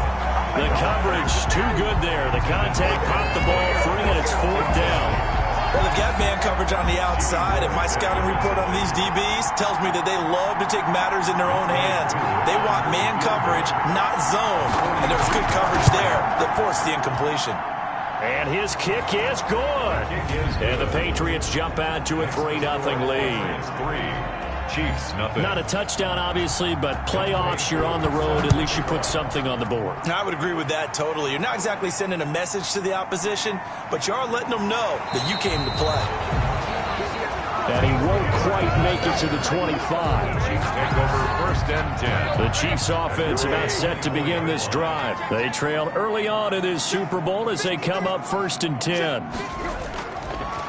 The coverage too good there. The contact popped the ball free, and it's 4th down. Well, they've got man coverage on the outside, and my scouting report on these DBs tells me that they love to take matters in their own hands. They want man coverage, not zone, and there was good coverage there that forced the incompletion. And his kick is good. And the Patriots jump out to a 3-0 lead. It's 3. Chiefs, nothing. Not a touchdown, obviously, but playoffs, you're on the road. At least you put something on the board. I would agree with that totally. You're not exactly sending a message to the opposition, but you are letting them know that you came to play. And he won't quite make it to the 25. Chiefs take over 1st and 10. The Chiefs offense about set to begin this drive. They trailed early on in this Super Bowl as they come up 1st and 10.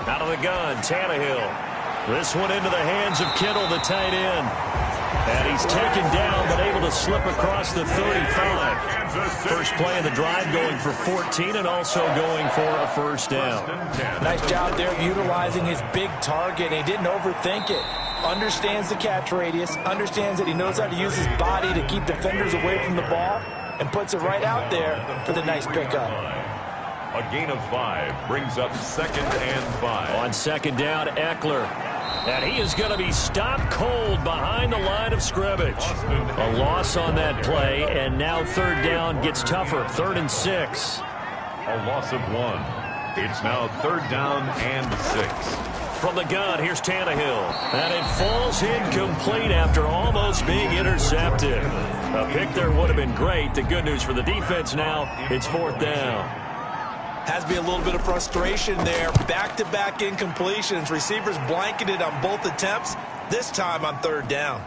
Out of the gun, Tannehill. This one into the hands of Kittle, the tight end. And he's taken down, but able to slip across the 35. First play of the drive going for 14 and also going for a first down. Nice job there of utilizing his big target. He didn't overthink it. Understands the catch radius, understands that he knows how to use his body to keep defenders away from the ball, and puts it right out there for the nice pickup. A gain of 5 brings up 2nd and 5. On second down, Eckler. And he is going to be stopped cold behind the line of scrimmage. A loss on that play, and now third down gets tougher. 3rd and 6. A loss of 1. It's now 3rd down and 6. From the gun, here's Tannehill. And it falls incomplete after almost being intercepted. A pick there would have been great. The good news for the defense now, it's 4th down. Has to be a little bit of frustration there. Back-to-back incompletions. Receivers blanketed on both attempts, this time on 3rd down.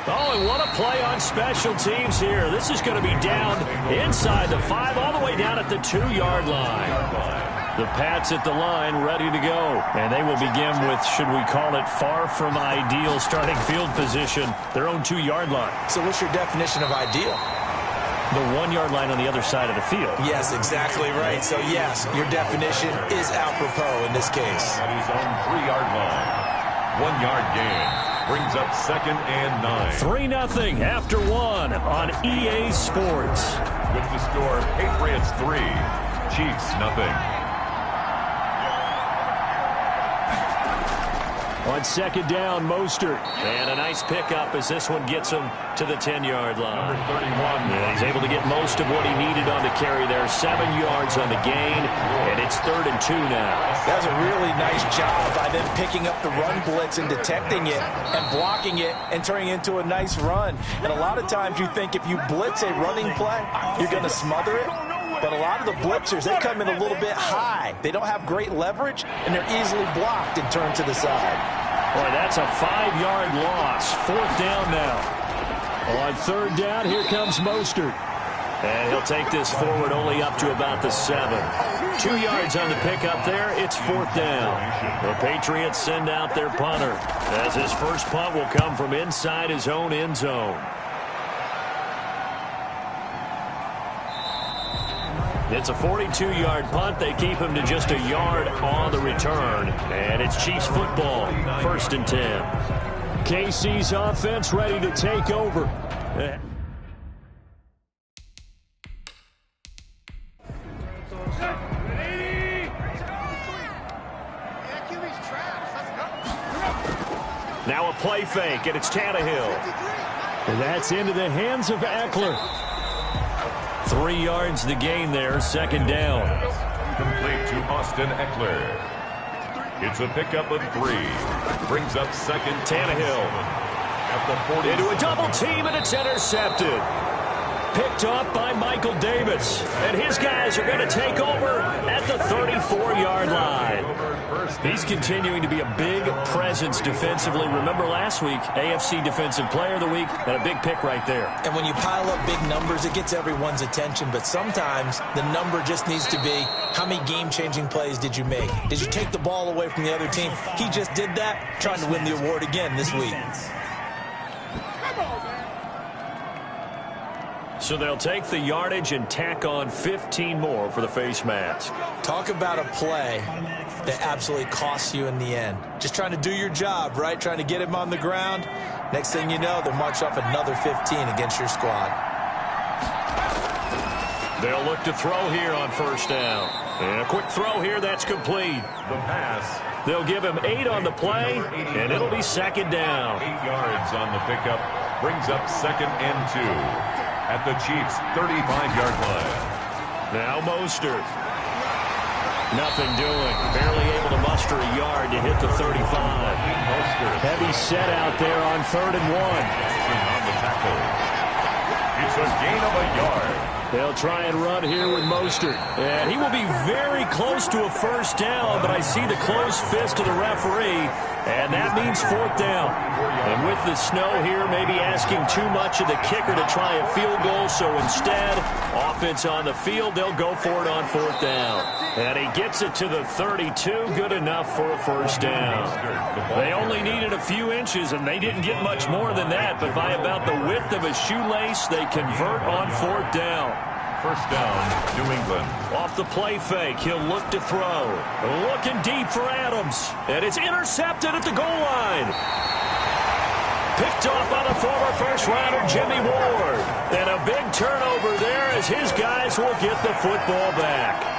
Oh, and what a play on special teams here. This is going to be down inside the 5, all the way down at the 2-yard line. The Pats at the line, ready to go. And they will begin with, should we call it, far from ideal starting field position, their own 2-yard line. So what's your definition of ideal? The 1-yard line on the other side of the field. Yes, exactly right. So, yes, your definition is apropos in this case. At his own 3-yard line. 1-yard gain brings up 2nd and 9. 3-0 after 1 on EA Sports. With the score, Patriots 3, Chiefs 0. On second down, Mostert. And a nice pickup as this one gets him to the 10-yard line. Number 31. Yeah, he's able to get most of what he needed on the carry there. 7 yards on the gain, and it's 3rd and 2 now. That was a really nice job by them picking up the run blitz and detecting it and blocking it and turning it into a nice run. And a lot of times you think if you blitz a running play, you're going to smother it. But a lot of the blitzers, they come in a little bit high. They don't have great leverage, and they're easily blocked and turned to the side. Boy, that's a 5-yard loss. 4th down now. On 3rd down, here comes Mostert. And he'll take this forward only up to about the 7. 2 yards on the pickup there. It's 4th down. The Patriots send out their punter, as his first punt will come from inside his own end zone. It's a 42-yard punt. They keep him to just a yard on the return. And it's Chiefs football, 1st and 10. KC's offense ready to take over. Now a play fake, and it's Tannehill. And that's into the hands of Eckler. 3 yards the gain there, 2nd down. Complete to Austin Eckler. It's a pickup of 3. Brings up 2nd. Tannehill. At the 40. Into a double team, and it's intercepted. Picked off by Michael Davis. And his guys are going to take over at the 34-yard line. He's continuing to be a big presence defensively. Remember last week, AFC Defensive Player of the Week, and a big pick right there. And when you pile up big numbers, it gets everyone's attention. But sometimes the number just needs to be, how many game-changing plays did you make? Did you take the ball away from the other team? He just did that, trying to win the award again this week. So they'll take the yardage and tack on 15 more for the face mask. Talk about a play that absolutely costs you in the end. Just trying to do your job, right? Trying to get him on the ground. Next thing you know, they'll march off another 15 against your squad. They'll look to throw here on 1st down. And a quick throw here, that's complete. The pass. They'll give him 8 on the play, and it'll be 2nd down. 8 yards on the pickup. Brings up 2nd and 2. At the Chiefs' 35-yard line. Now Mostert. Nothing doing. Barely able to muster a yard to hit the 35. Heavy set out there on 3rd and 1. On the tackle. It's a gain of a yard. They'll try and run here with Mostert. And he will be very close to a first down, but I see the closed fist of the referee, and that means fourth down. And with the snow here, maybe asking too much of the kicker to try a field goal, so instead, offense on the field, they'll go for it on fourth down. And he gets it to the 32, good enough for a first down. They only needed a few inches, and they didn't get much more than that, but by about the width of a shoelace, they convert on fourth down. First down, New England. Off the play fake, he'll look to throw. Looking deep for Adams, and it's intercepted at the goal line. Picked off by the former first-rounder Jimmy Ward. And a big turnover there as his guys will get the football back.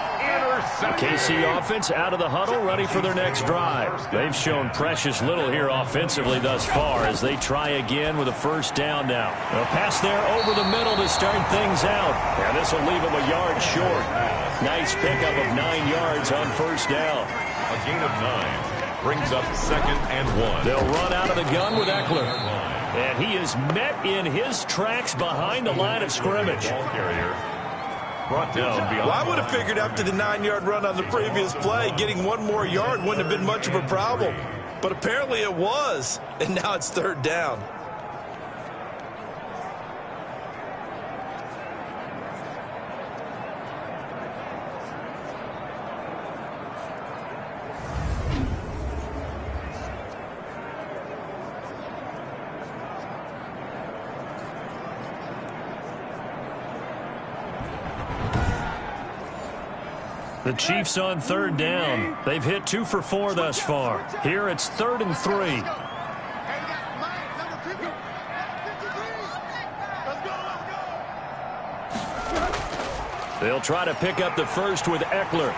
KC offense out of the huddle, ready for their next drive. They've shown precious little here offensively thus far as they try again with a first down now. A pass there over the middle to start things out. And this will leave them a yard short. Nice pickup of 9 yards on first down. A gain of 9 brings up 2nd and 1. They'll run out of the gun with Eckler. And he is met in his tracks behind the line of scrimmage. Ball carrier. Brought down beyond. Well, I would have figured after the 9-yard run on the previous play, getting one more yard wouldn't have been much of a problem. But apparently it was, and now it's third down. The Chiefs on third down. They've hit 2 for 4 thus far. Here it's 3rd and 3. They'll try to pick up the first with Eckler.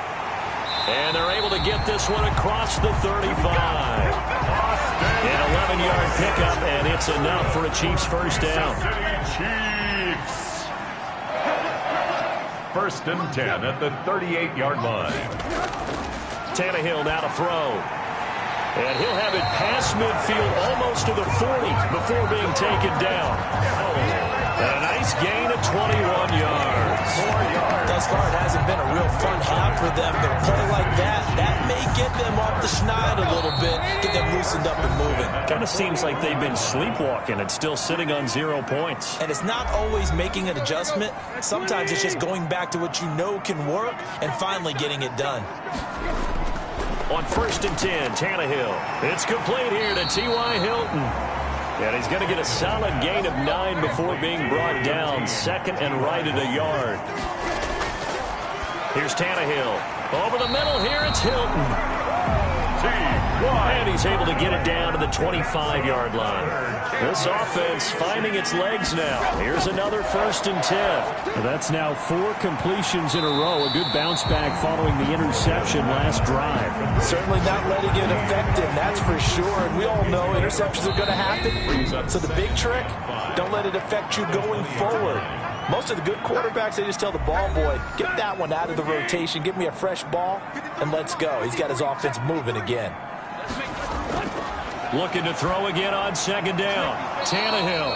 And they're able to get this one across the 35. An 11-yard pickup, and it's enough for a Chiefs first down. Chiefs. First and 10 at the 38-yard line. Tannehill now to throw. And he'll have it past midfield almost to the 40 before being taken down. And a nice gain of 21 yards. Thus far, it hasn't been a real fun half for them, but a play like that may get them off the schneid a little bit, get them loosened up and moving. Kind of seems like they've been sleepwalking and still sitting on 0 points. And it's not always making an adjustment. Sometimes it's just going back to what you know can work and finally getting it done. On 1st and 10, Tannehill. It's complete here to T.Y. Hilton. And he's going to get a solid gain of 9 before being brought down. 2nd and right at a yard. Here's Tannehill. Over the middle here, it's Hilton. And he's able to get it down to the 25-yard line. This offense finding its legs now. Here's another 1st and 10. That's now 4 completions in a row. A good bounce back following the interception last drive. Certainly not letting it affect him, that's for sure. And we all know interceptions are going to happen. So the big trick, don't let it affect you going forward. Most of the good quarterbacks, they just tell the ball boy, get that one out of the rotation, give me a fresh ball, and let's go. He's got his offense moving again. Looking to throw again on 2nd down. Tannehill.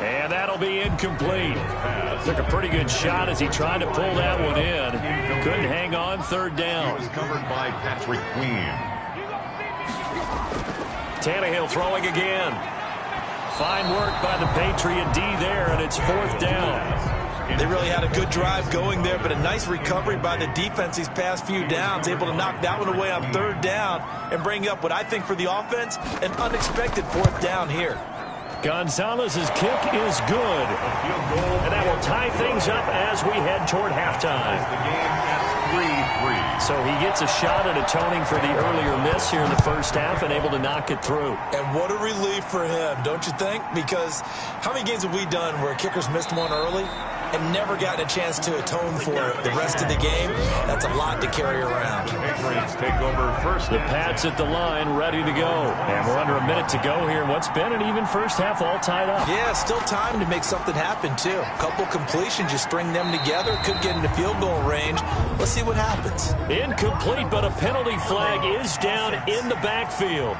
And that'll be incomplete. Took a pretty good shot as he tried to pull that one in. Couldn't hang on 3rd down. He was covered by Patrick Queen. Tannehill throwing again. Fine work by the Patriot D there, and it's 4th down. They really had a good drive going there, but a nice recovery by the defense these past few downs, able to knock that one away on 3rd down and bring up what I think for the offense, an unexpected 4th down here. Gonzalez's kick is good, and that will tie things up as we head toward halftime. The game at 3-3. So he gets a shot at atoning for the earlier miss here in the first half and able to knock it through. And what a relief for him, don't you think? Because how many games have we done where kickers missed one early and never gotten a chance to atone for it the rest of the game? That's a lot to carry around. Patriots take over first. The Pats at the line, ready to go. And we're under a minute to go here in what's been an even first half, all tied up. Yeah, still time to make something happen, too. A couple completions, you string them together, could get into field goal range. Let's see what happens. Incomplete, but a penalty flag is down in the backfield.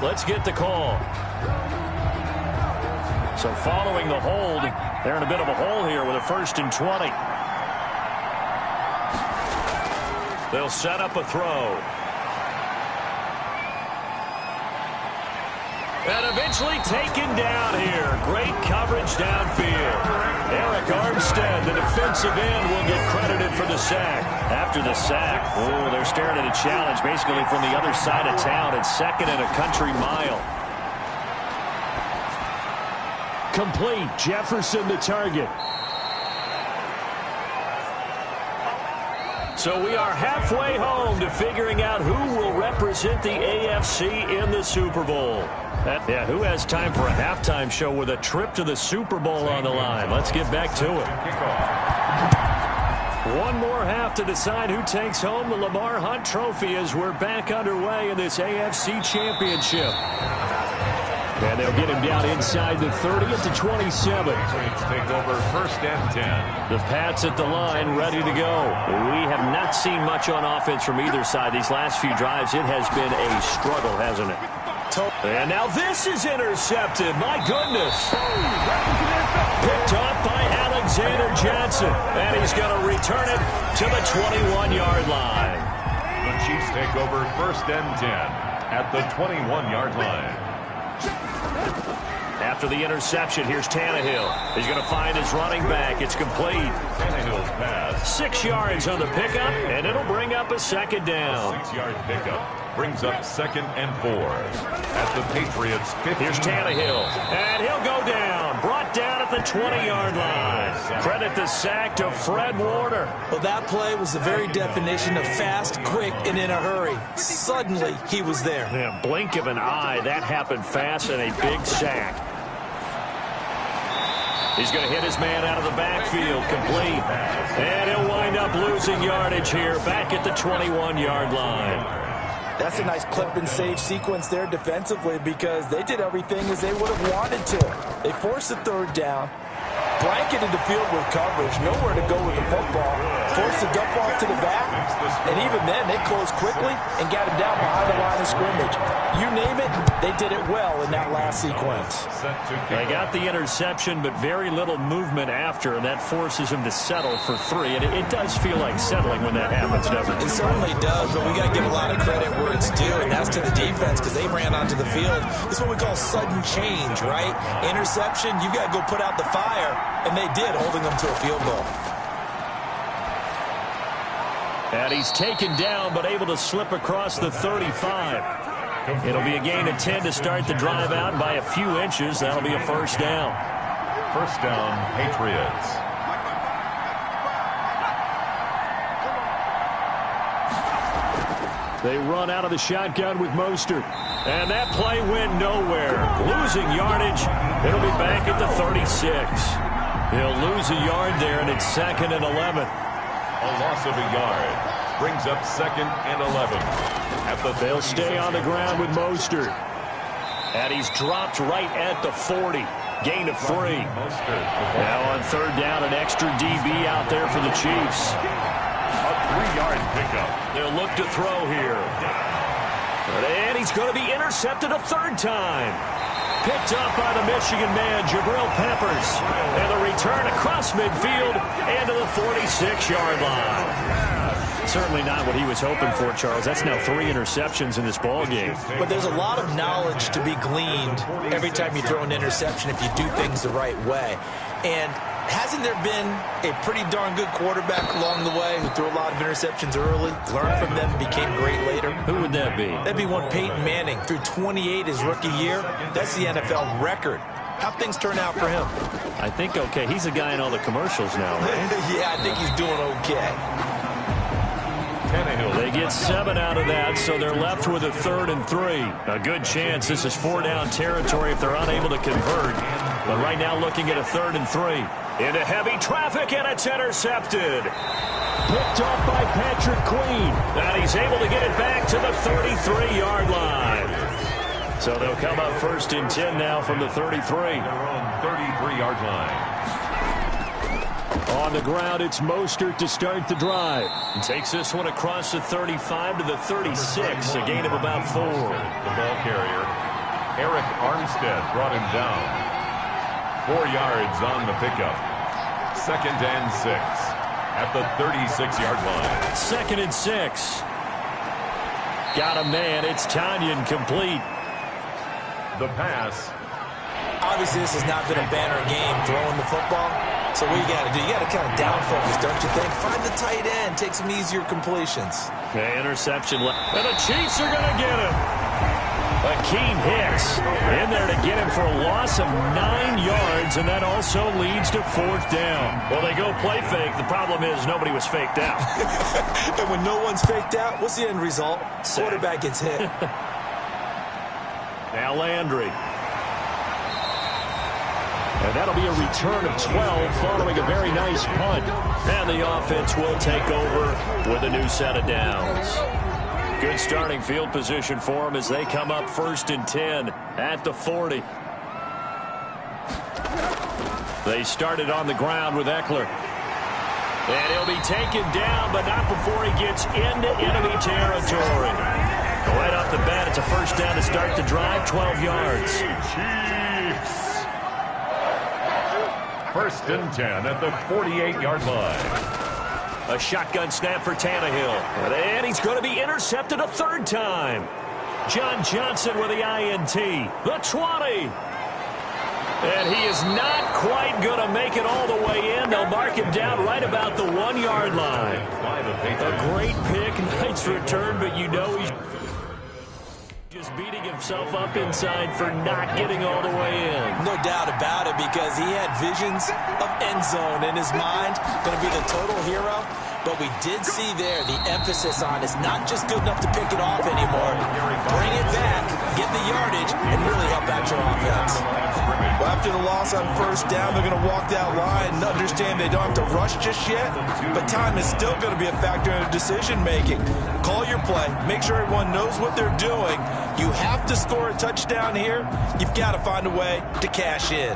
Let's get the call. So following the hold, they're in a bit of a hole here with a 1st and 20. They'll set up a throw. And eventually taken down here. Great coverage downfield. Eric Armstead, the defensive end, will get credited for the sack. After the sack, they're staring at a challenge basically from the other side of town. It's 2nd and a country mile. Complete. Jefferson the target. So we are halfway home to figuring out who will represent the AFC in the Super Bowl. Who has time for a halftime show with a trip to the Super Bowl on the line? Let's get back to it. One more half to decide who takes home the Lamar Hunt Trophy as we're back underway in this AFC Championship. And they'll get him down inside the 30 at the 27. Patriots take over 1st and 10. The Pats at the line, ready to go. We have not seen much on offense from either side these last few drives. It has been a struggle, hasn't it? And now this is intercepted. My goodness. Picked up by Alexander Johnson. And he's going to return it to the 21-yard line. The Chiefs take over 1st and 10 at the 21-yard line. After the interception, here's Tannehill. He's going to find his running back. It's complete. Tannehill's pass. 6 yards on the pickup, and it'll bring up a 2nd down. 6-yard pickup brings up 2nd and 4 at the Patriots 15. Here's Tannehill, and he'll go down. Brought down at the 20-yard line. Credit the sack to Fred Warner. Well, that play was the very definition of fast, quick, and in a hurry. Suddenly, he was there. Yeah, blink of an eye. That happened fast and a big sack. He's going to hit his man out of the backfield, complete. And he'll wind up losing yardage here, back at the 21-yard line. That's a nice clip and save sequence there defensively because they did everything as they would have wanted to. They forced the 3rd down, blanketed the field with coverage, nowhere to go with the football, forced the dump off to the back, and even then they closed quickly and got him down behind the line of scrimmage. You name it, they did it well in that last sequence. They got the interception, but very little movement after, and that forces him to settle for 3. And it does feel like settling when that happens, doesn't it? It certainly does, but we got to give a lot of credit where it's due, and that's to the defense because they ran onto the field. This is what we call sudden change, right? Interception, you got to go put out the fire, and they did, holding them to a field goal. And he's taken down, but able to slip across the 35. It'll be a gain of 10 to start the drive out by a few inches. That'll be a 1st down. 1st down, Patriots. They run out of the shotgun with Mostert. And that play went nowhere. Losing yardage. It'll be back at the 36. He'll lose a yard there, and it's 2nd and 11. A loss of a yard brings up 2nd and 11. They'll stay on the ground with Mostert. And he's dropped right at the 40. Gain of 3. Now on 3rd down, an extra DB out there for the Chiefs. A 3-yard pickup. They'll look to throw here. And he's going to be intercepted a 3rd time. Picked up by the Michigan man, Jabril Peppers. And the return across midfield and to the 46-yard line. Certainly not what he was hoping for, Charles. That's now 3 interceptions in this ball game. But there's a lot of knowledge to be gleaned every time you throw an interception if you do things the right way. And hasn't there been a pretty darn good quarterback along the way who threw a lot of interceptions early, learned from them, and became great later? Who would that be? That'd be one Peyton Manning. Threw 28 his rookie year. That's the NFL record. How'd things turn out for him? I think okay. He's a guy in all the commercials now, right? Yeah, I think he's doing okay. They get 7 out of that, so they're left with a 3rd and 3. A good chance this is 4-down territory if they're unable to convert. But right now looking at a 3rd and 3. Into heavy traffic, and it's intercepted. Picked up by Patrick Queen. And he's able to get it back to the 33-yard line. So they'll come up 1st and 10 now from the 33. Their own 33-yard line. On the ground, it's Mostert to start the drive. Takes this one across the 35 to the 36, a gain of about 4. The ball carrier, Eric Armstead, brought him down. 4 yards on the pickup. 2nd and 6. at the 36-yard line. 2nd and 6. Got a man. It's Tanyan, complete. The pass. Obviously, this has not been a banner game throwing the football. So what you got to do, you got to kind of down focus, don't you think? Find the tight end, take some easier completions. Okay, interception. And the Chiefs are going to get him. Akeem Hicks in there to get him for a loss of 9 yards, and that also leads to 4th down. Well, they go play fake. The problem is nobody was faked out. And when no one's faked out, what's the end result? Quarterback gets hit. Now Landry. And that'll be a return of 12 following a very nice punt. And the offense will take over with a new set of downs. Good starting field position for them as they come up 1st and 10 at the 40. They started on the ground with Eckler. And he'll be taken down, but not before he gets into enemy territory. Right off the bat, it's a 1st down to start the drive, 12 yards. Chiefs. 1st and 10 at the 48-yard line. A shotgun snap for Tannehill. And he's going to be intercepted a 3rd time. John Johnson with the INT. The 20. And he is not quite going to make it all the way in. They'll mark him down right about the 1-yard line. A great pick, nice return, but you know he's just beating himself up inside for not getting all the way in. No doubt about it, because he had visions of end zone in his mind. Going to be the total hero. But we did see there the emphasis on it's not just good enough to pick it off anymore. Bring it back, get the yardage, and really help out your offense. Well, after the loss on 1st down, they're going to walk that line and understand they don't have to rush just yet. But time is still going to be a factor in their decision-making. Call your play. Make sure everyone knows what they're doing. You have to score a touchdown here. You've got to find a way to cash in.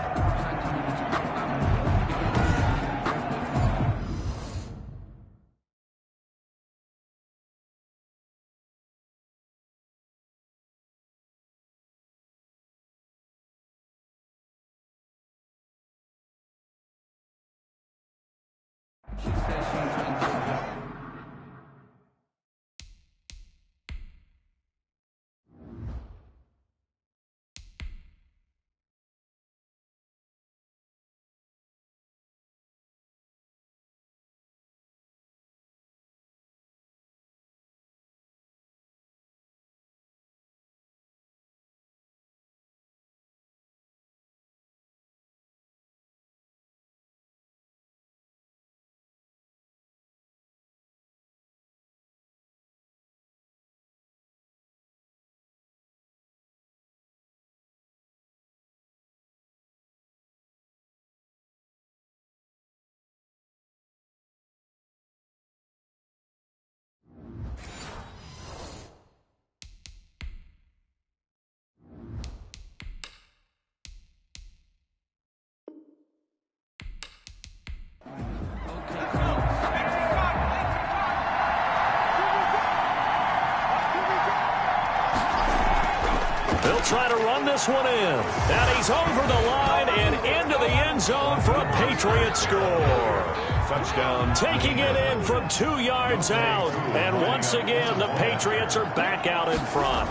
They'll try to run this one in. And he's over the line and into the end zone for a Patriot score. Touchdown. Taking it in from 2 yards out. And once again, the Patriots are back out in front.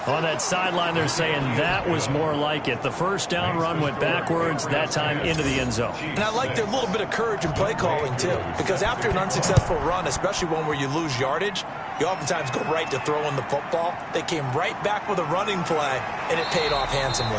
On that sideline, they're saying that was more like it. The 1st down run went backwards, that time into the end zone. And I like their little bit of courage in play calling, too. Because after an unsuccessful run, especially one where you lose yardage, you oftentimes go right to throwing the football. They came right back with a running play, and it paid off handsomely.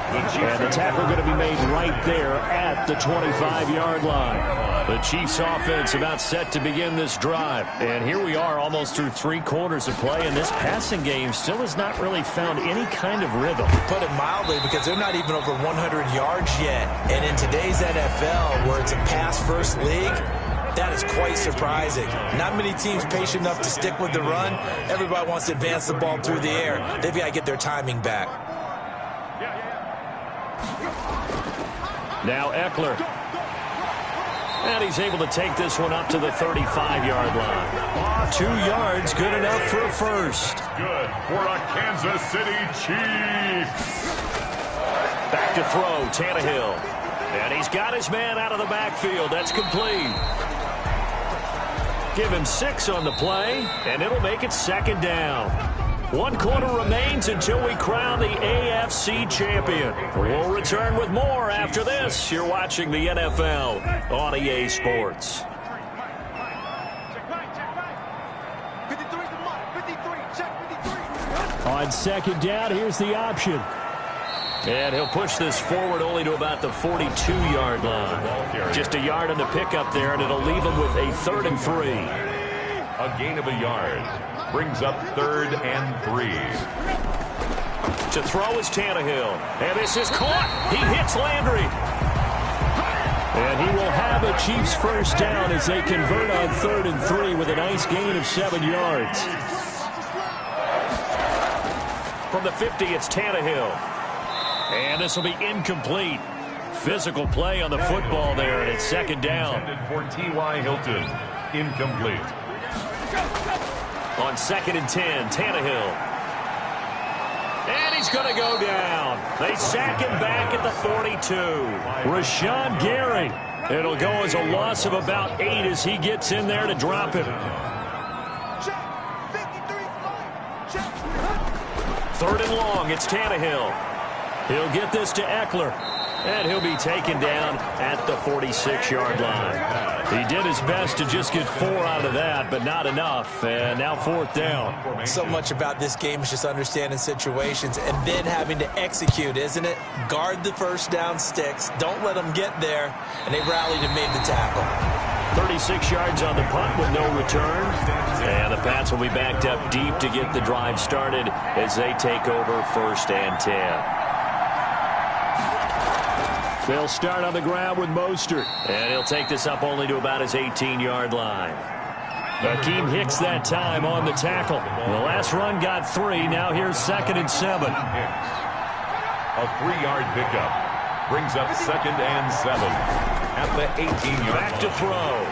And the tackle going to be made right there at the 25-yard line. The Chiefs offense about set to begin this drive. And here we are almost through 3 quarters of play, and this passing game still has not really found any kind of rhythm. Put it mildly, because they're not even over 100 yards yet. And in today's NFL, where it's a pass-first league, that is quite surprising. Not many teams patient enough to stick with the run. Everybody wants to advance the ball through the air. They've got to get their timing back. Now Eckler. And he's able to take this one up to the 35-yard line. 2 yards, good enough for a first. Good for a Kansas City Chiefs. Back to throw, Tannehill. And he's got his man out of the backfield. That's complete. Give him 6 on the play, and it'll make it 2nd down. 1 quarter remains until we crown the AFC champion. We'll return with more after this. You're watching the NFL on EA Sports. On 2nd down, here's the option. And he'll push this forward only to about the 42-yard line. Just a yard on the pickup there, and it'll leave him with a 3rd and 3. A gain of a yard. Brings up 3rd and 3. To throw is Tannehill. And this is caught. He hits Landry. And he will have a Chiefs first down as they convert on 3rd and 3 with a nice gain of 7 yards. From the 50, it's Tannehill. And this will be incomplete. Physical play on the football there, and it's 2nd down. For T.Y. Hilton. Incomplete. On 2nd and 10, Tannehill. And he's going to go down. They sack him back at the 42. Rashawn Gary. It'll go as a loss of about 8 as he gets in there to drop him. 3rd and long, it's Tannehill. He'll get this to Eckler. And he'll be taken down at the 46-yard line. He did his best to just get 4 out of that, but not enough. And now 4th down. So much about this game is just understanding situations and then having to execute, isn't it? Guard the first down sticks. Don't let them get there. And they rallied and made the tackle. 36 yards on the punt with no return. And the Pats will be backed up deep to get the drive started as they take over 1st and 10. They'll start on the ground with Mostert. And he'll take this up only to about his 18-yard line. Akeem Hicks that time on the tackle. The last run got 3. Now here's 2nd and 7. A 3-yard pickup. Brings up 2nd and 7 at the 18-yard line. Back to throw.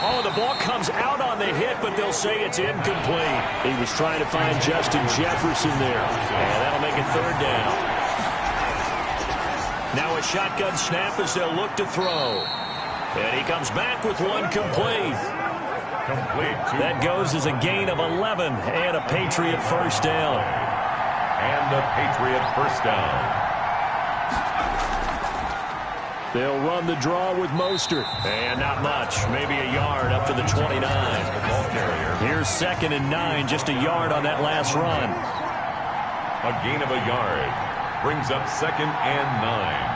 Oh, the ball comes out on the hit, but they'll say it's incomplete. He was trying to find Justin Jefferson there. And that'll make it 3rd down. Now a shotgun snap as they'll look to throw. And he comes back with 1 complete. That goes as a gain of 11 and a Patriot first down. And a Patriot first down. They'll run the draw with Mostert. And not much. Maybe a yard up to the 29. Here's 2nd and 9. Just a yard on that last run. A gain of a yard. Brings up 2nd and 9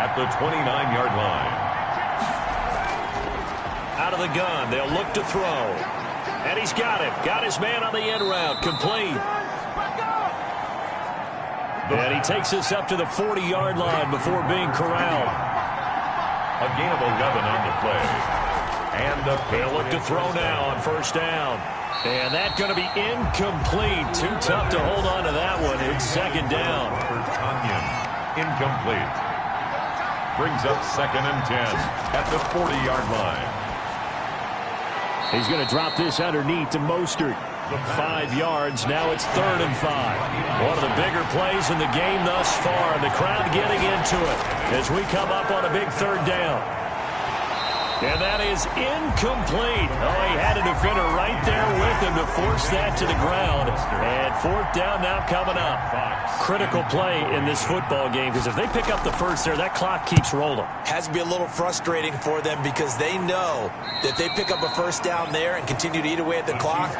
at the 29-yard line. Out of the gun, they'll look to throw. And he's got it. Got his man on the end route. Complete. And he takes this up to the 40-yard line before being corralled. A gain of 11 on the play. And they'll look to throw now on 1st down. And that's going to be incomplete. Too tough to hold on to that one. It's 2nd down. Incomplete. Brings up 2nd and 10 at the 40-yard line. He's going to drop this underneath to Mostert. 5 yards. Now it's 3rd and 5. One of the bigger plays in the game thus far. And the crowd getting into it as we come up on a big 3rd down. And that is incomplete. Oh, he had a defender right there with him to force that to the ground. And 4th down now coming up. Critical play in this football game because if they pick up the first there, that clock keeps rolling. Has to be a little frustrating for them because they know that if they pick up a first down there and continue to eat away at the clock,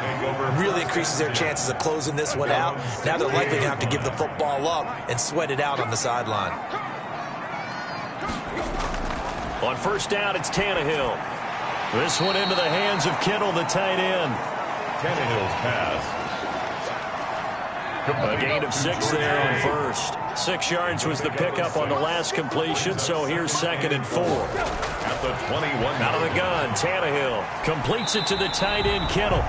really increases their chances of closing this one out. Now they're likely going to have to give the football up and sweat it out on the sideline. On 1st down, it's Tannehill. This one into the hands of Kittle, the tight end. Tannehill's pass. A gain of 6 there on 1st. 6 yards was the pickup on the last completion, so here's 2nd and 4. At the 21. Out of the gun, Tannehill completes it to the tight end, Kittle.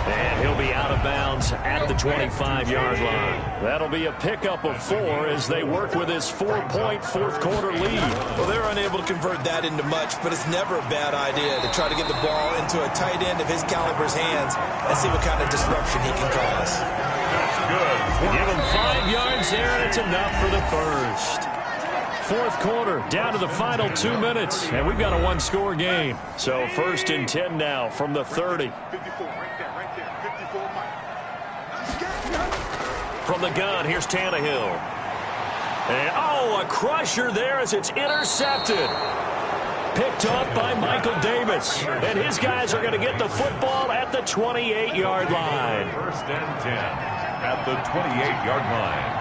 And he'll be out of bounds at the 25-yard line. That'll be a pickup of 4 as they work with his 4-point 4th quarter lead. Well, they're unable to convert that into much, but it's never a bad idea to try to get the ball into a tight end of his caliber's hands and see what kind of disruption he can cause. That's good. Give him 5 yards there, and it's enough for the first. Fourth quarter, down to the final 2 minutes, and we've got a one-score game. So 1st and 10 now from the 30. From the gun, here's Tannehill. And, a crusher there as it's intercepted. Picked off by Michael Davis. And his guys are going to get the football at the 28-yard line. 1st and 10 at the 28-yard line.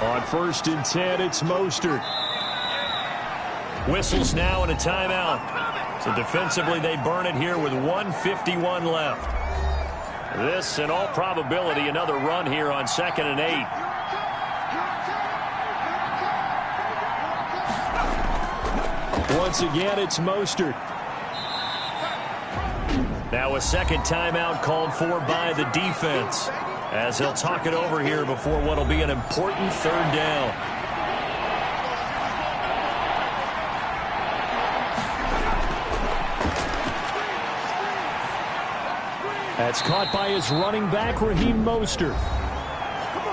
On 1st and 10, it's Mostert. Whistles now and a timeout. So defensively, they burn it here with 1:51 left. This, in all probability, another run here on 2nd and 8. Once again, it's Mostert. Now a second timeout called for by the defense, as he'll talk it over here before what will be an important 3rd down. That's caught by his running back, Raheem Mostert.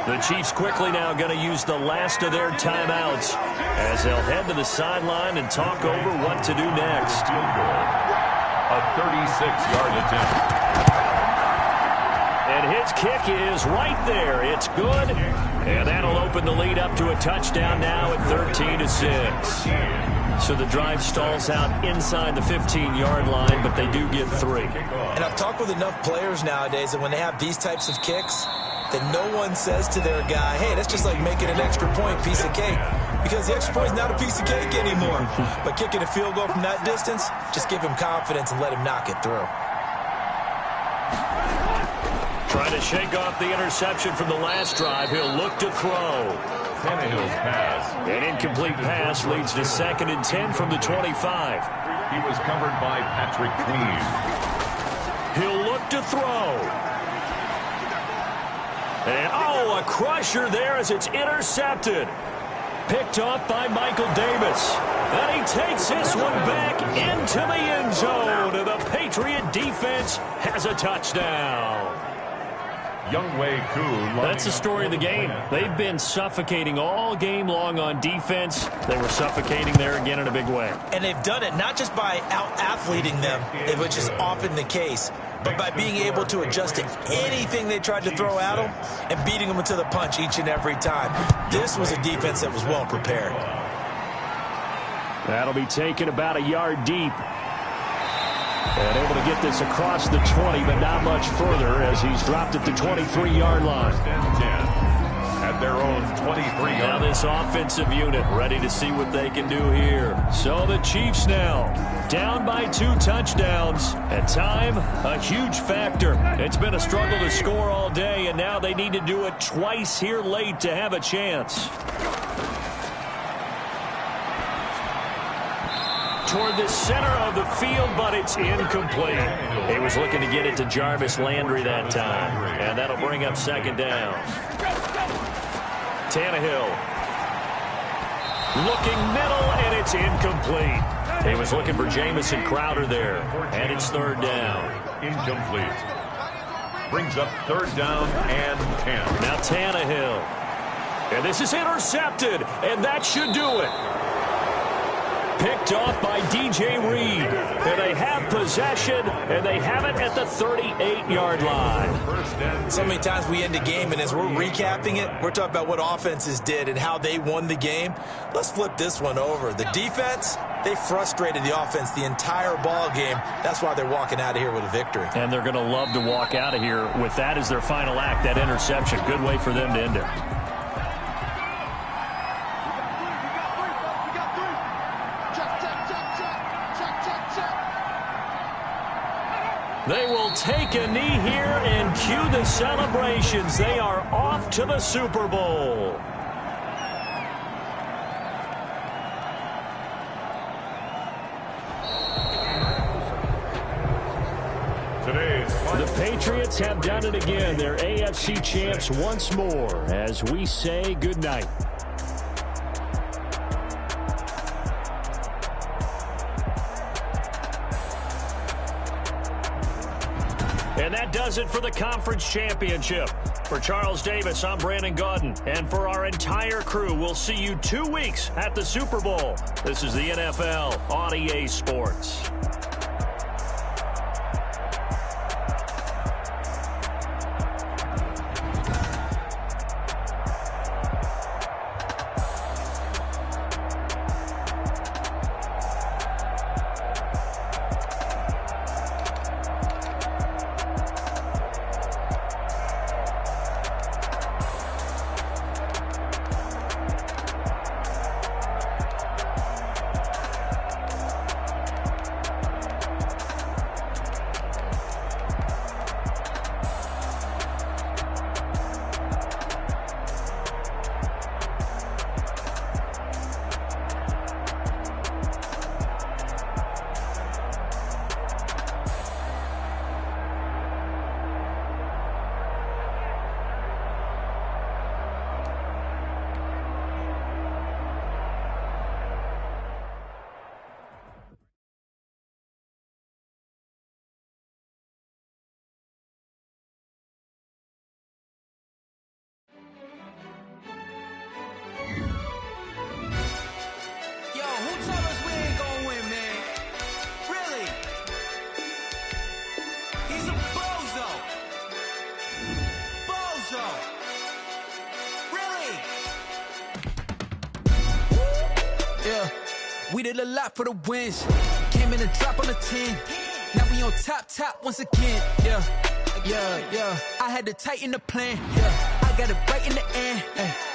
The Chiefs quickly now going to use the last of their timeouts as they'll head to the sideline and talk over what to do next. A 36-yard attempt. And his kick is right there. It's good. And that'll open the lead up to a touchdown now at 13-6. So the drive stalls out inside the 15-yard line, but they do get 3. And I've talked with enough players nowadays that when they have these types of kicks, that no one says to their guy, hey, that's just like making an extra point, piece of cake. Because the extra point is not a piece of cake anymore. But kicking a field goal from that distance, just give him confidence and let him knock it through. Trying to shake off the interception from the last drive. He'll look to throw. Tannehill's pass. An incomplete pass leads to 2nd and 10 from the 25. He was covered by Patrick Queen. He'll look to throw. And, a crusher there as it's intercepted. Picked off by Michael Davis. And he takes this one back into the end zone. And the Patriot defense has a touchdown. Younghoe Koo. That's the story of the game. They've been suffocating all game long on defense. They were suffocating there again in a big way. And they've done it not just by out-athleting them, which is often the case, but by being able to adjust to anything they tried to throw at them and beating them to the punch each and every time. This was a defense that was well prepared. That'll be taken about a yard deep. And able to get this across the 20, but not much further as he's dropped at the 23-yard line. At their own 23-yard. Now this offensive unit ready to see what they can do here. So the Chiefs now down by 2 touchdowns. At time, a huge factor. It's been a struggle to score all day, and now they need to do it twice here late to have a chance. Toward the center of the field, but it's incomplete. He was looking to get it to Jarvis Landry that time, and that'll bring up 2nd down. Tannehill looking middle, and it's incomplete. He was looking for Jamison Crowder there, and it's 3rd down. Incomplete. Brings up 3rd down and 10. Now Tannehill. And this is intercepted, and that should do it. Picked off by DJ Reed. And they have possession, and they have it at the 38-yard line. So many times we end a game, and as we're recapping it, we're talking about what offenses did and how they won the game. Let's flip this one over. The defense, they frustrated the offense the entire ball game. That's why they're walking out of here with a victory. And they're going to love to walk out of here with that as their final act, that interception. Good way for them to end it. They will take a knee here and cue the celebrations. They are off to the Super Bowl. The Patriots have done it again. They're AFC champs once more as we say goodnight. And that does it for the conference championship. For Charles Davis, I'm Brandon Gaudin. And for our entire crew, we'll see you 2 weeks at the Super Bowl. This is the NFL on EA Sports. We did a lot for the wins. Came in and drop on the 10. Now we on top once again. Yeah. I had to tighten the plan. Yeah. I got it right in the end.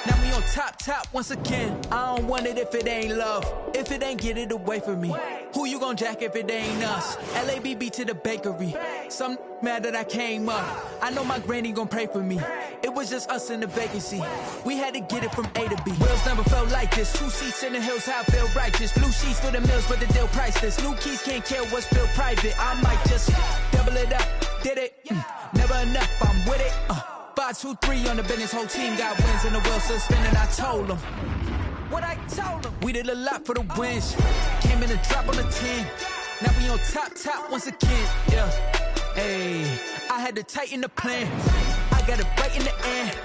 Now we on top once again. I don't want it if it ain't love. If it ain't, get it away from me. Who you gon' jack if it ain't us? LABB to the bakery. Some mad that I came up. I know my granny gon' pray for me. It was just us in the vacancy. We had to get it from A to B. Wheels never felt like this. 2 seats in the hills, how I feel righteous. Blue sheets for the mills, but the deal priceless. New keys can't kill what's still private. I might just double it up. Did it? Never enough, I'm with it. 5, 2, 3 on the business. Whole team got wins and the wheels still spinning. I told them what I told them. We did a lot for the wins. Came in and drop on the 10. Now we on top once again. Yeah. Hey, I had to tighten the plan. I got it right in the end.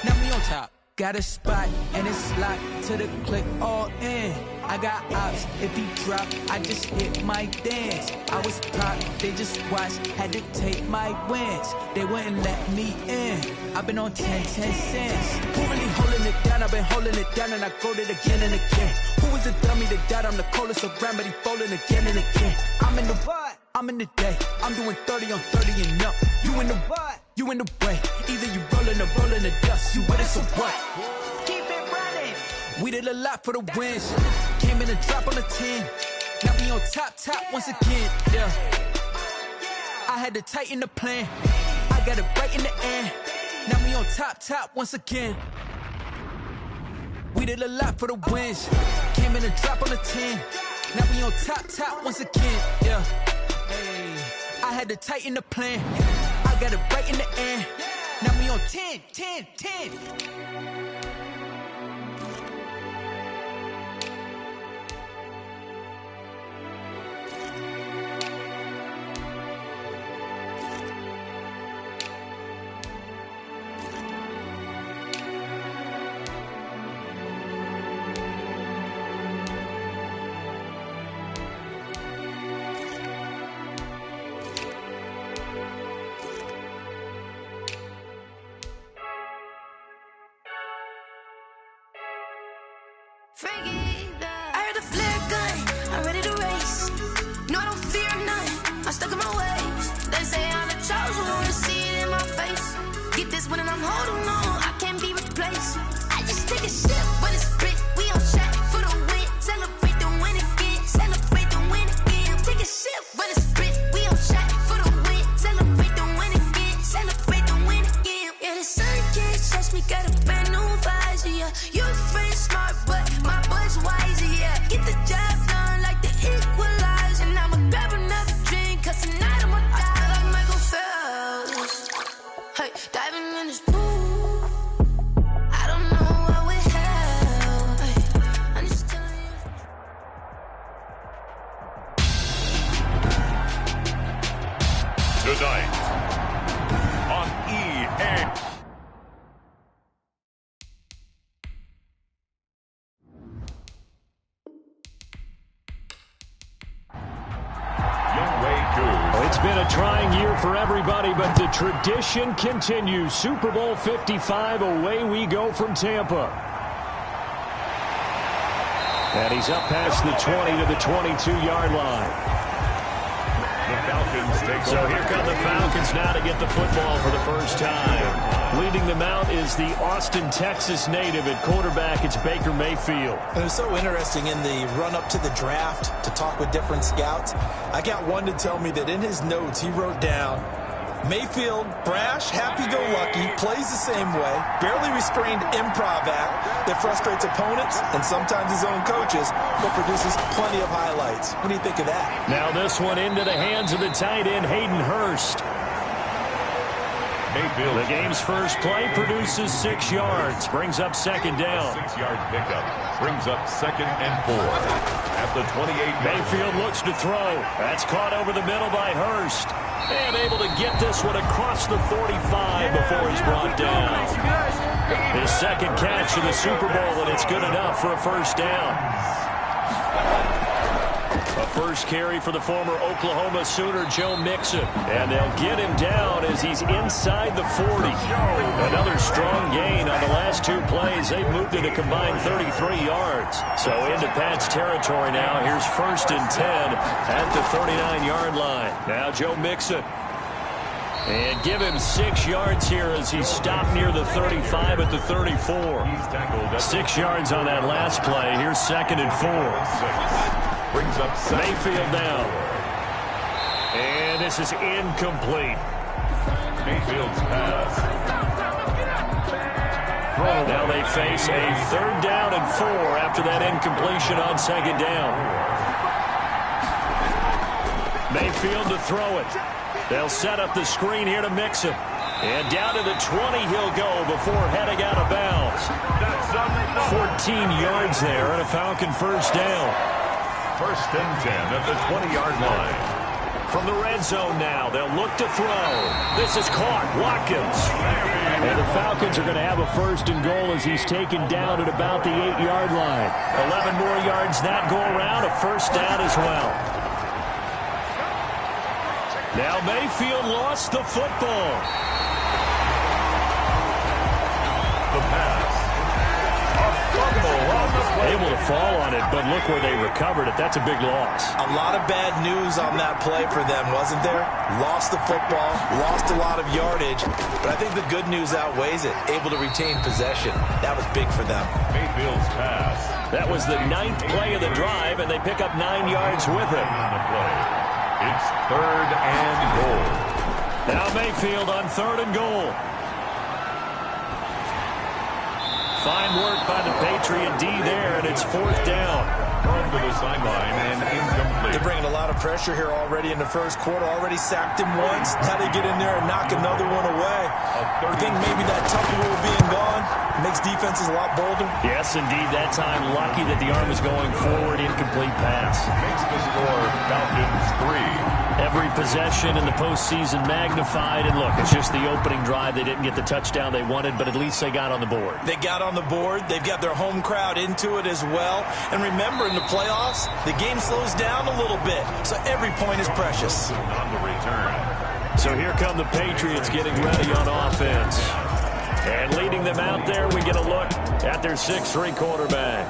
Now we on top. Got a spot and it's locked to the click all in. I got ops, if he drop, I just hit my dance. I was pop, they just watched, had to take my wins. They wouldn't let me in. I've been on 10 cents. Who really holding it down? I've been holding it down and I go it again and again. Who was the dummy that died? I'm the coldest around, but he folding again and again. I'm in the what? I'm in the day. I'm doing 30 on 30 and up. You in the what? You in the way. Either you rolling or rolling the dust. You with it, so what? Keep it running. We did a lot for the wins. Came in and drop on the 10. Now we on top once again. Yeah. I had to tighten the plan. I got it right in the end. Now we on top once again. We did a lot for the wins. Came in and drop on the 10. Now we on top once again. Yeah. Hey, I had to tighten the plan. I got it right in the end. Now we on 10. I heard the flare gun, I'm ready to race. No, I don't fear none, I'm stuck in my ways. They say I'm the chosen one, to see it in my face. Get this one and I'm holding on, I can't be replaced. I just take a sip when it's split, we on track for the win. Celebrate the win again, celebrate the win again. Take a sip when it's split, we on track for the win. Celebrate the win again, celebrate the win again. Yeah, the sun can't touch me, got a brand new visor, yeah. You're friend smart, but my boy's wiser, yeah. Get the job done like the equalizer. And I'ma grab another drink, cause tonight I'ma die like Michael Phelps. Hey, diving in this pool, I don't know what we have. Hey, I'm just telling you. Tonight on EA. It's been a trying year for everybody, but the tradition continues. Super Bowl 55, away we go from Tampa. And he's up past the 20 to the 22-yard line. The Falcons take So here come the Falcons now to get the football for the first time. Leading them out is the Austin, Texas native at quarterback. It's Baker Mayfield. It was so interesting in the run-up to the draft to talk with different scouts. I got one to tell me that in his notes he wrote down, Mayfield, brash, happy-go-lucky, plays the same way, barely restrained improv act that frustrates opponents and sometimes his own coaches, but produces plenty of highlights. What do you think of that? Now this one into the hands of the tight end, Hayden Hurst. Mayfield. The game's first play produces 6 yards, brings up second down. 6-yard pickup brings up 2nd and 4 at the 28. Mayfield looks to throw. That's caught over the middle by Hurst. And able to get this one across the 45 before he's brought down. His second catch in the Super Bowl, and it's good enough for a first down. A first carry for the former Oklahoma Sooner, Joe Mixon. And they'll get him down as he's inside the 40. Another strong gain on the last 2 plays. They've moved it a combined 33 yards. So into Pat's territory now. Here's 1st and 10 at the 39-yard line. Now Joe Mixon. And give him 6 yards here as he stopped near the 35 at the 34. 6 yards on that last play. Here's 2nd and 4. Brings up Mayfield down. And this is incomplete. Mayfield's pass. Now they face a 3rd down and 4 after that incompletion on 2nd down. Mayfield to throw it. They'll set up the screen here to Mixon. And down to the 20 he'll go before heading out of bounds. 14 yards there and a Falcon first down. 1st and 10 at the 20-yard line. From the red zone now, they'll look to throw. This is caught. Watkins. And the Falcons are going to have a 1st and goal as he's taken down at about the 8-yard line. 11 more yards that go around, a first down as well. Now Mayfield lost the football. The pass. Able to fall on it, but look where they recovered it. That's a big loss. A lot of bad news on that play for them, wasn't there? Lost the football, lost a lot of yardage, but I think the good news outweighs it. Able to retain possession. That was big for them. Mayfield's pass. That was the 9th play of the drive, and they pick up 9 yards with it. It's 3rd and goal. Now Mayfield on 3rd and goal. Fine work by the Patriot D there, and it's 4th down. Thrown to the sideline and incomplete. They're bringing a lot of pressure here already in the first quarter. Already sacked him once. How they get in there and knock another one away. I think maybe that Tucker rule being gone makes defenses a lot bolder. Yes, indeed. That time, lucky that the arm was going forward. Incomplete pass. Makes the score Falcons 3. Every possession in the postseason magnified. And look, it's just the opening drive. They didn't get the touchdown they wanted, but at least they got on the board. They got on the board. They've got their home crowd into it as well. And remember, in the playoffs, the game slows down a little bit. So every point is precious. On the return. So here come the Patriots getting ready on offense. And leading them out there, we get a look at their 6'3" quarterback.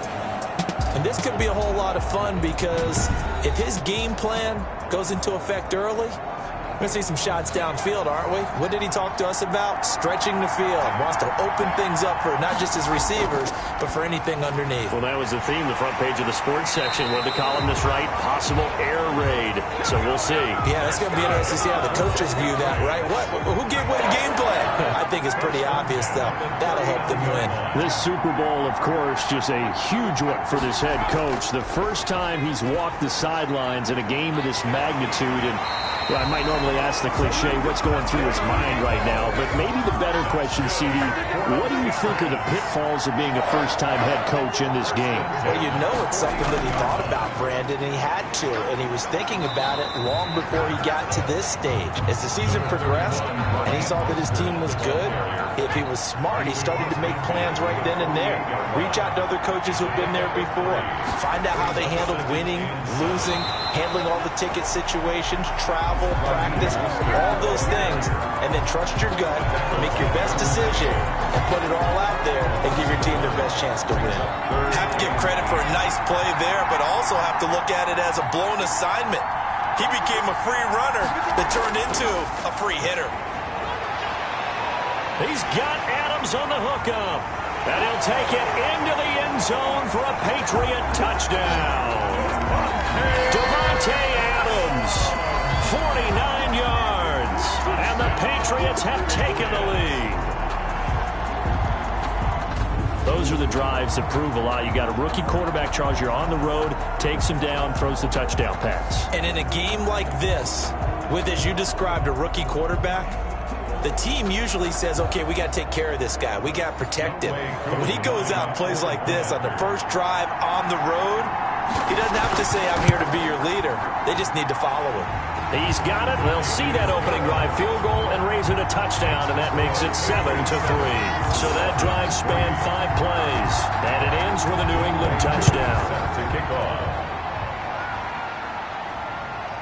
And this could be a whole lot of fun because if his game plan goes into effect early, we're going to see some shots downfield, aren't we? What did he talk to us about? Stretching the field. Wants to open things up for not just his receivers, but for anything underneath. Well, that was the theme, the front page of the sports section. What did the columnist write? Possible air raid. So we'll see. Yeah, it's going to be interesting to see how the coaches view that, right? Who gave away the game plan? I think it's pretty obvious, though. That'll help them win. This Super Bowl, of course, just a huge one for this head coach. The first time he's walked the sidelines in a game of this magnitude. And well, I might normally ask the cliche, what's going through his mind right now? But maybe the better question, CD, what do you think are the pitfalls of being a first-time head coach in this game? Well, you know it's something that he thought about, Brandon, and he had to. And he was thinking about it long before he got to this stage. As the season progressed and he saw that his team was good, if he was smart, he started to make plans right then and there. Reach out to other coaches who've been there before. Find out how they handled winning, losing, handling all the ticket situations, travel, practice, all those things, and then trust your gut, make your best decision, and put it all out there and give your team their best chance to win. Have to give credit for a nice play there, but also have to look at it as a blown assignment. He became a free runner that turned into a free hitter. He's got Adams on the hookup, and he'll take it into the end zone for a Patriot touchdown. Davante Adams, 49 yards, and the Patriots have taken the lead. Those are the drives that prove a lot. You got a rookie quarterback, Charles. You're on the road, takes him down, throws the touchdown pass. And in a game like this, with, as you described, a rookie quarterback, the team usually says, okay, we got to take care of this guy. We got to protect him. But when he goes out and plays like this on the first drive on the road, he doesn't have to say, I'm here to be your leader. They just need to follow him. He's got it. They'll see that opening drive field goal and raise it a touchdown, and that makes it 7-3. So that drive spanned 5 plays, and it ends with a New England touchdown. To kick off.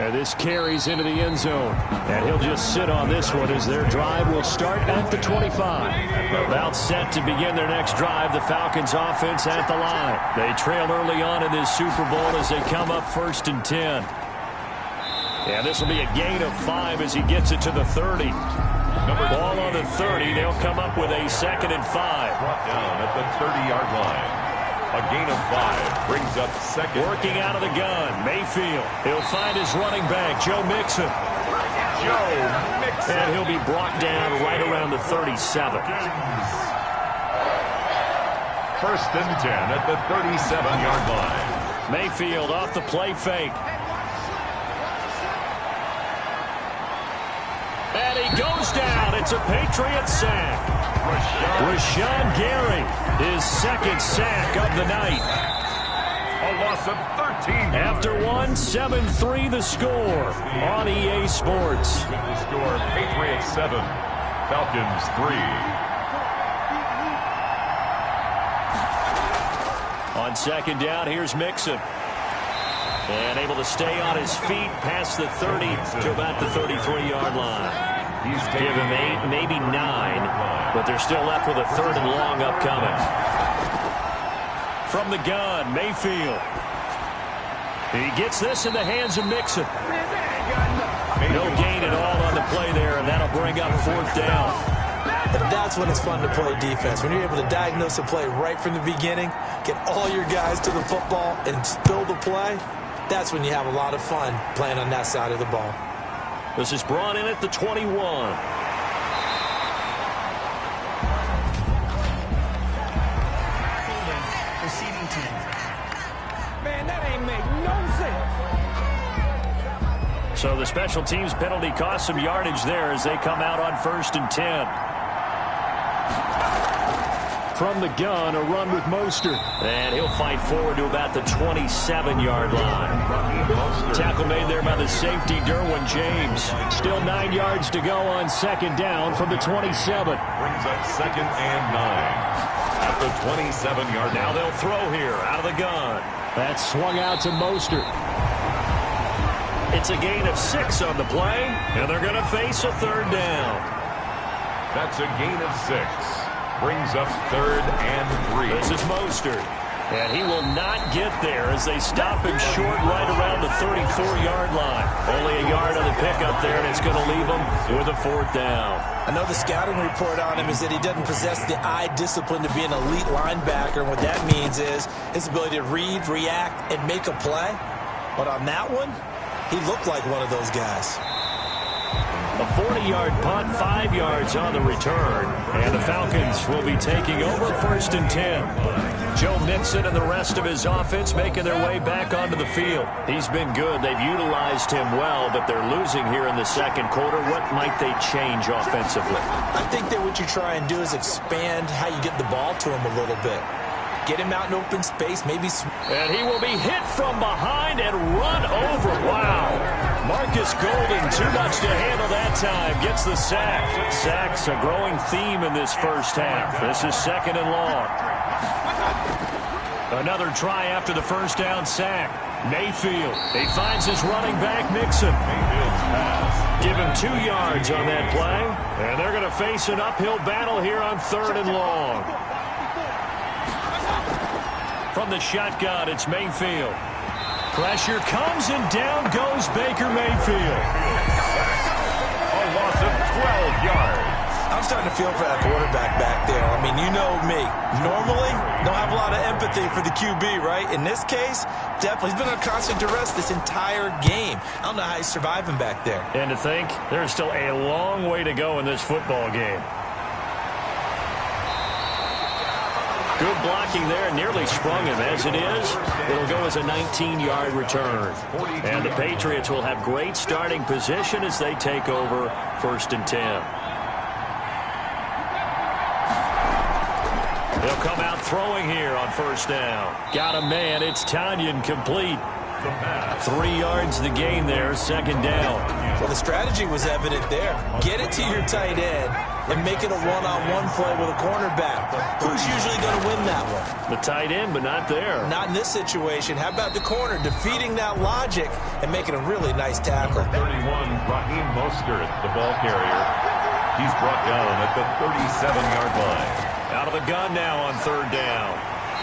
And this carries into the end zone, and he'll just sit on this one as their drive will start at the 25. About set to begin their next drive, the Falcons offense at the line. They trail early on in this Super Bowl as they come up 1st and 10. And this will be a gain of 5 as he gets it to the 30. Ball on the 30. They'll come up with a 2nd and 5. Brought down at the 30-yard line. A gain of 5 brings up 2nd. Working out of the gun, Mayfield. He'll find his running back, Joe Mixon. And he'll be brought down right around the 37. 1st and 10 at the 37-yard line. Mayfield off the play fake. And he goes down. It's a Patriot sack. Rashawn Gary, his 2nd sack of the night. A loss of 13. After one, 7-3 the score on EA Sports. With the score, Patriots 7, Falcons 3. On 2nd down, here's Mixon. And able to stay on his feet past the 30 to about the 33-yard line. Give him 8, maybe 9, but they're still left with a 3rd and long upcoming. From the gun, Mayfield. He gets this in the hands of Mixon. No gain at all on the play there, and that'll bring up 4th down. And that's when it's fun to play defense. When you're able to diagnose a play right from the beginning, get all your guys to the football, and spill the play, that's when you have a lot of fun playing on that side of the ball. This is brought in at the 21. Receiving team. Man, that ain't make no sense. So the special teams penalty cost some yardage there as they come out on 1st and 10. From the gun, a run with Mostert. And he'll fight forward to about the 27-yard line. Tackle made there by the safety, Derwin James. Still 9 yards to go on 2nd down from the 27. Brings up 2nd and 9 at the 27-yard line. Now they'll throw here out of the gun. That's swung out to Mostert. It's a gain of 6 on the play, and they're going to face a 3rd down. That's a gain of 6. Brings up 3rd and 3. This is Mostert. And he will not get there as they stop him short right around the 34-yard line. Only a yard on the pickup there, and it's going to leave him with a 4th down. I know the scouting report on him is that he doesn't possess the eye discipline to be an elite linebacker. And what that means is his ability to read, react, and make a play. But on that one, he looked like one of those guys. A 40-yard punt, 5 yards on the return. And the Falcons will be taking over 1st and 10. Joe Mixon and the rest of his offense making their way back onto the field. He's been good. They've utilized him well, but they're losing here in the 2nd quarter. What might they change offensively? I think that what you try and do is expand how you get the ball to him a little bit. Get him out in open space, maybe. And he will be hit from behind and run over. Wow. Marcus Golden, too much to handle that time. Gets the sack. Sacks a growing theme in this first half. This is 2nd and long. Another try after the first down sack. Mayfield. He finds his running back, Mixon. Give him 2 yards on that play. And they're going to face an uphill battle here on 3rd and long. From the shotgun, it's Mayfield. Pressure comes and down goes Baker Mayfield. A loss of 12 yards. I'm starting to feel for that quarterback back there. I mean, you know me. Normally, don't have a lot of empathy for the QB, right? In this case, definitely. He's been under constant duress this entire game. I don't know how he's surviving back there. And to think, there's still a long way to go in this football game. Good blocking there, nearly sprung him. As it is, it'll go as a 19-yard return. And the Patriots will have great starting position as they take over 1st and 10. They'll come out throwing here on 1st down. Got a man. It's Tanyan complete. 3 yards the gain there, 2nd down. Well, the strategy was evident there. Get it to your tight end and make it a one-on-one play with a cornerback. Who's usually going to win that one? The tight end, but not there. Not in this situation. How about the corner defeating that logic and making a really nice tackle? 31, Raheem Mostert, the ball carrier. He's brought down at the 37-yard line. Out of the gun now on 3rd down.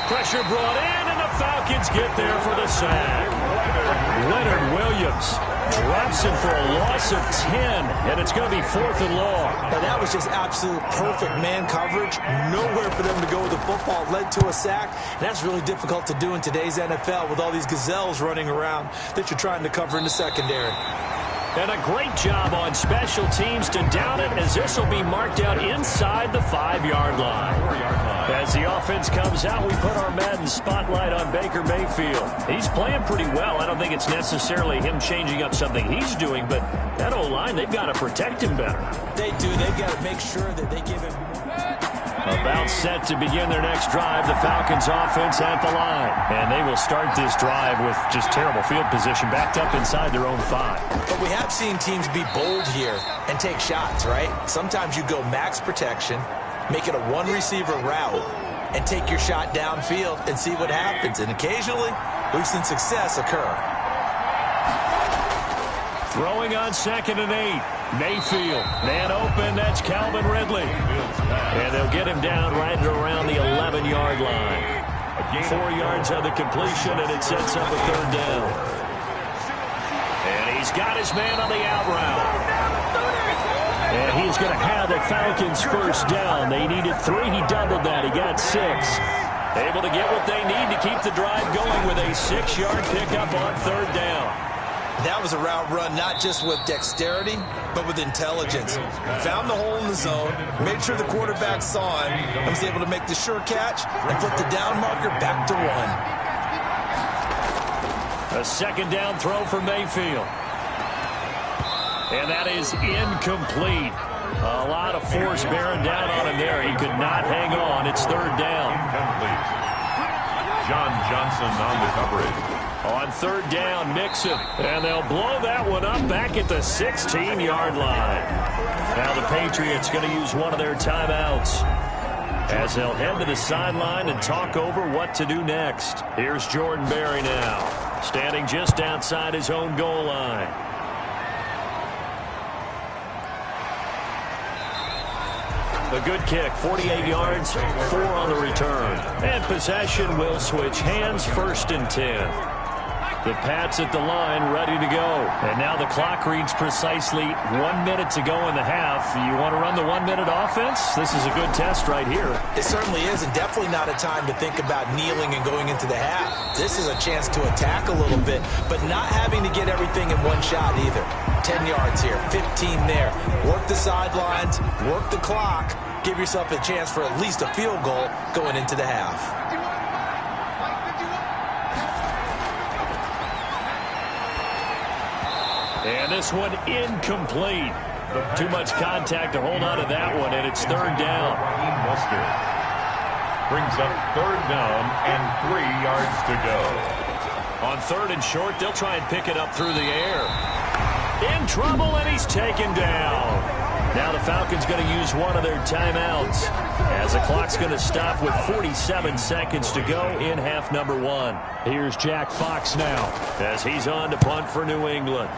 Pressure brought in, and the Falcons get there for the sack. Leonard Williams drops him for a loss of 10, and it's going to be 4th and long. And that was just absolute perfect man coverage. Nowhere for them to go with the football. Led to a sack, and that's really difficult to do in today's NFL with all these gazelles running around that you're trying to cover in the secondary. And a great job on special teams to down it, as this will be marked out inside the 5-yard line. As the offense comes out, we put our Madden spotlight on Baker Mayfield. He's playing pretty well. I don't think it's necessarily him changing up something he's doing, but that O-line, they've got to protect him better. They do. They've got to make sure that they give him... About set to begin their next drive, the Falcons offense at the line. And they will start this drive with just terrible field position, backed up inside their own 5. But we have seen teams be bold here and take shots, right? Sometimes you go max protection, make it a one-receiver route, and take your shot downfield and see what happens. And occasionally, we've seen success occur. Throwing on 2nd and 8. Mayfield, man open, that's Calvin Ridley. And they'll get him down right around the 11-yard line. 4 yards on the completion, and it sets up a 3rd down. And he's got his man on the out route. And he's going to have the Falcons 1st down. They needed 3. He doubled that. He got 6. Able to get what they need to keep the drive going with a 6-yard pickup on 3rd down. That was a route run not just with dexterity, but with intelligence. Found the hole in the zone, made sure the quarterback saw him, and was able to make the sure catch and flip the down marker back to 1. A 2nd down throw for Mayfield. And that is incomplete. A lot of force bearing down on him there. He could not hang on. It's 3rd down. Incomplete. John Johnson on the coverage. On 3rd down, Mixon. And they'll blow that one up back at the 16-yard line. Now the Patriots going to use one of their timeouts as they'll head to the sideline and talk over what to do next. Here's Jordan Berry now, standing just outside his own goal line. A good kick, 48 yards, 4 on the return. And possession will switch hands, 1st and 10. The Pats at the line, ready to go. And now the clock reads precisely 1 minute to go in the half. You want to run the 1-minute offense? This is a good test right here. It certainly is, and definitely not a time to think about kneeling and going into the half. This is a chance to attack a little bit, but not having to get everything in one shot either. 10 yards here, 15 there. Work the sidelines, work the clock, give yourself a chance for at least a field goal going into the half. And this one incomplete. Too much contact to hold on to that one, and it's 3rd down. Raheem Mostert brings up 3rd down and 3 yards to go. On 3rd and short, they'll try and pick it up through the air. In trouble, and he's taken down. Now the Falcons going to use one of their timeouts as the clock's going to stop with 47 seconds to go in half number 1. Here's Jack Fox now as he's on to punt for New England.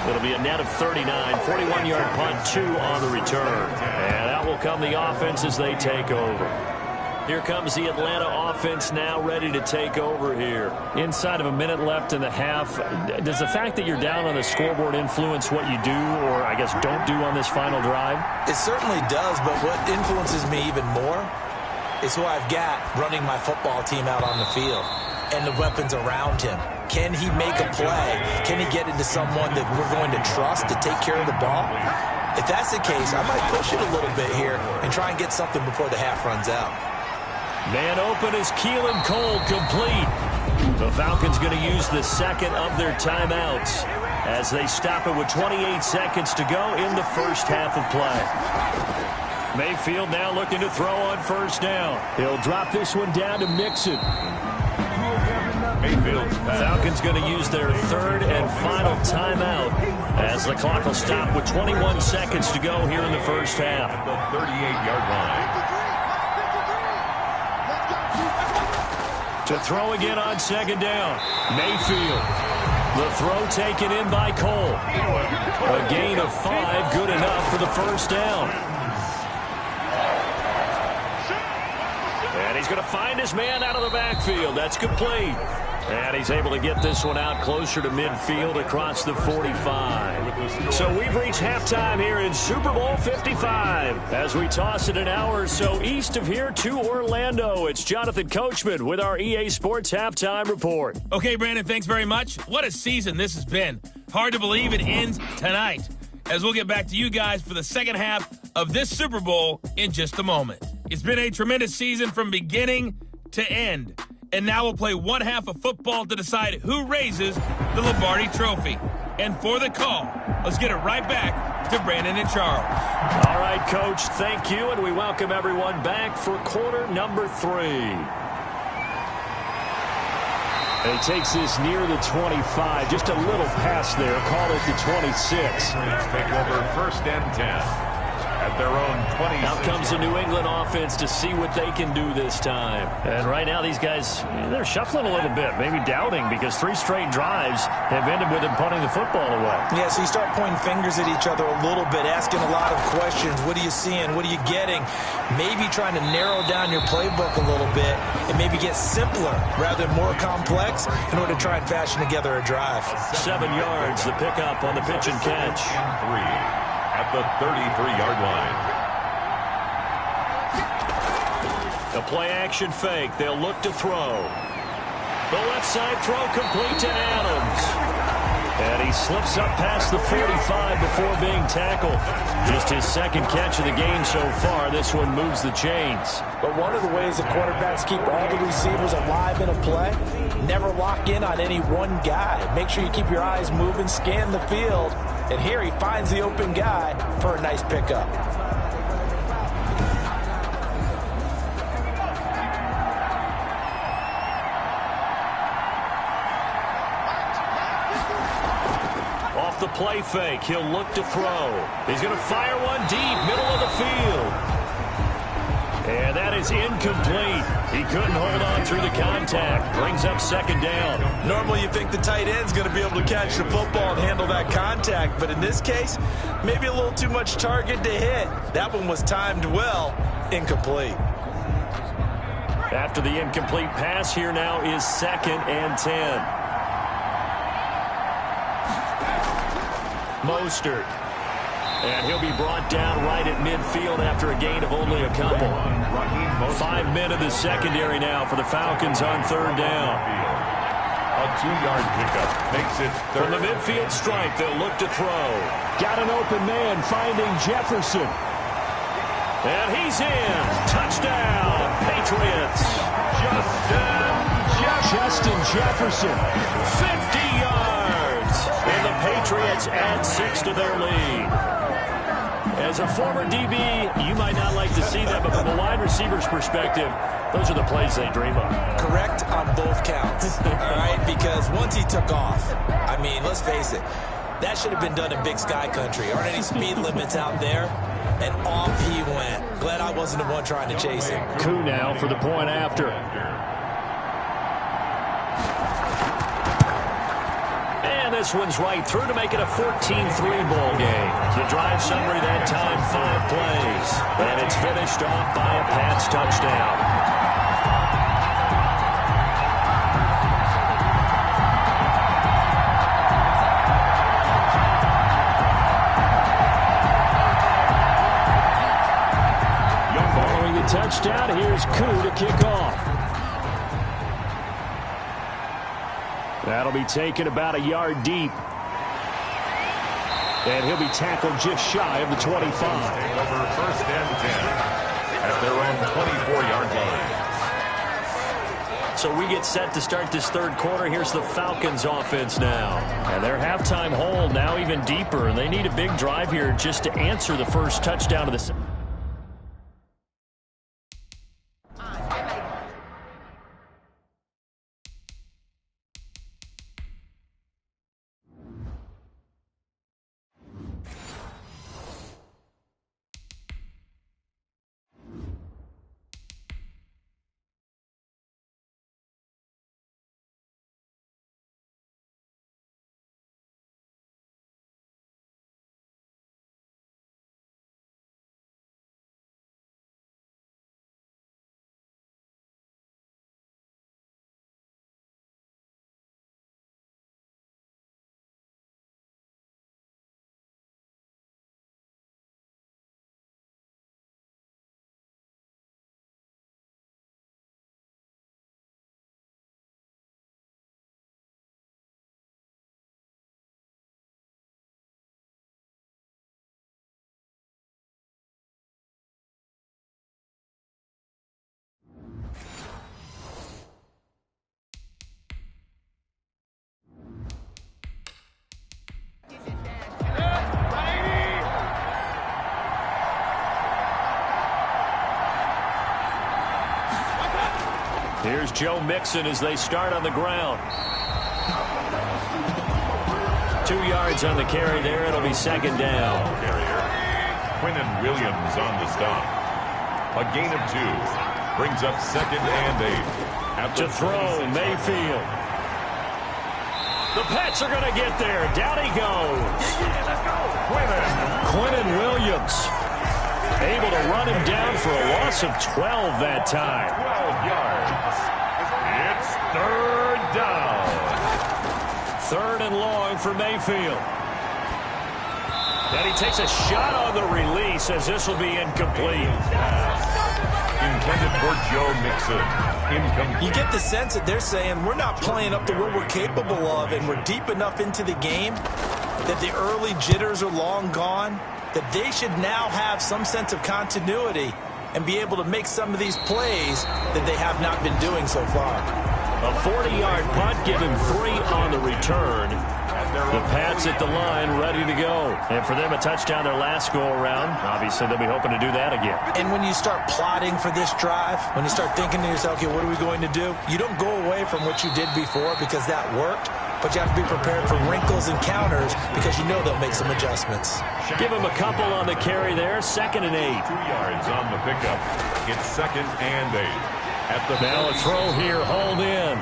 It'll be a net of 39, 41-yard punt, 2 on the return. And out will come the offense as they take over. Here comes the Atlanta offense now ready to take over here. Inside of a minute left in the half, does the fact that you're down on the scoreboard influence what you do or, I guess, don't do on this final drive? It certainly does, but what influences me even more is who I've got running my football team out on the field and the weapons around him. Can he make a play? Can he get into someone that we're going to trust to take care of the ball? If that's the case, I might push it a little bit here and try and get something before the half runs out. Man open is Keelan Cole, complete. The Falcons going to use the second of their timeouts as they stop it with 28 seconds to go in the first half of play. Mayfield now looking to throw on first down. He'll drop this one down to Mixon. Falcons going to use their third and final timeout as the clock will stop with 21 seconds to go here in the first half. The 38-yard line. To throw again on second down. Mayfield. The throw taken in by Cole. A gain of 5, good enough for the first down. And he's going to find his man out of the backfield. That's complete. And he's able to get this one out closer to midfield across the 45. So we've reached halftime here in Super Bowl 55. As we toss it an hour or so east of here to Orlando, it's Jonathan Coachman with our EA Sports Halftime Report. Okay, Brandon, thanks very much. What a season this has been. Hard to believe it ends tonight, as we'll get back to you guys for the second half of this Super Bowl in just a moment. It's been a tremendous season from beginning to end. And now we'll play one half of football to decide who raises the Lombardi Trophy. And for the call, let's get it right back to Brandon and Charles. All right, Coach, thank you, and we welcome everyone back for quarter number 3. And he takes this near the 25, just a little pass there, call it the 26. Take over first and 10. At their own 20. Now comes the New England offense to see what they can do this time. And right now these guys, they're shuffling a little bit, maybe doubting, because 3 straight drives have ended with them punting the football away. Yeah, so you start pointing fingers at each other a little bit, asking a lot of questions. What are you seeing? What are you getting? Maybe trying to narrow down your playbook a little bit and maybe get simpler rather than more complex in order to try and fashion together a drive. 7 yards, the pickup on the pitch and catch. 3. At the 33-yard line. A play-action fake. They'll look to throw. The left side throw complete to Adams. And he slips up past the 45 before being tackled. Just his second catch of the game so far. This one moves the chains. But one of the ways the quarterbacks keep all the receivers alive in a play, never lock in on any one guy. Make sure you keep your eyes moving, scan the field. And here he finds the open guy for a nice pickup. Off the play fake, he'll look to throw. He's going to fire one deep, middle of the field. And that is incomplete. He couldn't hold on through the contact. Brings up second down. Normally you think the tight end's going to be able to catch the football and handle that contact. But in this case, maybe a little too much target to hit. That one was timed well. Incomplete. After the incomplete pass, here now is 2nd and 10. Mostert. And he'll be brought down right at midfield after a gain of only a couple. 5 men in the secondary now for the Falcons on third down. A 2-yard pickup makes it third. From the midfield stripe, they'll look to throw. Got an open man finding Jefferson. And he's in. Touchdown, Patriots. Justin Jefferson. 50 yards. And the Patriots add 6 to their lead. As a former DB, you might not like to see that, but from a wide receiver's perspective, those are the plays they dream of. Correct on both counts. defense, all right? Because once he took off, I mean, let's face it, that should have been done in Big Sky Country. Aren't any speed limits out there? And off he went. Glad I wasn't the one trying to chase him. Koo now for the point after. And this one's right through to make it a 14-3 ball game. The drive summary that time, 5 plays. And it's finished off by a Pats touchdown. Touchdown. Here's Koo to kick off. That'll be taken about a yard deep. And he'll be tackled just shy of the 25. Over 1st and 10 at their own 24-yard line. So we get set to start this third quarter. Here's the Falcons offense now. And their halftime hole now even deeper. And they need a big drive here just to answer the first touchdown of the Here's Joe Mixon as they start on the ground. 2 yards on the carry there. It'll be second down. Quinnen Williams on the stop. A gain of 2. Brings up 2nd and 8. To throw, Mayfield. The Pats are going to get there. Down he goes. Quinnen Williams. Able to run him down for a loss of 12 that time. 12 yards. It's 3rd down. 3rd and long for Mayfield. And he takes a shot on the release as this will be incomplete. Intended for Joe Mixon. Incomplete. You get the sense that they're saying we're not playing up to what we're capable of, and we're deep enough into the game that the early jitters are long gone, that they should now have some sense of continuity and be able to make some of these plays that they have not been doing so far. A 40-yard punt, give him 3 on the return. The Pats at the line, ready to go. And for them, a touchdown their last go-around. Obviously, they'll be hoping to do that again. And when you start plotting for this drive, when you start thinking to yourself, okay, what are we going to do? You don't go away from what you did before because that worked. But you have to be prepared for wrinkles and counters because you know they'll make some adjustments. Give him a couple on the carry there. 2nd and 8. 2 yards on the pickup. It's 2nd and 8. At the now a throw here, hauled in.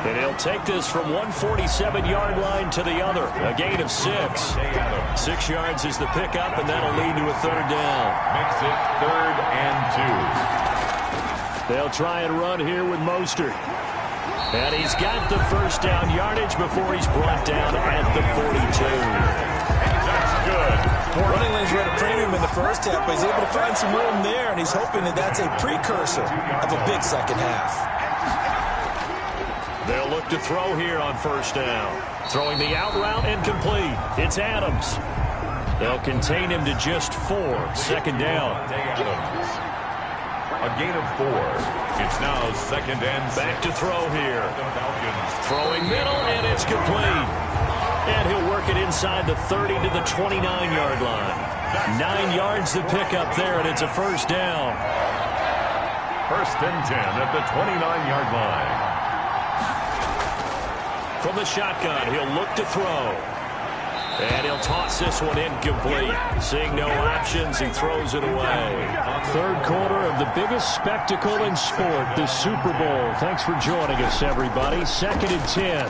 And he'll take this from 147-yard line to the other. A gain of 6. 6 yards is the pickup, and that'll lead to a 3rd down. Makes it 3rd and 2. They'll try and run here with Mostert. And he's got the first down yardage before he's brought down at the 42. That's good. Running lanes were at a premium in the first half, but he's able to find some room there, and he's hoping that that's a precursor of a big second half. They'll look to throw here on 1st down. Throwing the out route incomplete. It's Adams. They'll contain him to just 4. 2nd down. A gain of 4. It's now 2nd and 6. Back to throw here. Throwing middle, and it's complete. And he'll work it inside the 30 to the 29-yard line. 9 yards to pick up there, and it's a 1st down. 1st and 10 at the 29-yard line. from the shotgun. He'll look to throw. And he'll toss this one incomplete. Seeing no options, he throws it away. Third quarter of the biggest spectacle in sport, the Super Bowl. Thanks for joining us, everybody. 2nd and 10.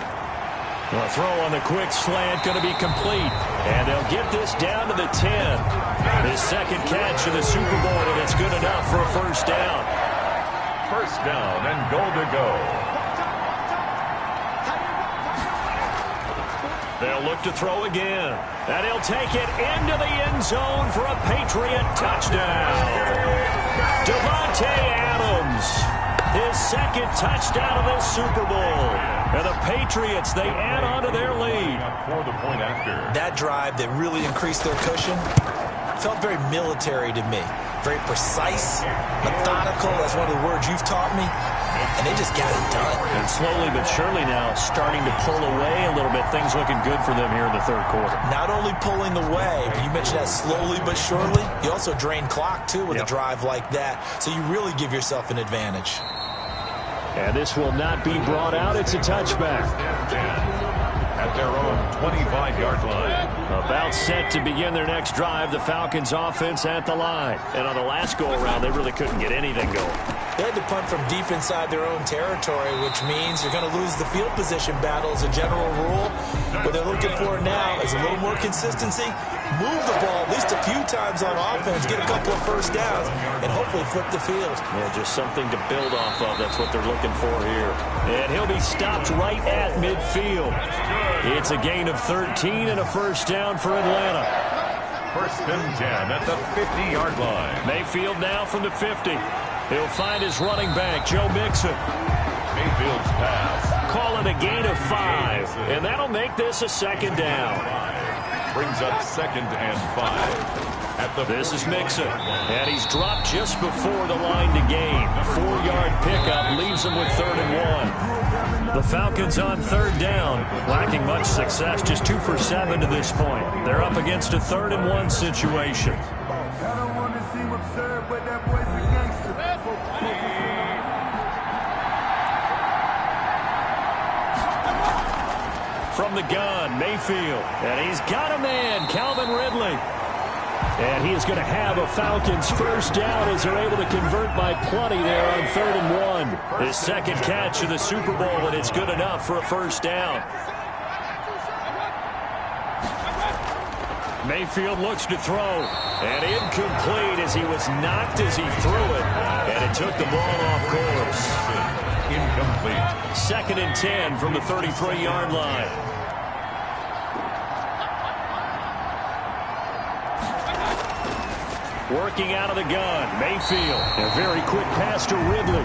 A throw on the quick slant going to be complete. And they'll get this down to the 10. His second catch of the Super Bowl, and it's good enough for a first down. First down and goal to go. They'll look to throw again. And he'll take it into the end zone for a Patriot touchdown. Davante Adams, his second touchdown of this Super Bowl. And the Patriots, they add on to their lead. For the point after. That drive that really increased their cushion felt very military to me. Very precise, methodical. That's one of the words you've taught me. And they just got it done. And slowly but surely now starting to pull away a little bit. Things looking good for them here in the third quarter. Not only pulling away, but you mentioned that slowly but surely. You also drain clock, too, with a drive like that. So you really give yourself an advantage. And this will not be brought out. It's a touchback. At their own 25-yard line. About set to begin their next drive. The Falcons offense at the line. And on the last go-around, they really couldn't get anything going. They had to punt from deep inside their own territory, which means you're going to lose the field position battle as a general rule. What they're looking for now is a little more consistency. Move the ball at least a few times on offense, get a couple of first downs, and hopefully flip the field. Yeah, just something to build off of. That's what they're looking for here. And he'll be stopped right at midfield. It's a gain of 13 and a first down for Atlanta. First and 10 at the 50-yard line. Mayfield now from the 50. He'll find his running back, Joe Mixon. Mayfield's pass. Call it a gain of 5, and that'll make this a second down. Brings up 2nd and 5. This is Mixon, and he's dropped just before the line to gain. 4-yard pickup leaves him with 3rd and 1. The Falcons on 3rd down, lacking much success, just 2 for 7 to this point. They're up against a 3rd and 1 situation. From the gun, Mayfield, and he's got a man, Calvin Ridley. And he is going to have a Falcons first down as they're able to convert by plenty there on 3rd and 1. His second catch of the Super Bowl, and it's good enough for a first down. Mayfield looks to throw, and incomplete as he was knocked as he threw it, and it took the ball off course. Incomplete. 2nd and 10 from the 33-yard line. Working out of the gun, Mayfield. A very quick pass to Ridley.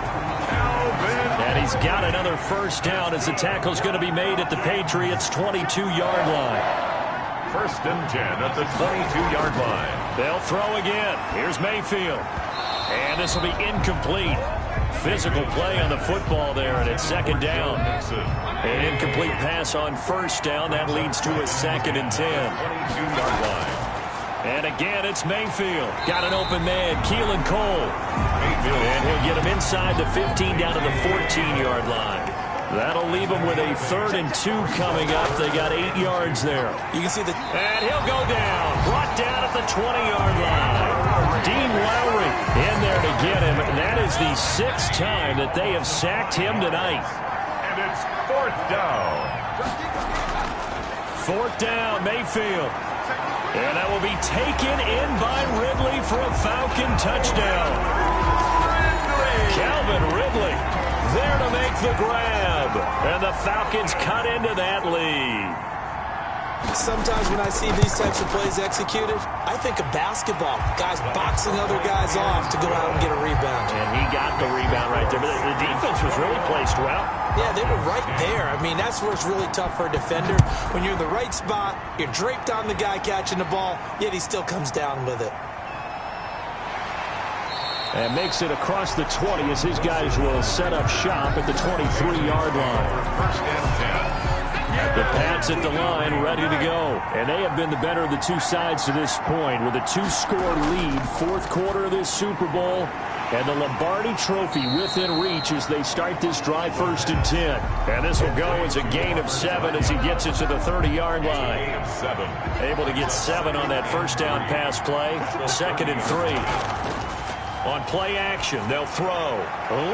And he's got another first down as the tackle's going to be made at the Patriots' 22-yard line. First and 10 at the 22-yard line. They'll throw again. Here's Mayfield. And this will be incomplete. Physical play on the football there, and it's 2nd down. An incomplete pass on first down. That leads to a 2nd and 10. 22-yard line. And again, it's Mayfield. Got an open man, Keelan Cole. Mayfield. And he'll get him inside the 15 down to the 14-yard line. That'll leave him with a 3rd and 2 coming up. They got 8 yards there. You can see the... And he'll go down. Brought down at the 20-yard line. Dean Lowry in there to get him. That is the 6th time that they have sacked him tonight. And it's 4th down. 4th down, Mayfield. And that will be taken in by Ridley for a Falcon touchdown. Calvin Ridley there to make the grab. And the Falcons cut into that lead. Sometimes when I see these types of plays executed, I think of basketball. Guys boxing other guys off to go out and get a rebound. And he got the rebound right there. But the defense was really placed well. Yeah, they were right there. I mean, that's where it's really tough for a defender. When you're in the right spot, you're draped on the guy catching the ball, yet he still comes down with it. And makes it across the 20 as his guys will set up shop at the 23-yard line. First and 10. The Pats at the line, ready to go. And they have been the better of the two sides to this point with a 2-score lead. 4th quarter of this Super Bowl. And the Lombardi Trophy within reach as they start this drive 1st and 10. And this will go as a gain of 7 as he gets it to the 30-yard line. Able to get 7 on that first down pass play. 2nd and 3. On play action, they'll throw.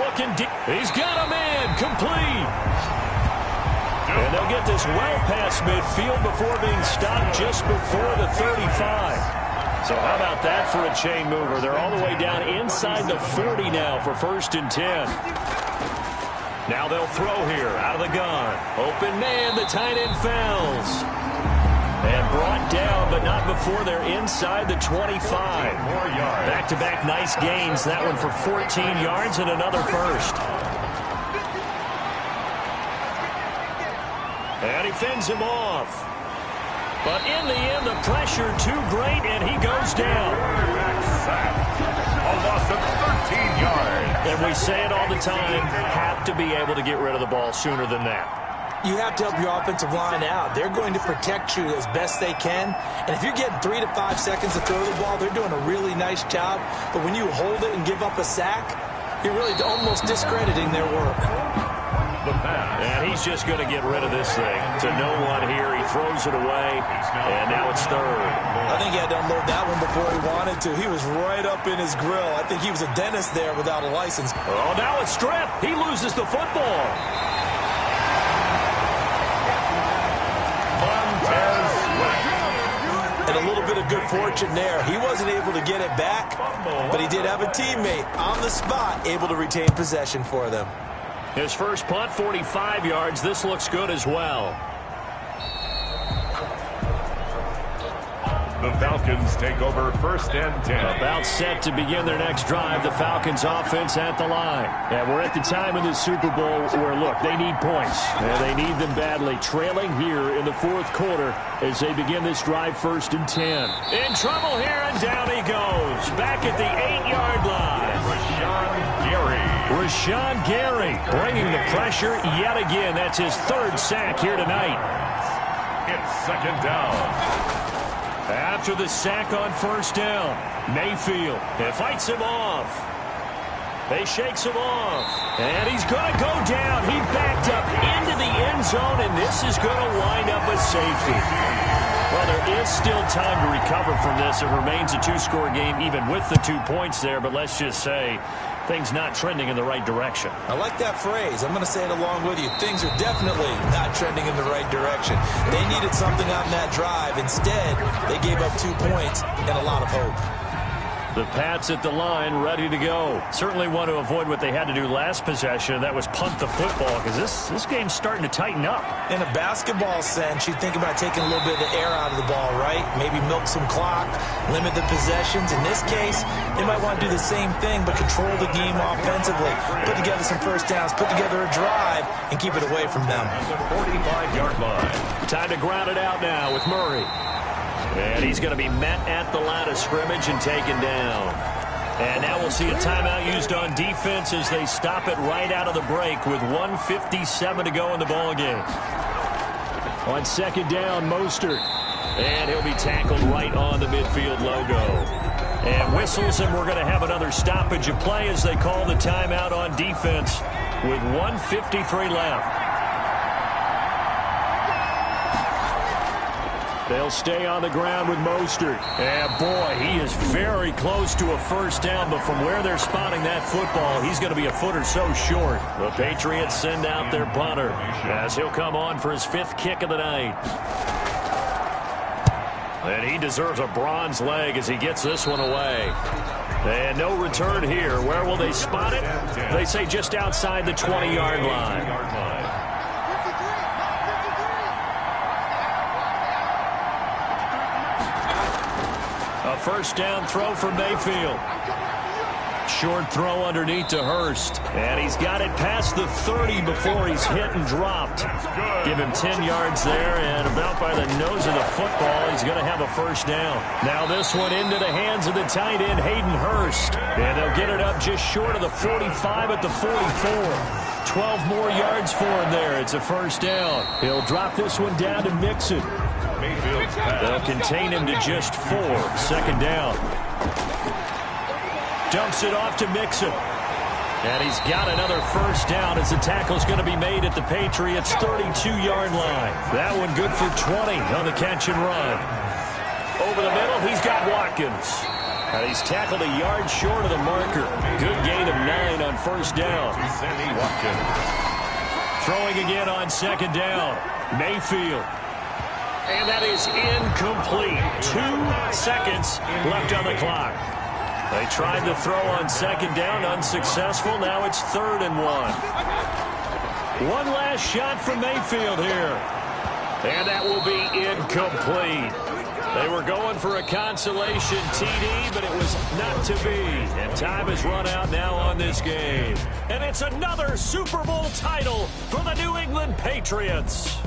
Looking deep. He's got a man. Complete. And they'll get this well past midfield before being stopped just before the 35. So how about that for a chain mover? They're all the way down inside the 40 now for 1st and 10. Now they'll throw here out of the gun. Open man, the tight end fouls. And brought down, but not before they're inside the 25. Back-to-back nice gains. That one for 14 yards and another first. And he fends him off. But in the end, the pressure too great, and he goes down. A loss of 13 yards. And we say it all the time, have to be able to get rid of the ball sooner than that. You have to help your offensive line out. They're going to protect you as best they can. And if you're getting 3 to 5 seconds to throw the ball, they're doing a really nice job. But when you hold it and give up a sack, you're really almost discrediting their work. And he's just going to get rid of this thing. To no one here. He throws it away, and now it's 3rd. I think he had to unload that one before he wanted to. He was right up in his grill. I think he was a dentist there without a license. Oh, now it's stripped. He loses the football. And a little bit of good fortune there. He wasn't able to get it back, but he did have a teammate on the spot able to retain possession for them. His first punt, 45 yards. This looks good as well. The Falcons take over 1st and 10. About set to begin their next drive. The Falcons offense at the line. And we're at the time in the Super Bowl where, look, they need points. And they need them badly. Trailing here in the 4th quarter as they begin this drive 1st and 10. In trouble here, and down he goes. Back at the 8-yard line. Rashawn Gary bringing the pressure yet again. That's his 3rd sack here tonight. It's 2nd down. After the sack on 1st down, Mayfield fights him off. They shakes him off. And he's going to go down. He backed up into the end zone, and this is going to wind up a safety. Well, there is still time to recover from this. It remains a 2-score game, even with the 2 points there. But let's just say things not trending in the right direction. I like that phrase. I'm going to say it along with you. Things are definitely not trending in the right direction. They needed something on that drive. Instead, they gave up 2 points and a lot of hope. The Pats at the line, ready to go. Certainly want to avoid what they had to do last possession. That was punt the football, because this game's starting to tighten up. In a basketball sense, you think about taking a little bit of the air out of the ball, right? Maybe milk some clock, limit the possessions. In this case, they might want to do the same thing, but control the game offensively. Put together some first downs, put together a drive, and keep it away from them. 45-yard line. Time to ground it out now with Murray. And he's going to be met at the line of scrimmage and taken down. And now we'll see a timeout used on defense as they stop it right out of the break with 1:57 to go in the ballgame. On 2nd down, Mostert. And he'll be tackled right on the midfield logo. And whistles, and we're going to have another stoppage of play as they call the timeout on defense with 1:53 left. They'll stay on the ground with Mostert. And, boy, he is very close to a first down, but from where they're spotting that football, he's going to be a foot or so short. The Patriots send out their punter as he'll come on for his 5th kick of the night. And he deserves a bronze leg as he gets this one away. And no return here. Where will they spot it? They say just outside the 20-yard line. A first down throw from Mayfield. Short throw underneath to Hurst. And he's got it past the 30 before he's hit and dropped. Give him 10 yards there, and about by the nose of the football, he's going to have a first down. Now this one into the hands of the tight end, Hayden Hurst. And they'll get it up just short of the 45 at the 44. 12 more yards for him there. It's a first down. He'll drop this one down to Mixon. They'll contain him to just 4. 2nd down. Dumps it off to Mixon. And he's got another first down as the tackle's going to be made at the Patriots' 32-yard line. That one good for 20 on the catch and run. Over the middle, he's got Watkins. And he's tackled a yard short of the marker. Good gain of 9 on first down. Throwing again on second down. Mayfield. And that is incomplete. 2 seconds left on the clock. They tried to throw on second down, unsuccessful. Now it's 3rd and 1. One last shot from Mayfield here. And that will be incomplete. They were going for a consolation TD, but it was not to be. And time has run out now on this game. And it's another Super Bowl title for the New England Patriots.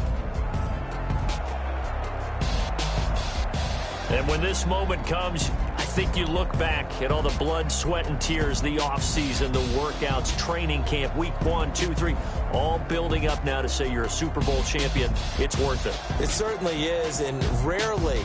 And when this moment comes, I think you look back at all the blood, sweat, and tears, the offseason, the workouts, training camp, week 1, 2, 3, all building up now to say you're a Super Bowl champion. It's worth it. It certainly is, and rarely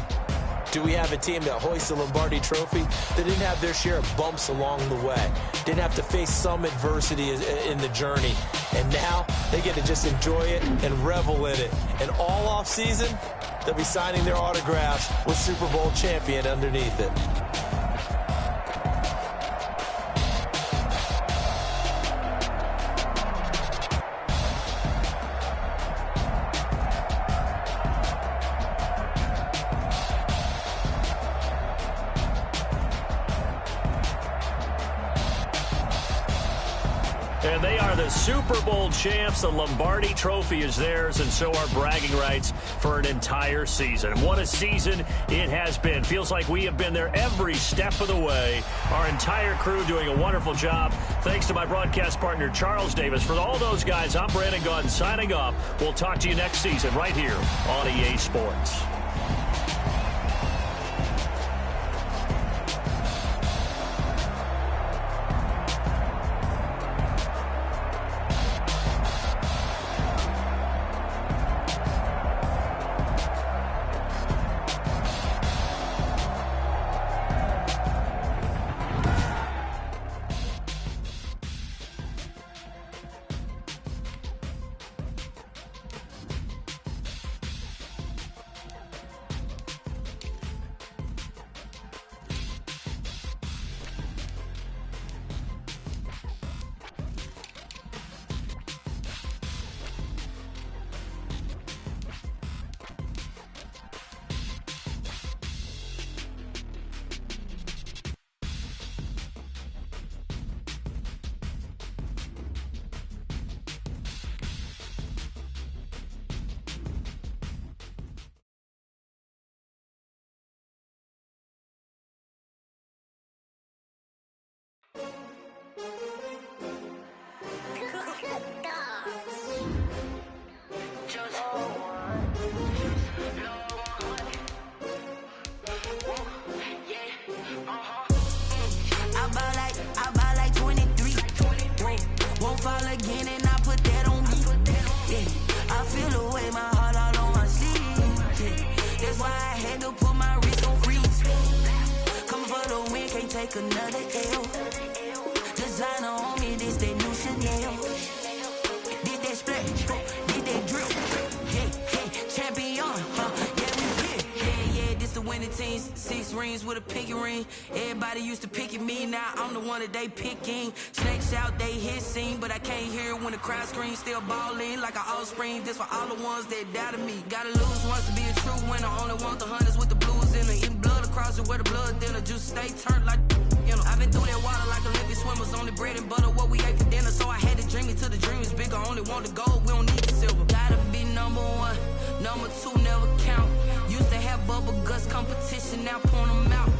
do we have a team that hoists the Lombardi Trophy that didn't have their share of bumps along the way, didn't have to face some adversity in the journey, and now they get to just enjoy it and revel in it. And all off season, they'll be signing their autographs with Super Bowl champion underneath it. And they are the Super Bowl champs. The Lombardi Trophy is theirs, and so are bragging rights for an entire season. What a season it has been. Feels like we have been there every step of the way. Our entire crew doing a wonderful job. Thanks to my broadcast partner, Charles Davis. For all those guys, I'm Brandon Gaudin signing off. We'll talk to you next season right here on EA Sports. Another L. Designer on me, this they new Chanel. Did they split? Did they drip? Yeah, champion, yeah, we here. Yeah, this the winning team. 6 rings with a pinky ring. Everybody used to pick at me, now I'm the one that they picking. Snakes out, they hit scene, but I can't hear when the crowd screams. Still balling like an offspring. This for all the ones that doubted me. Gotta lose once to be a true winner. Only want the hunters with the blues in it. Eating blood across it where the blood dinner. Juice stay turned like. You know, I've been through that water like Olympic swimmers. Only bread and butter, what we ate for dinner. So I had to dream it till the dream is bigger. Only want the gold, we don't need the silver. Gotta be number 1, number 2 never count. Used to have bubble guts competition, now point them out.